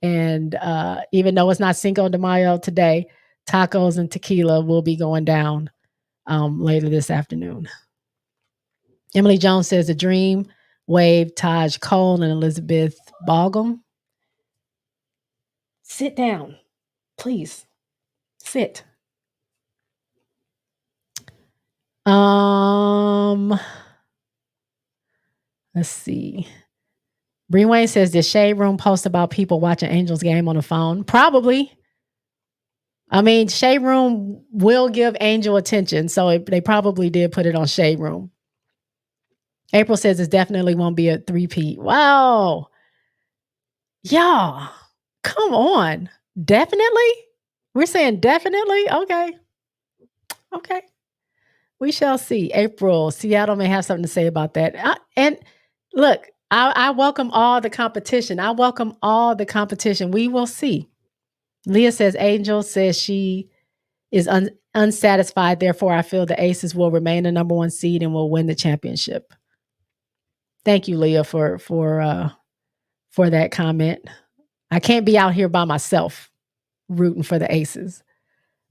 And even though it's not Cinco de Mayo today, tacos and tequila will be going down later this afternoon. Emily Jones says, the Dream Wave, Taj Cole and Elizabeth Balgam. Sit down, please. Sit. Let's see. Bree Wayne says, did Shade Room post about people watching Angels game on the phone? Probably. I mean, Shade Room will give Angel attention, so they probably did put it on Shade Room. April says it definitely won't be a three-peat. Wow. Y'all, come on. Definitely? We're saying definitely? Okay. We shall see. April, Seattle may have something to say about that. And look, I welcome all the competition. We will see. Leah says, Angel says she is unsatisfied. Therefore, I feel the Aces will remain the number one seed and will win the championship. Thank you, Leah, for that comment. I can't be out here by myself rooting for the Aces.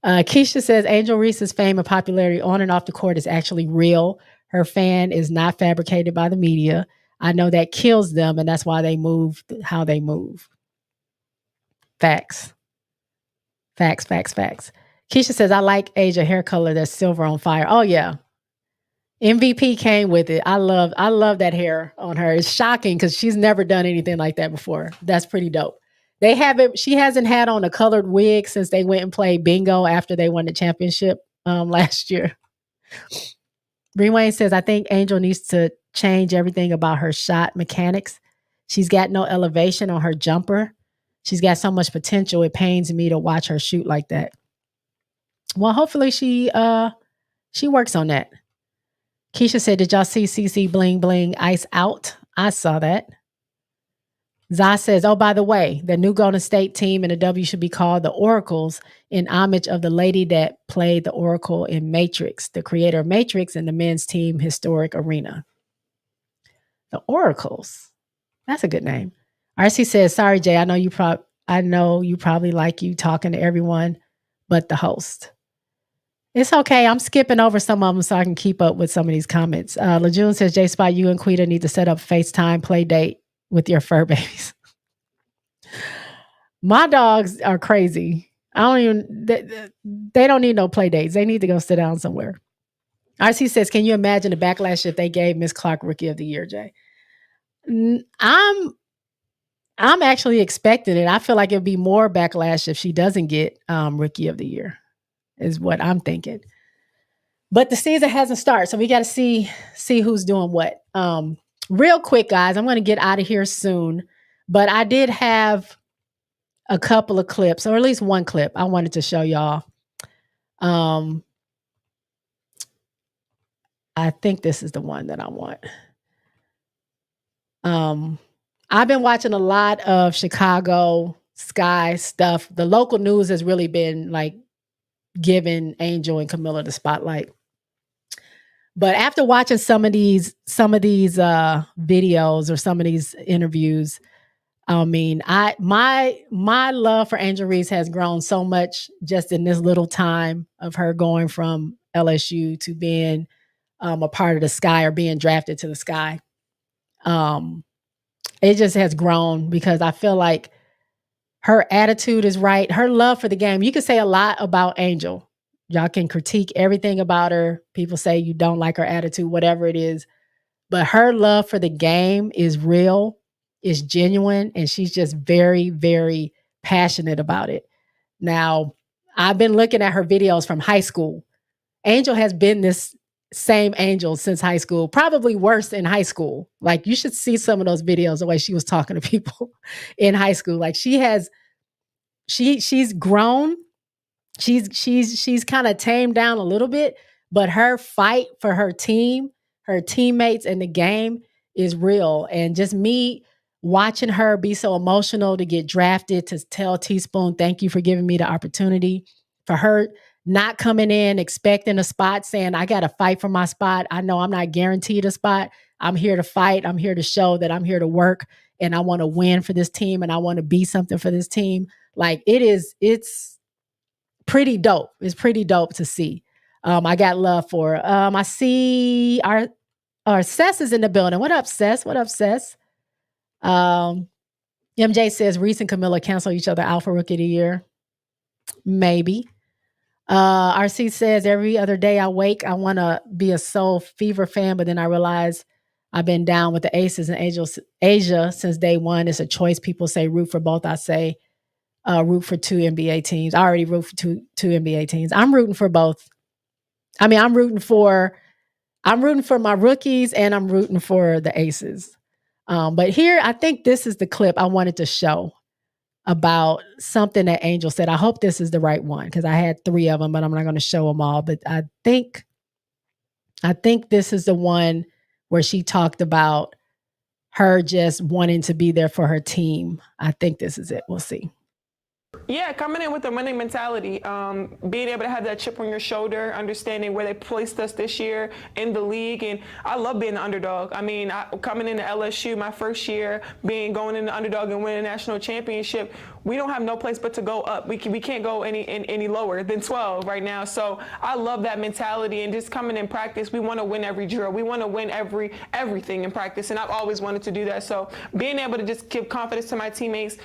Keisha says, Angel Reese's fame and popularity on and off the court is actually real. Her fan is not fabricated by the media. I know that kills them, and that's why they move how they move. Facts. Keisha says, I like Asia hair color that's silver on fire. Oh, yeah. MVP came with it. I love that hair on her. It's shocking because she's never done anything like that before. That's pretty dope. They haven't. She hasn't had on a colored wig since they went and played bingo after they won the championship last year. Bree Wayne says, I think Angel needs to change everything about her shot mechanics. She's got no elevation on her jumper. She's got so much potential. It pains me to watch her shoot like that. Well, hopefully she works on that. Keisha said, did y'all see CC Bling Bling Ice Out? I saw that. Zah says, oh, by the way, the new Golden State team in the W should be called the Oracles in homage of the lady that played the Oracle in Matrix, the creator of Matrix and the men's team historic arena. The Oracles. That's a good name. RC says, sorry, Jay, I know you probably like you talking to everyone but the host. It's okay. I'm skipping over some of them so I can keep up with some of these comments. LeJune says, J Spot, you and Quita need to set up FaceTime play date with your fur babies. My dogs are crazy. They don't need no play dates. They need to go sit down somewhere. RC says, can you imagine the backlash if they gave Miss Clark Rookie of the Year, Jay? I'm actually expecting it. I feel like it'd be more backlash if she doesn't get Rookie of the Year, is what I'm thinking. But the season hasn't started, so we got to see who's doing what. Real quick, guys, I'm going to get out of here soon, but I did have a couple of clips, or at least one clip I wanted to show y'all. I think this is the one that I want. I've been watching a lot of Chicago Sky stuff. The local news has really been like giving Angel and Camilla the spotlight. But after watching some of these videos or some of these interviews, I mean, my love for Angel Reese has grown so much just in this little time of her going from LSU to being a part of the Sky or being drafted to the Sky. It just has grown because I feel like her attitude is right. Her love for the game. You can say a lot about Angel. Y'all can critique everything about her. People say you don't like her attitude, whatever it is. But her love for the game is real, is genuine, and she's just very, very passionate about it. Now, I've been looking at her videos from high school. Angel has been this same Angel since high school, probably worse in high school. Like, you should see some of those videos, the way she was talking to people in high school. Like, she's grown. She's kind of tamed down a little bit, but her fight for her team, her teammates, and the game is real. And just me watching her be so emotional to get drafted, to tell Teaspoon, thank you for giving me the opportunity, for her not coming in expecting a spot, saying, I got to fight for my spot. I know I'm not guaranteed a spot. I'm here to fight. I'm here to show that I'm here to work and I want to win for this team and I want to be something for this team. Like, it's pretty dope. It's pretty dope to see. I got love for her. I see our Sess is in the building. What up, Sess? What up, Sess? MJ says Reese and Camilla cancel each other out for Rookie of the Year. Maybe. RC says every other day I wake, I want to be a Soul Fever fan, but then I realize I've been down with the Aces and Asia since day one. It's a choice. People say root for both. I say root for two NBA teams. I already root for two NBA teams. I'm rooting for both. I mean, I'm rooting for my rookies and I'm rooting for the Aces. But here, I think this is the clip I wanted to show about something that Angel said. I hope this is the right one because I had 3 of them, but I'm not going to show them all. But I think this is the one where she talked about her just wanting to be there for her team. I think this is it. We'll see. Yeah, coming in with a winning mentality, being able to have that chip on your shoulder, understanding where they placed us this year in the league, and I love being the underdog. I mean, coming into LSU my first year, going in the underdog and winning a national championship, we don't have no place but to go up. We can't go any lower than 12 right now. So I love that mentality, and just coming in practice, we want to win every drill. We want to win everything in practice, and I've always wanted to do that. So being able to just give confidence to my teammates.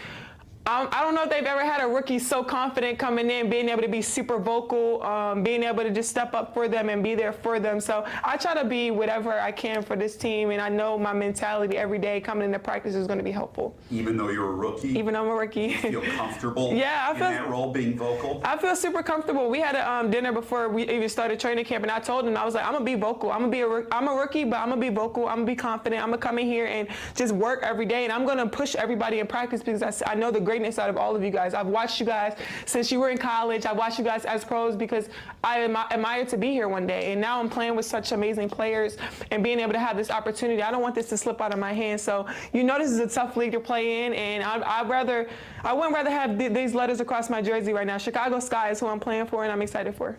I don't know if they've ever had a rookie so confident coming in, being able to be super vocal, being able to just step up for them and be there for them. So I try to be whatever I can for this team, and I know my mentality every day coming into practice is going to be helpful. Even though you're a rookie? Even though I'm a rookie. You feel comfortable yeah, I feel, in that role, being vocal? I feel super comfortable. We had a dinner before we even started training camp, and I told him, I was like, I'm going to be vocal. I'm a rookie, but I'm going to be vocal. I'm going to be confident. I'm going to come in here and just work every day, and I'm going to push everybody in practice because I know the greatness out of all of you guys. I've watched you guys since you were in college. I've watched you guys as pros because I admire to be here one day. And now I'm playing with such amazing players and being able to have this opportunity. I don't want this to slip out of my hands. So you know this is a tough league to play in, and I wouldn't rather have these letters across my jersey right now. Chicago Sky is who I'm playing for, and I'm excited for.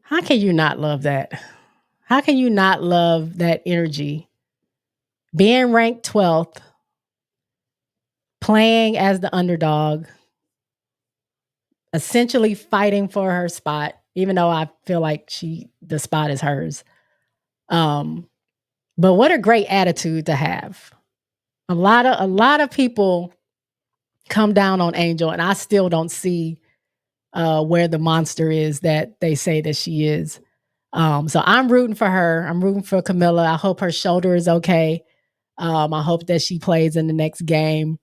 How can you not love that? How can you not love that energy? Being ranked 12th, playing as the underdog, essentially fighting for her spot, even though I feel like the spot is hers. But what a great attitude to have. A lot of people come down on Angel, and I still don't see where the monster is that they say that she is. So I'm rooting for her. I'm rooting for Camilla. I hope her shoulder is okay. I hope that she plays in the next game.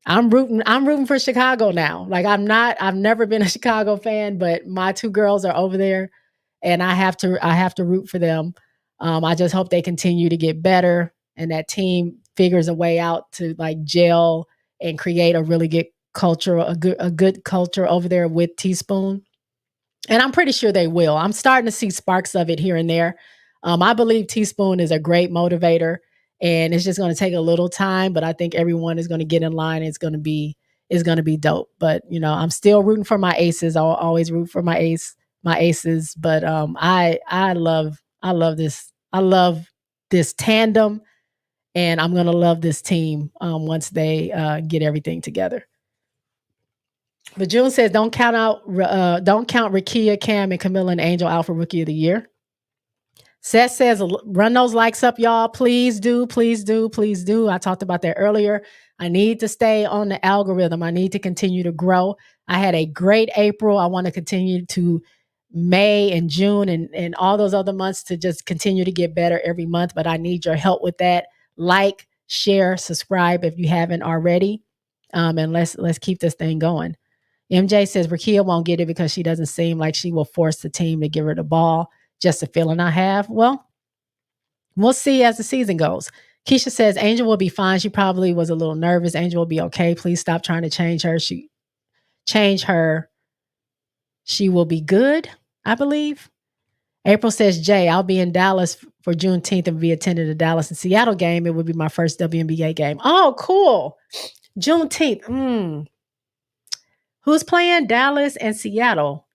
I'm rooting for Chicago now. Like I've never been a Chicago fan, but my two girls are over there and I have to root for them. I just hope they continue to get better and that team figures a way out to like gel and create a really good culture, a good culture over there with Teaspoon. And I'm pretty sure they will. I'm starting to see sparks of it here and there. I believe Teaspoon is a great motivator. And it's just going to take a little time, but I think everyone is going to get in line. It's going to be dope. But you know, I'm still rooting for my aces. I'll always root for my aces. But I love this. I love this tandem, and I'm going to love this team once they get everything together. But June says, don't count Rakia, Cam, and Camilla and Angel out for Rookie of the Year. Seth says, run those likes up, y'all. Please do, please do, please do. I talked about that earlier. I need to stay on the algorithm. I need to continue to grow. I had a great April. I want to continue to May and June and all those other months to just continue to get better every month. But I need your help with that. Like, share, subscribe if you haven't already. And let's keep this thing going. MJ says Rakia won't get it because she doesn't seem like she will force the team to give her the ball. Just a feeling I have. Well, we'll see as the season goes. Keisha says Angel will be fine. She probably was a little nervous. Angel will be okay. Please stop trying to change her. She will be good, I believe. April says, Jay, I'll be in Dallas for Juneteenth and be attending the Dallas and Seattle game. It would be my first WNBA game. Oh, cool. Juneteenth. Who's playing? Dallas and Seattle.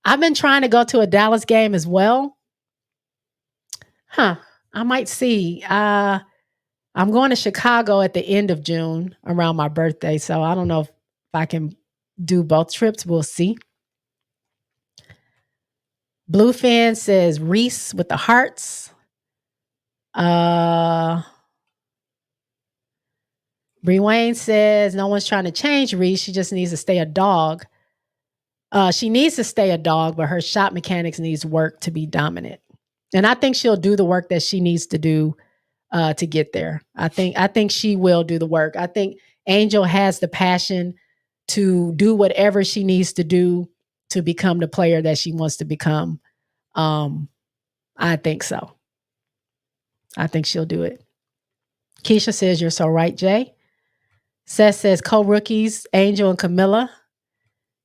I've been trying to go to a Dallas game as well. I might see. I'm going to Chicago at the end of June around my birthday. So I don't know if I can do both trips. We'll see. Bluefin says Reese with the hearts. Bree Wayne says no one's trying to change Reese. She just needs to stay a dog. She needs to stay a dog, but her shot mechanics needs work to be dominant. And I think she'll do the work that she needs to do to get there. I think she will do the work. I think Angel has the passion to do whatever she needs to do to become the player that she wants to become. I think so. I think she'll do it. Keisha says, you're so right, Jay. Seth says, co-rookies, Angel and Camilla.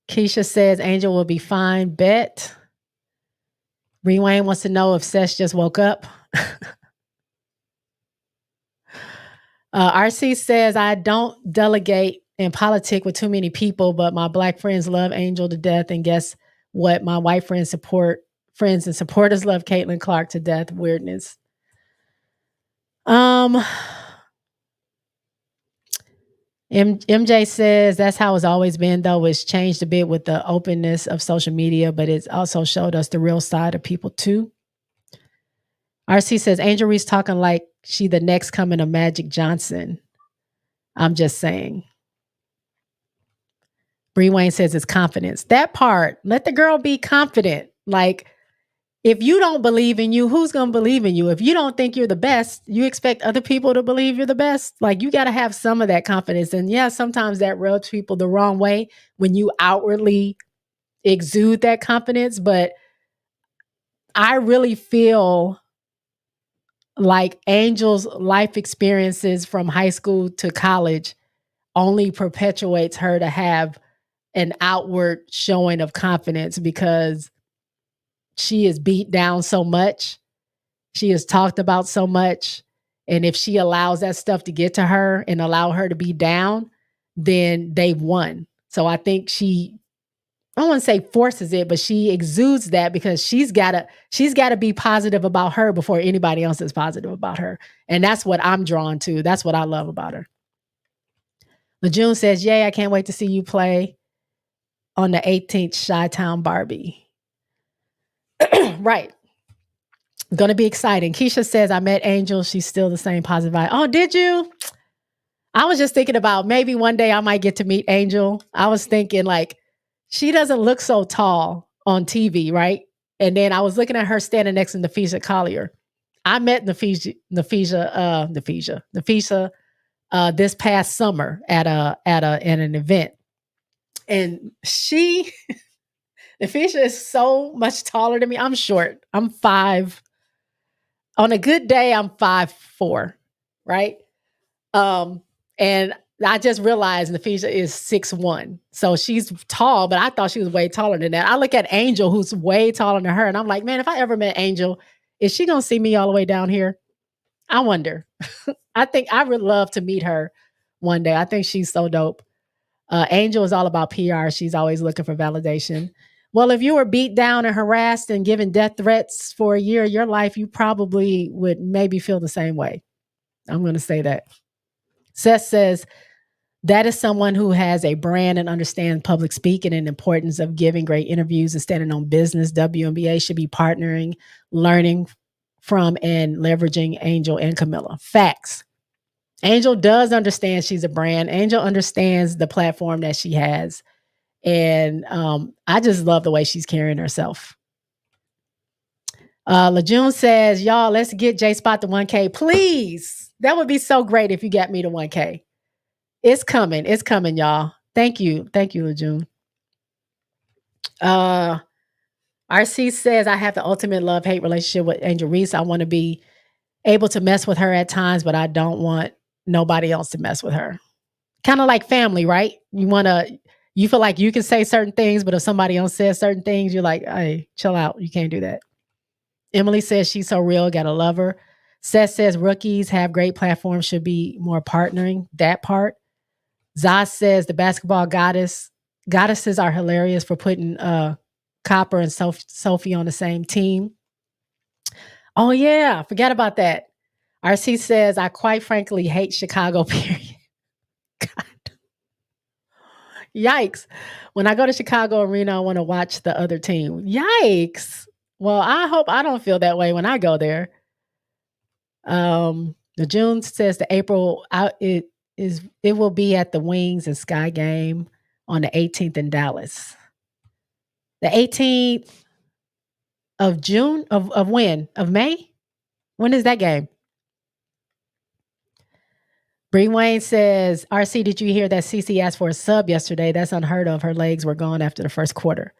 Keisha says Angel will be fine. Bet. Wayne wants to know if Seth just woke up. RC says, I don't delegate and politic with too many people, but my Black friends love Angel to death. And guess what? My white friends and supporters love Caitlin Clark to death. Weirdness. MJ says that's how it's always been, though. It's changed a bit with the openness of social media, but it's also showed us the real side of people too. RC says Angel Reese talking like she the next coming of Magic Johnson. I'm just saying. Bree Wayne says it's confidence. That part, let the girl be confident. Like, if you don't believe in you, who's going to believe in you? If you don't think you're the best, you expect other people to believe you're the best. Like, you got to have some of that confidence. And yeah, sometimes that rubs people the wrong way when you outwardly exude that confidence. But I really feel like Angel's life experiences from high school to college only perpetuates her to have an outward showing of confidence because she is beat down so much. She is talked about so much. And if she allows that stuff to get to her and allow her to be down, then they've won. So I think I don't want to say forces it, but she exudes that because she's gotta be positive about her before anybody else is positive about her. And that's what I'm drawn to. That's what I love about her. LeJune says, yay, I can't wait to see you play on the 18th Chi-Town Barbie. Right. Going to be exciting. Keisha says, I met Angel. She's still the same positive vibe. Oh, did you? I was just thinking about maybe one day I might get to meet Angel. I was thinking like, she doesn't look so tall on TV, right? And then I was looking at her standing next to Nafisa Collier. I met Nafisa this past summer at an event. And Nafisa is so much taller than me. I'm short. I'm 5. On a good day, I'm 5'4", right? And I just realized Nafisa is 6'1". So she's tall, but I thought she was way taller than that. I look at Angel, who's way taller than her, and I'm like, man, if I ever met Angel, is she gonna see me all the way down here? I wonder. I think I would love to meet her one day. I think she's so dope. Angel is all about PR. She's always looking for validation. Well, if you were beat down and harassed and given death threats for a year of your life, you probably would maybe feel the same way. I'm going to say that. Seth says, that is someone who has a brand and understands public speaking and the importance of giving great interviews and standing on business. WNBA should be partnering, learning from, and leveraging Angel and Camilla. Facts. Angel does understand she's a brand. Angel understands the platform that she has. And I just love the way she's carrying herself. LeJune says, y'all, let's get J Spot to 1K. Please. That would be so great if you got me to 1K. It's coming. It's coming, y'all. Thank you. Thank you, LeJune. RC says, I have the ultimate love-hate relationship with Angel Reese. I want to be able to mess with her at times, but I don't want nobody else to mess with her. Kind of like family, right? You feel like you can say certain things, but if somebody else says certain things, you're like, hey, chill out. You can't do that. Emily says she's so real, gotta love her. Seth says rookies have great platforms, should be more partnering. That part. Zaz says the basketball goddesses are hilarious for putting Copper and Sophie on the same team. Oh yeah, forget about that. RC says, I quite frankly hate Chicago, period. God. Yikes. When I go to Chicago Arena, I want to watch the other team. Yikes. Well, I hope I don't feel that way when I go there. The June says the April it will be at the Wings and Sky game on the 18th in Dallas. The 18th of June of when? Of May? When is that game? Bree Wayne says, RC, did you hear that CeCe asked for a sub yesterday? That's unheard of. Her legs were gone after the first quarter.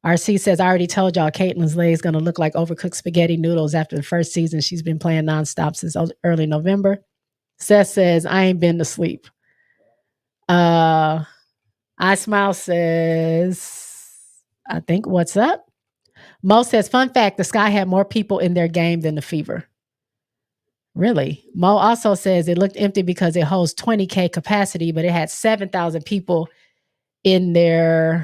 RC says, I already told y'all Caitlin's legs going to look like overcooked spaghetti noodles after the first season. She's been playing nonstop since early November. Seth says, I ain't been to sleep. I Smile says, I think, what's up? Mo says, fun fact, the Sky had more people in their game than the Fever. Really? Mo also says it looked empty because it holds 20K capacity, but it had 7,000 people in theirs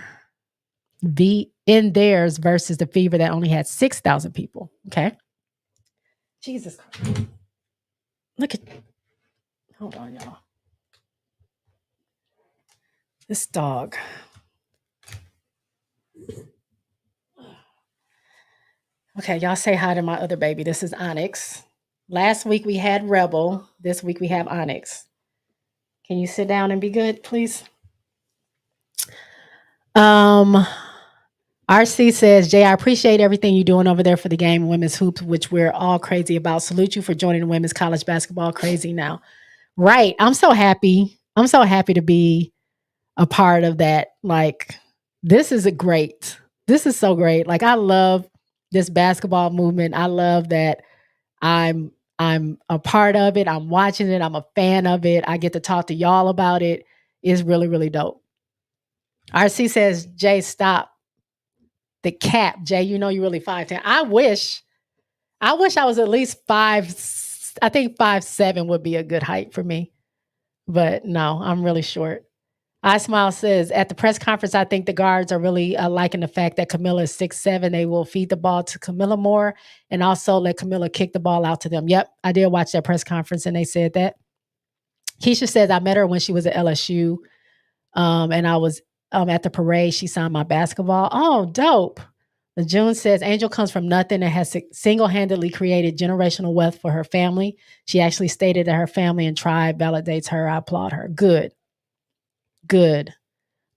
versus the Fever that only had 6,000 people. Okay. Jesus Christ. Look at, hold on, y'all. This dog. Okay, y'all say hi to my other baby. This is Onyx. Last week we had Rebel. This week we have Onyx. Can you sit down and be good, please? RC says, Jay, I appreciate everything you're doing over there for the game of women's hoops, which we're all crazy about. Salute you for joining the women's college basketball crazy now. Right. I'm so happy. I'm so happy to be a part of that. Like, this is so great. Like, I love this basketball movement. I love that I'm a part of it. I'm watching it. I'm a fan of it. I get to talk to y'all about it. It's really, really dope. RC says, Jay, stop the cap. Jay, you know you're really 5'10". I wish I was at least 5. I think 5'7" would be a good height for me. But no, I'm really short. I Smile says, at the press conference, I think the guards are really liking the fact that Camilla is 6'7". They will feed the ball to Camilla more and also let Camilla kick the ball out to them. Yep, I did watch that press conference and they said that. Keisha says, I met her when she was at LSU and I was at the parade. She signed my basketball. Oh, dope. June says, Angel comes from nothing and has single-handedly created generational wealth for her family. She actually stated that her family and tribe validates her. I applaud her. Good.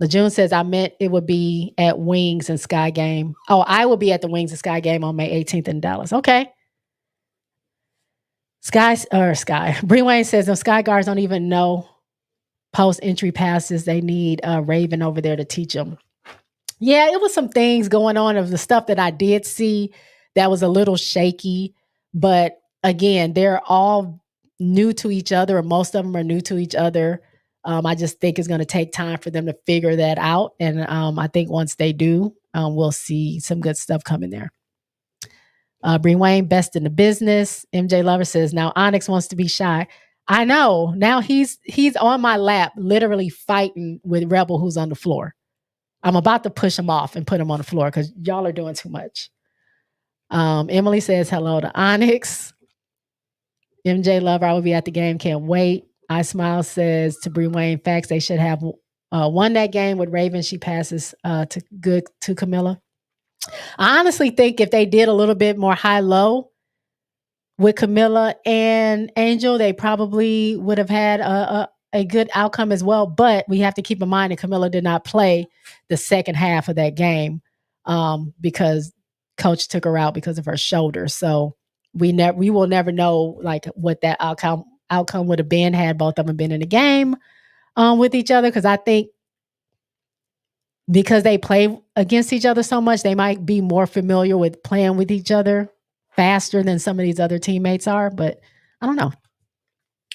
LeJune says, I meant it would be at Wings and Sky Game. Oh, I will be at the Wings and Sky Game on May 18th in Dallas. Okay. Sky. Bree Wayne says, the Sky Guards don't even know post-entry passes. They need Raven over there to teach them. Yeah, it was some things going on of the stuff that I did see that was a little shaky. But again, they're all new to each other, or most of them are new to each other. I just think it's going to take time for them to figure that out. And I think once they do, we'll see some good stuff coming there. Bree Wayne, best in the business. MJ Lover says, now Onyx wants to be shy. I know. Now he's on my lap, literally fighting with Rebel, who's on the floor. I'm about to push him off and put him on the floor because y'all are doing too much. Emily says hello to Onyx. MJ Lover, I will be at the game. Can't wait. I Smile says to Bree Wayne, facts, they should have won that game with Raven. She passes to Camilla. I honestly think if they did a little bit more high-low with Camilla and Angel, they probably would have had a good outcome as well. But we have to keep in mind that Camilla did not play the second half of that game because coach took her out because of her shoulder. So we will never know like what that outcome would have been had both of them been in the game with each other. Because I think because they play against each other so much, they might be more familiar with playing with each other faster than some of these other teammates are. But I don't know.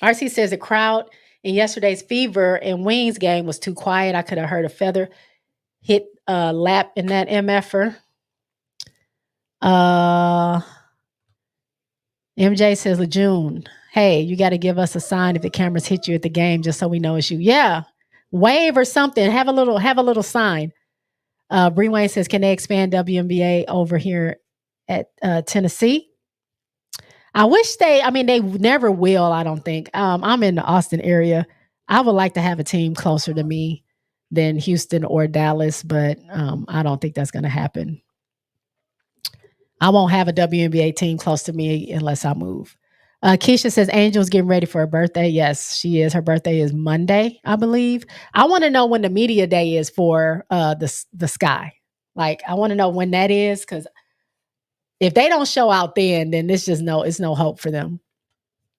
RC says the crowd in yesterday's Fever and Wings game was too quiet. I could have heard a feather hit lap in that MFer. MJ says, LeJune, hey, you got to give us a sign if the cameras hit you at the game just so we know it's you. Yeah, wave or something. Have a little sign. Bree Wayne says, can they expand WNBA over here at Tennessee? I wish they never will, I don't think. I'm in the Austin area. I would like to have a team closer to me than Houston or Dallas, but I don't think that's going to happen. I won't have a WNBA team close to me unless I move. Keisha says Angel's getting ready for her birthday. Yes, she is. Her birthday is Monday, I believe. I want to know when the media day is for the Sky. Like, I want to know when that is, because if they don't show out then it's no hope for them.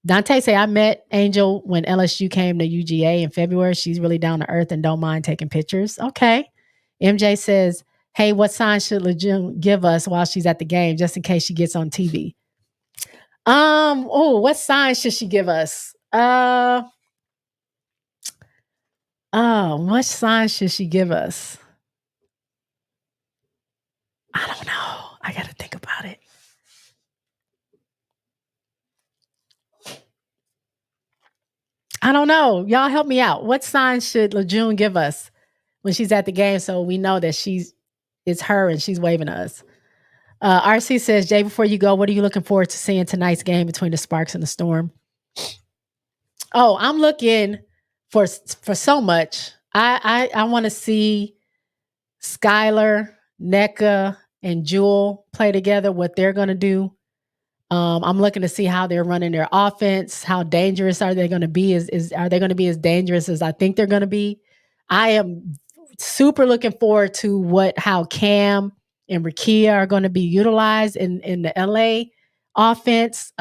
Dante say, I met Angel when LSU came to UGA in February. She's really down to earth and don't mind taking pictures. Okay. MJ says, hey, what sign should LeJune give us while she's at the game, just in case she gets on TV? What sign should she give us? What sign should she give us? I don't know. I got to think about it. I don't know. Y'all help me out. What sign should LeJune give us when she's at the game so we know that it's her and she's waving to us? RC says, Jay, before you go, what are you looking forward to seeing tonight's game between the Sparks and the Storm? Oh, I'm looking for so much. I want to see Skylar, NECA, and Jewel play together, what they're going to do. I'm looking to see how they're running their offense. How dangerous are they going to be? Are they going to be as dangerous as I think they're going to be? I am super looking forward to how Cam and Rakia are going to be utilized in the LA offense.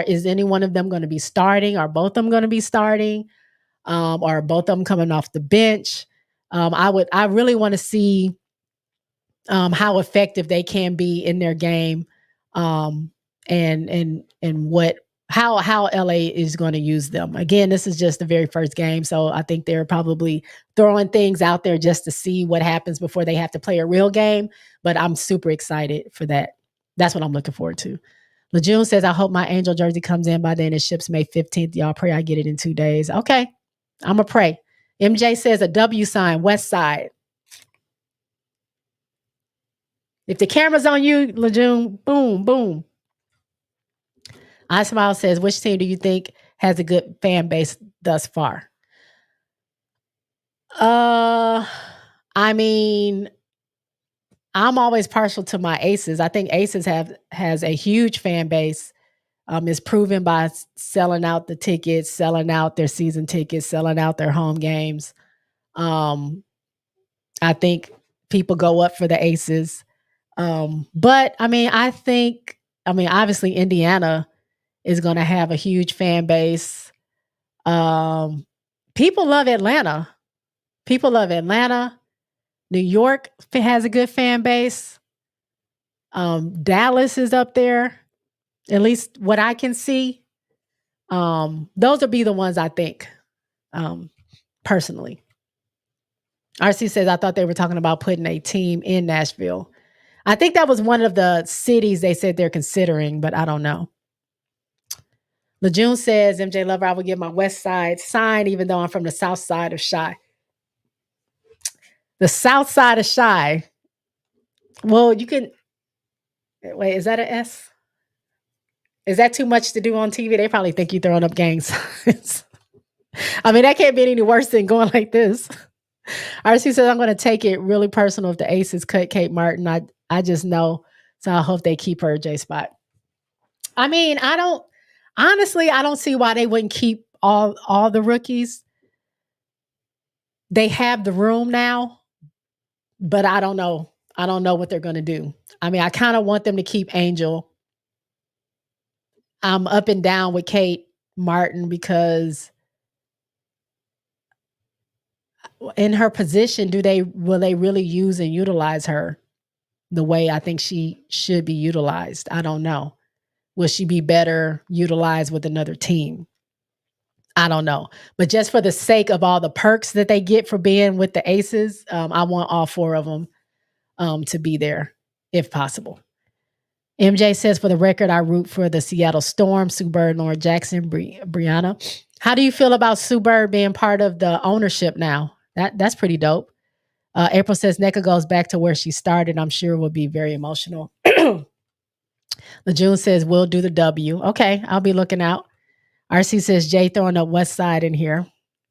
Is any one of them going to be starting? Are both of them going to be starting? Or are both of them coming off the bench? I really want to see how effective they can be in their game, and how LA is going to use them. Again, this is just the very first game, so I think they're probably throwing things out there just to see what happens before they have to play a real game. But I'm super excited for that. That's what I'm looking forward to. Lejeune says, I hope my Angel jersey comes in by then. It ships May 15th. Y'all pray I get it in 2 days. Okay, I'm going to pray. MJ says a W sign, West Side. If the camera's on you, Lejeune, boom, boom. I Smile says, which team do you think has a good fan base thus far? I mean, I'm always partial to my Aces. I think Aces has a huge fan base. It's proven by selling out the tickets, selling out their season tickets, selling out their home games. I think people go up for the Aces. But I mean, obviously Indiana is going to have a huge fan base. People love Atlanta. New York has a good fan base. Dallas is up there, at least what I can see. Those would be the ones I think, personally. RC says, I thought they were talking about putting a team in Nashville. I think that was one of the cities they said they're considering, but I don't know. Lejeune says, MJ Lover, I would give my West Side sign, even though I'm from the South Side of Chi. The South Side of Chi. Well, you can. Wait, is that an S? Is that too much to do on TV? They probably think you're throwing up gang signs. I mean, that can't be any worse than going like this. RC says, I'm going to take it really personal if the Aces cut Kate Martin. I just know. So I hope they keep her J spot. I mean, I don't see why they wouldn't keep all the rookies. They have the room now, but I don't know. I don't know what they're going to do. I mean, I kind of want them to keep Angel. I'm up and down with Kate Martin because in her position, will they really use and utilize her the way I think she should be utilized? I don't know. Will she be better utilized with another team? I don't know. But just for the sake of all the perks that they get for being with the Aces, I want all 4 of them to be there if possible. MJ says, for the record, I root for the Seattle Storm, Sue Bird, Lauren Jackson, Brianna. How do you feel about Sue Bird being part of the ownership now? That's pretty dope. April says, NECA goes back to where she started. I'm sure it will be very emotional. Lejeune says, we'll do the W. Okay, I'll be looking out. RC says, Jay throwing up West Side in here.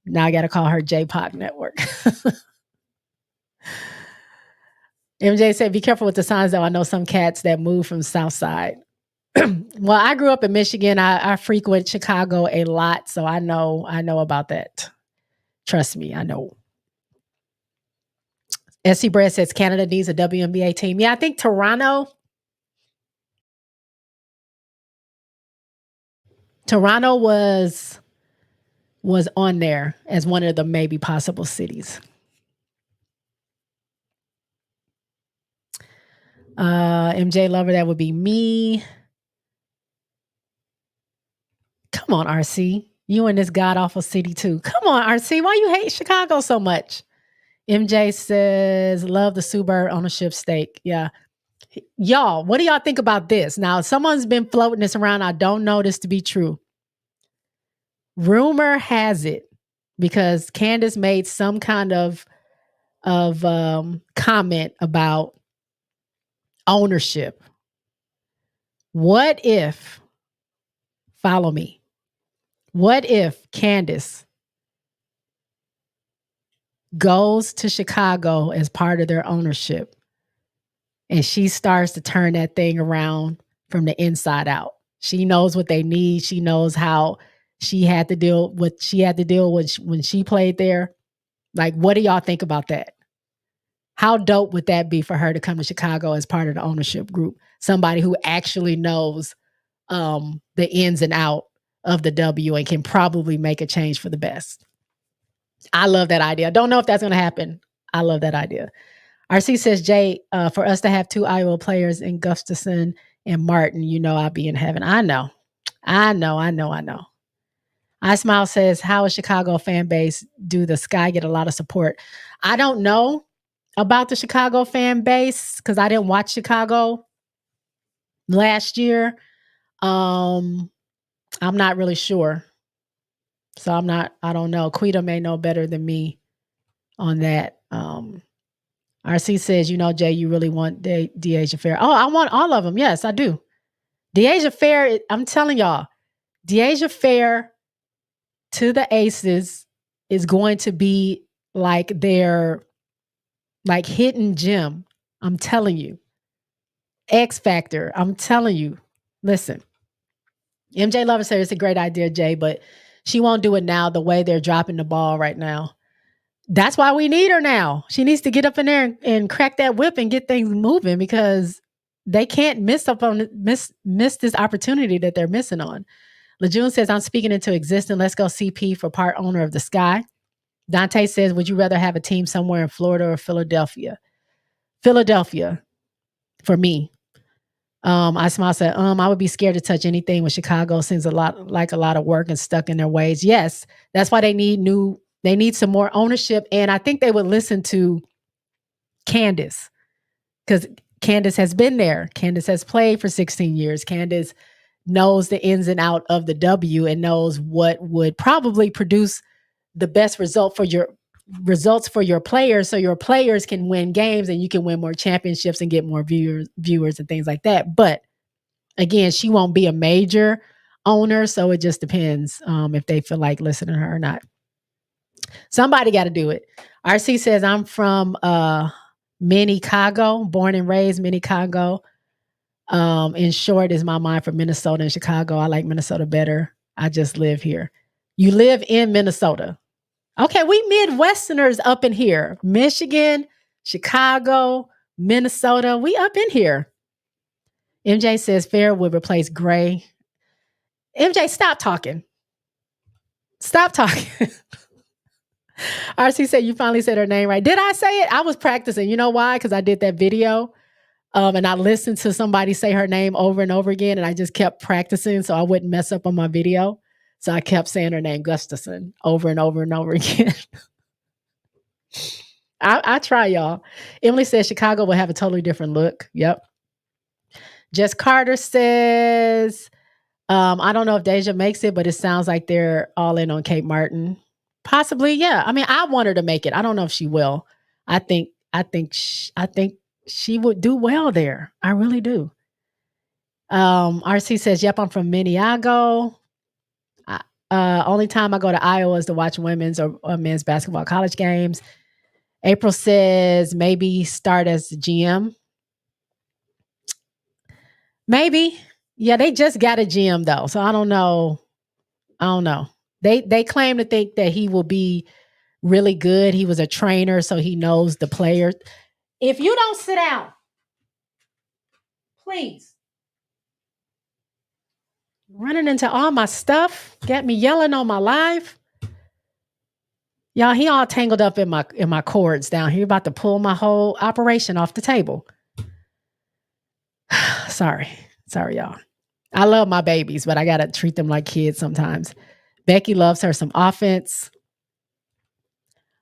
Now I got to call her J-Pop Network. MJ said, be careful with the signs, though. I know some cats that move from South Side. Well, I grew up in Michigan. I frequent Chicago a lot, so I know about that. Trust me, I know. SC Brad says Canada needs a WNBA team. Yeah, I think Toronto was on there as one of the maybe possible cities. MJ Lover, that would be me. Come on, RC. You in this god-awful city too. Come on, RC. Why you hate Chicago so much? MJ says, love the Sue Bird ownership stake. Yeah. Y'all, what do y'all think about this? Now, someone's been floating this around. I don't know this to be true. Rumor has it, because Candace made some kind of comment about ownership. What if, follow me, what if Candace goes to Chicago as part of their ownership and she starts to turn that thing around from the inside out. She knows what they need. She knows how she had to deal with when she played there. Like, what do y'all think about that? How dope would that be for her to come to Chicago as part of the ownership group? Somebody who actually knows the ins and out of the W and can probably make a change for the best. I love that idea. Don't know if that's going to happen. I love that idea. RC says, Jay, for us to have 2 Iowa players in Gustafson and Martin, I'll be in heaven. I know. I Smile says, how is Chicago fan base? Do the Sky get a lot of support? I don't know about the Chicago fan base because I didn't watch Chicago last year. I'm not really sure. So I don't know. Quita may know better than me on that. RC says, Jay, you really want Deasia Fair. Oh, I want all of them. Yes, I do. Deasia Fair, I'm telling y'all, Deasia Fair to the Aces is going to be like their hidden gem. I'm telling you. X Factor. I'm telling you. Listen. MJ Lover said it's a great idea, Jay, but she won't do it now the way they're dropping the ball right now. That's why we need her now. She needs to get up in there and crack that whip and get things moving because they can't miss this opportunity that they're missing on. Lejeune says, I'm speaking into existence. Let's go CP for part owner of the Sky. Dante says, would you rather have a team somewhere in Florida or Philadelphia? Philadelphia for me. I Smile said, I would be scared to touch anything with Chicago. Seems a lot of work and stuck in their ways. Yes, that's why they need some more ownership. And I think they would listen to Candace because Candace has been there. Candace has played for 16 years. Candace knows the ins and out of the W and knows what would probably produce the best results for your players so your players can win games and you can win more championships and get more viewers and things like that. But again, she won't be a major owner, so it just depends if they feel like listening to her or not. Somebody got to do it. RC says, I'm from Minnecago, born and raised Minnecago. In short, is my mind for Minnesota and Chicago. I like Minnesota better. I just live here. You live in Minnesota. Okay, we Midwesterners up in here. Michigan, Chicago, Minnesota, we up in here. MJ says Fair would replace Gray. MJ, stop talking. Stop talking. RC said you finally said her name right. Did I say it? I was practicing. You know why? Because I did that video. And I listened to somebody say her name over and over again, and I just kept practicing so I wouldn't mess up on my video. So I kept saying her name, Gustafson, over and over and over again. I try, y'all. Emily says Chicago will have a totally different look. Yep. Jess Carter says, I don't know if Deja makes it, but it sounds like they're all in on Kate Martin. Possibly, yeah. I mean, I want her to make it. I don't know if she will. I think she would do well there. I really do. RC says, yep, I'm from Minneago. Only time I go to Iowa is to watch women's or men's basketball college games. April says maybe start as the GM. Maybe. Yeah, they just got a GM though. So I don't know. They claim to think that he will be really good. He was a trainer, so he knows the players. If you don't sit down, please. Running into all my stuff, got me yelling on my live. Y'all, he all tangled up in my cords down here, about to pull my whole operation off the table. Sorry, y'all. I love my babies, but I gotta treat them like kids sometimes. Becky loves her some offense.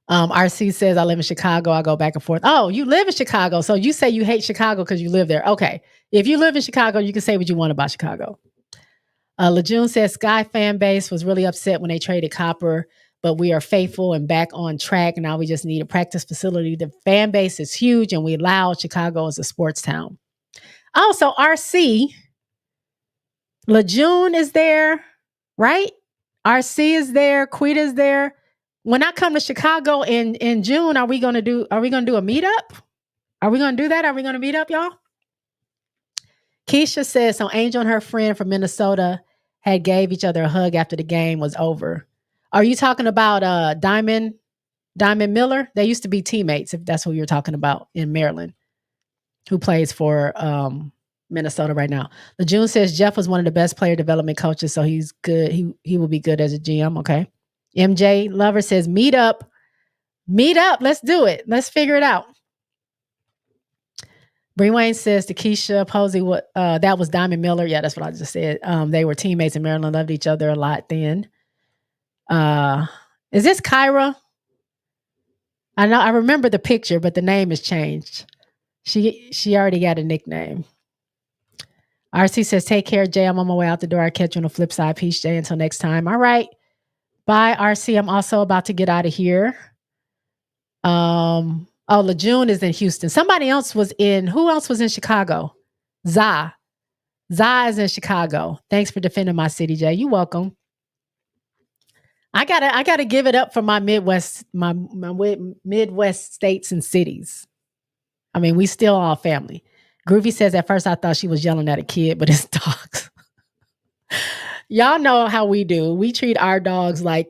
RC says, I live in Chicago. I go back and forth. Oh, you live in Chicago. So you say you hate Chicago because you live there. Okay. If you live in Chicago, you can say what you want about Chicago. Lejeune says, Sky fan base was really upset when they traded Copper, but we are faithful and back on track. And now we just need a practice facility. The fan base is huge and we allow Chicago as a sports town. Oh, so RC, Lejeune is there, right? RC is there. Quita is there. When I come to Chicago in June, are we gonna do a meetup? Are we gonna do that? Are we gonna meet up, y'all? Keisha says, so Angel and her friend from Minnesota had gave each other a hug after the game was over. Are you talking about Diamond Miller? They used to be teammates, if that's who you're talking about, in Maryland, who plays for Minnesota right now. Lejeune says Jeff was one of the best player development coaches, so he's good. He will be good as a GM. Okay. MJ Lover says, meet up. Let's do it. Let's figure it out. Bree Wayne says to Keisha Posey, what that was Diamond Miller. Yeah, that's what I just said. They were teammates in Maryland, loved each other a lot then. Is this Kyra? I remember the picture, but the name has changed. She already got a nickname. RC says, take care, Jay. I'm on my way out the door. I'll catch you on the flip side. Peace, Jay. Until next time. All right. Bye, RC. I'm also about to get out of here. Lejeune is in Houston. Somebody else was who else was in Chicago? Zah is in Chicago. Thanks for defending my city, Jay. You're welcome. I gotta give it up for my Midwest, my Midwest states and cities. I mean, we still all family. Groovy says, at first I thought she was yelling at a kid, but it's dogs. Y'all know how we do. We treat our dogs like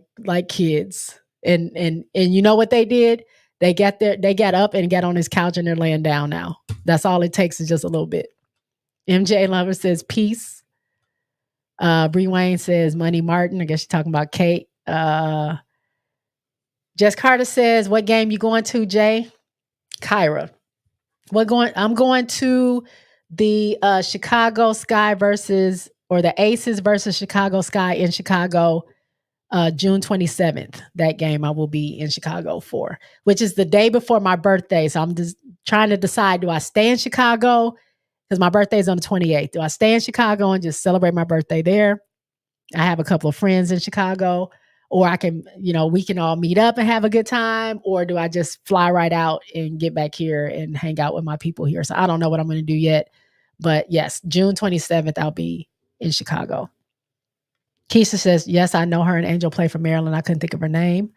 kids. And you know what they did? They got up and got on his couch and they're laying down now. That's all it takes is just a little bit. MJ Lover says, peace. Bree Wayne says, Money Martin. I guess she's talking about Kate. Jess Carter says, what game you going to, Jay? Kyra. I'm going to the Chicago Sky the Aces versus Chicago Sky in Chicago, June 27th. That game I will be in Chicago for, which is the day before my birthday. So I'm just trying to decide, do I stay in Chicago? Because my birthday is on the 28th. Do I stay in Chicago and just celebrate my birthday there? I have a couple of friends in Chicago. Or I can, we can all meet up and have a good time. Or do I just fly right out and get back here and hang out with my people here? So I don't know what I'm going to do yet. But yes, June 27th, I'll be in Chicago. Keisha says, yes, I know her and Angel play for Maryland. I couldn't think of her name.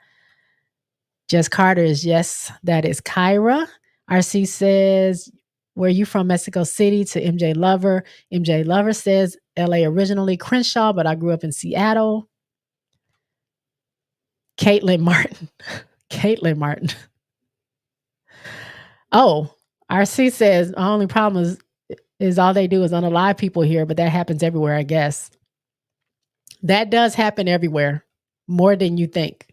Jess Carter is, yes, that is Kyra. RC says, where are you from? Mexico City, to MJ Lover. MJ Lover says, LA originally, Crenshaw, but I grew up in Seattle. Caitlin Martin. Oh, RC says, the only problem is all they do is unalive people here, but that happens everywhere, I guess. That does happen everywhere, more than you think.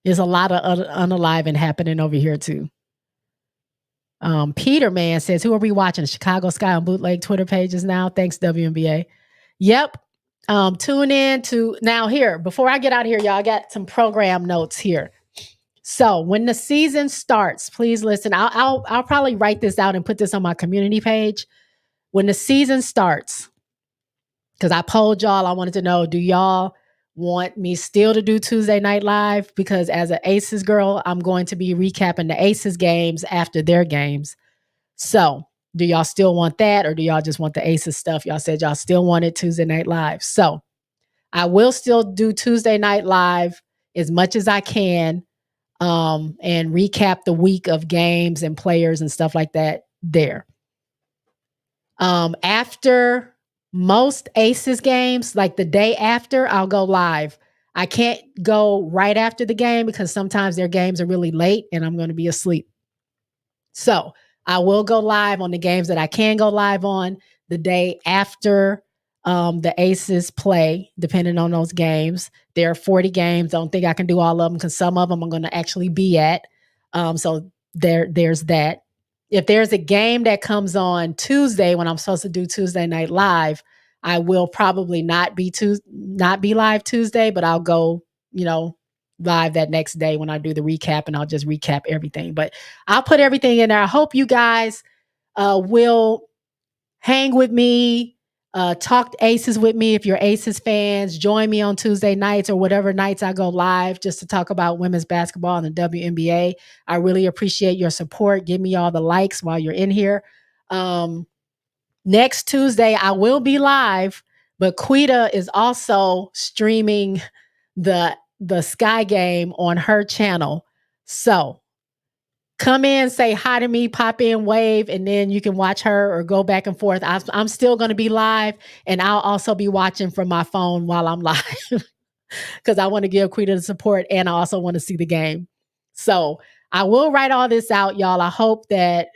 There's a lot of unaliving happening over here too. Peter Man says, who are we watching? Chicago Sky on Bootleg Twitter pages now. Thanks, WNBA. Yep. Tune in to now here. Before I get out of here, y'all, I got some program notes here. So when the season starts, please listen. I'll probably write this out and put this on my community page. When the season starts, because I polled y'all, I wanted to know, do y'all want me still to do Tuesday Night Live? Because as an Aces girl, I'm going to be recapping the Aces games after their games. So do y'all still want that, or do y'all just want the Aces stuff? Y'all said y'all still wanted Tuesday Night Live. So I will still do Tuesday Night Live as much as I can, and recap the week of games and players and stuff like that there. After most Aces games, like the day after, I'll go live. I can't go right after the game because sometimes their games are really late and I'm going to be asleep. So I will go live on the games that I can go live on the day after the Aces play, depending on those games. There are 40 games. Don't think I can do all of them because some of them I'm going to actually be at. So there's that. If there's a game that comes on Tuesday when I'm supposed to do Tuesday Night Live, I will probably not be live Tuesday, but I'll go, live that next day when I do the recap, and I'll just recap everything. But I'll put everything in there. I hope you guys will hang with me, talk Aces with me. If you're Aces fans, join me on Tuesday nights or whatever nights I go live just to talk about women's basketball and the WNBA. I really appreciate your support. Give me all the likes while you're in here. Next Tuesday, I will be live, but Quita is also streaming the Sky game on her channel. So come in, say hi to me, pop in, wave, and then you can watch her or go back and forth. I'm still going to be live, and I'll also be watching from my phone while I'm live because I want to give Quita the support and I also want to see the game. So I will write all this out, y'all. I hope that,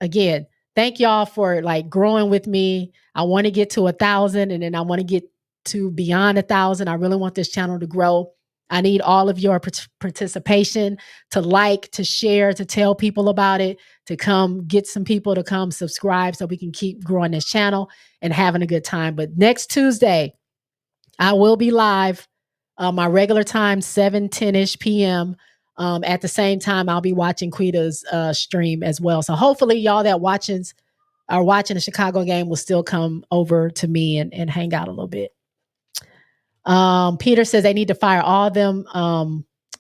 again, thank y'all for like growing with me. I want to get to 1,000 and then I want to get to beyond 1,000. I really want this channel to grow. I need all of your participation, to like, to share, to tell people about it, to come get some people to come subscribe so we can keep growing this channel and having a good time. But next Tuesday, I will be live, my regular time, 7:10-ish p.m. At the same time, I'll be watching Quita's stream as well. So hopefully y'all that are watching the Chicago game will still come over to me and hang out a little bit. Peter says they need to fire all them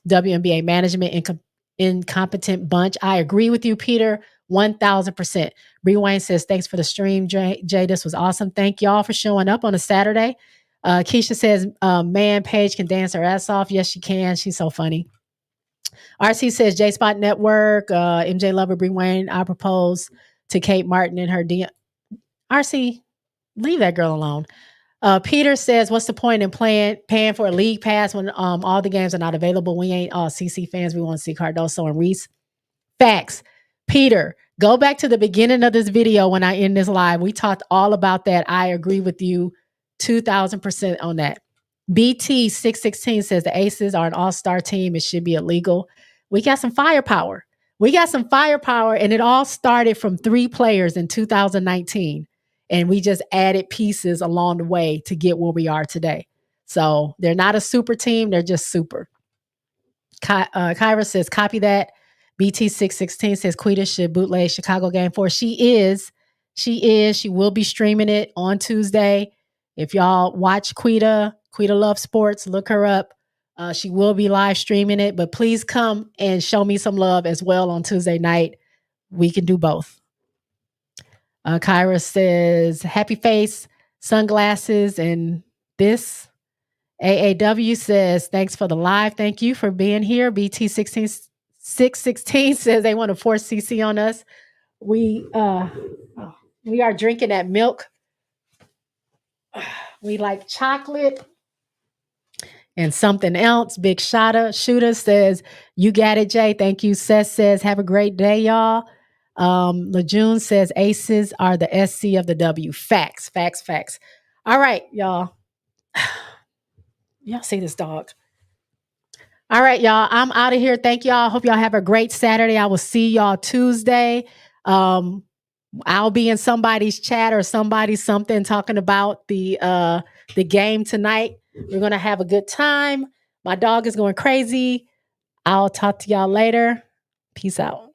WNBA management incompetent bunch. I agree with you, Peter, 1,000%. Bree Wayne says, thanks for the stream, Jay. This was awesome. Thank y'all for showing up on a Saturday. Keisha says, man, Paige can dance her ass off. Yes, she can. She's so funny. RC says, J Spot Network, MJ Lover, Bree Wayne, I propose to Kate Martin and her DM. RC, leave that girl alone. Peter says, what's the point in paying for a league pass when all the games are not available? We ain't all CC fans. We want to see Cardoso and Reese. Facts. Peter, go back to the beginning of this video when I end this live. We talked all about that. I agree with you 2,000% on that. BT616 says the Aces are an all-star team. It should be illegal. We got some firepower. And it all started from 3 players in 2019. And we just added pieces along the way to get where we are today. So they're not a super team. They're just super. Kyra says, copy that. BT616 says, Quita should bootleg Chicago Game 4. She is. She will be streaming it on Tuesday. If y'all watch Quita Love Sports, look her up. She will be live streaming it. But please come and show me some love as well on Tuesday night. We can do both. Kyra says, happy face, sunglasses, and this. AAW says, thanks for the live. Thank you for being here. BT616 says they want to force CC on us. We are drinking that milk. We like chocolate and something else. Big Shooter says, you got it, Jay. Thank you. Seth says, have a great day, y'all. Lejeune says Aces are the SC of the W. Facts. All right, y'all. Y'all see this dog. All right, y'all. I'm out of here. Thank y'all. Hope y'all have a great Saturday. I will see y'all Tuesday. I'll be in somebody's chat or something talking about the game tonight. We're gonna have a good time. My dog is going crazy. I'll talk to y'all later. Peace out.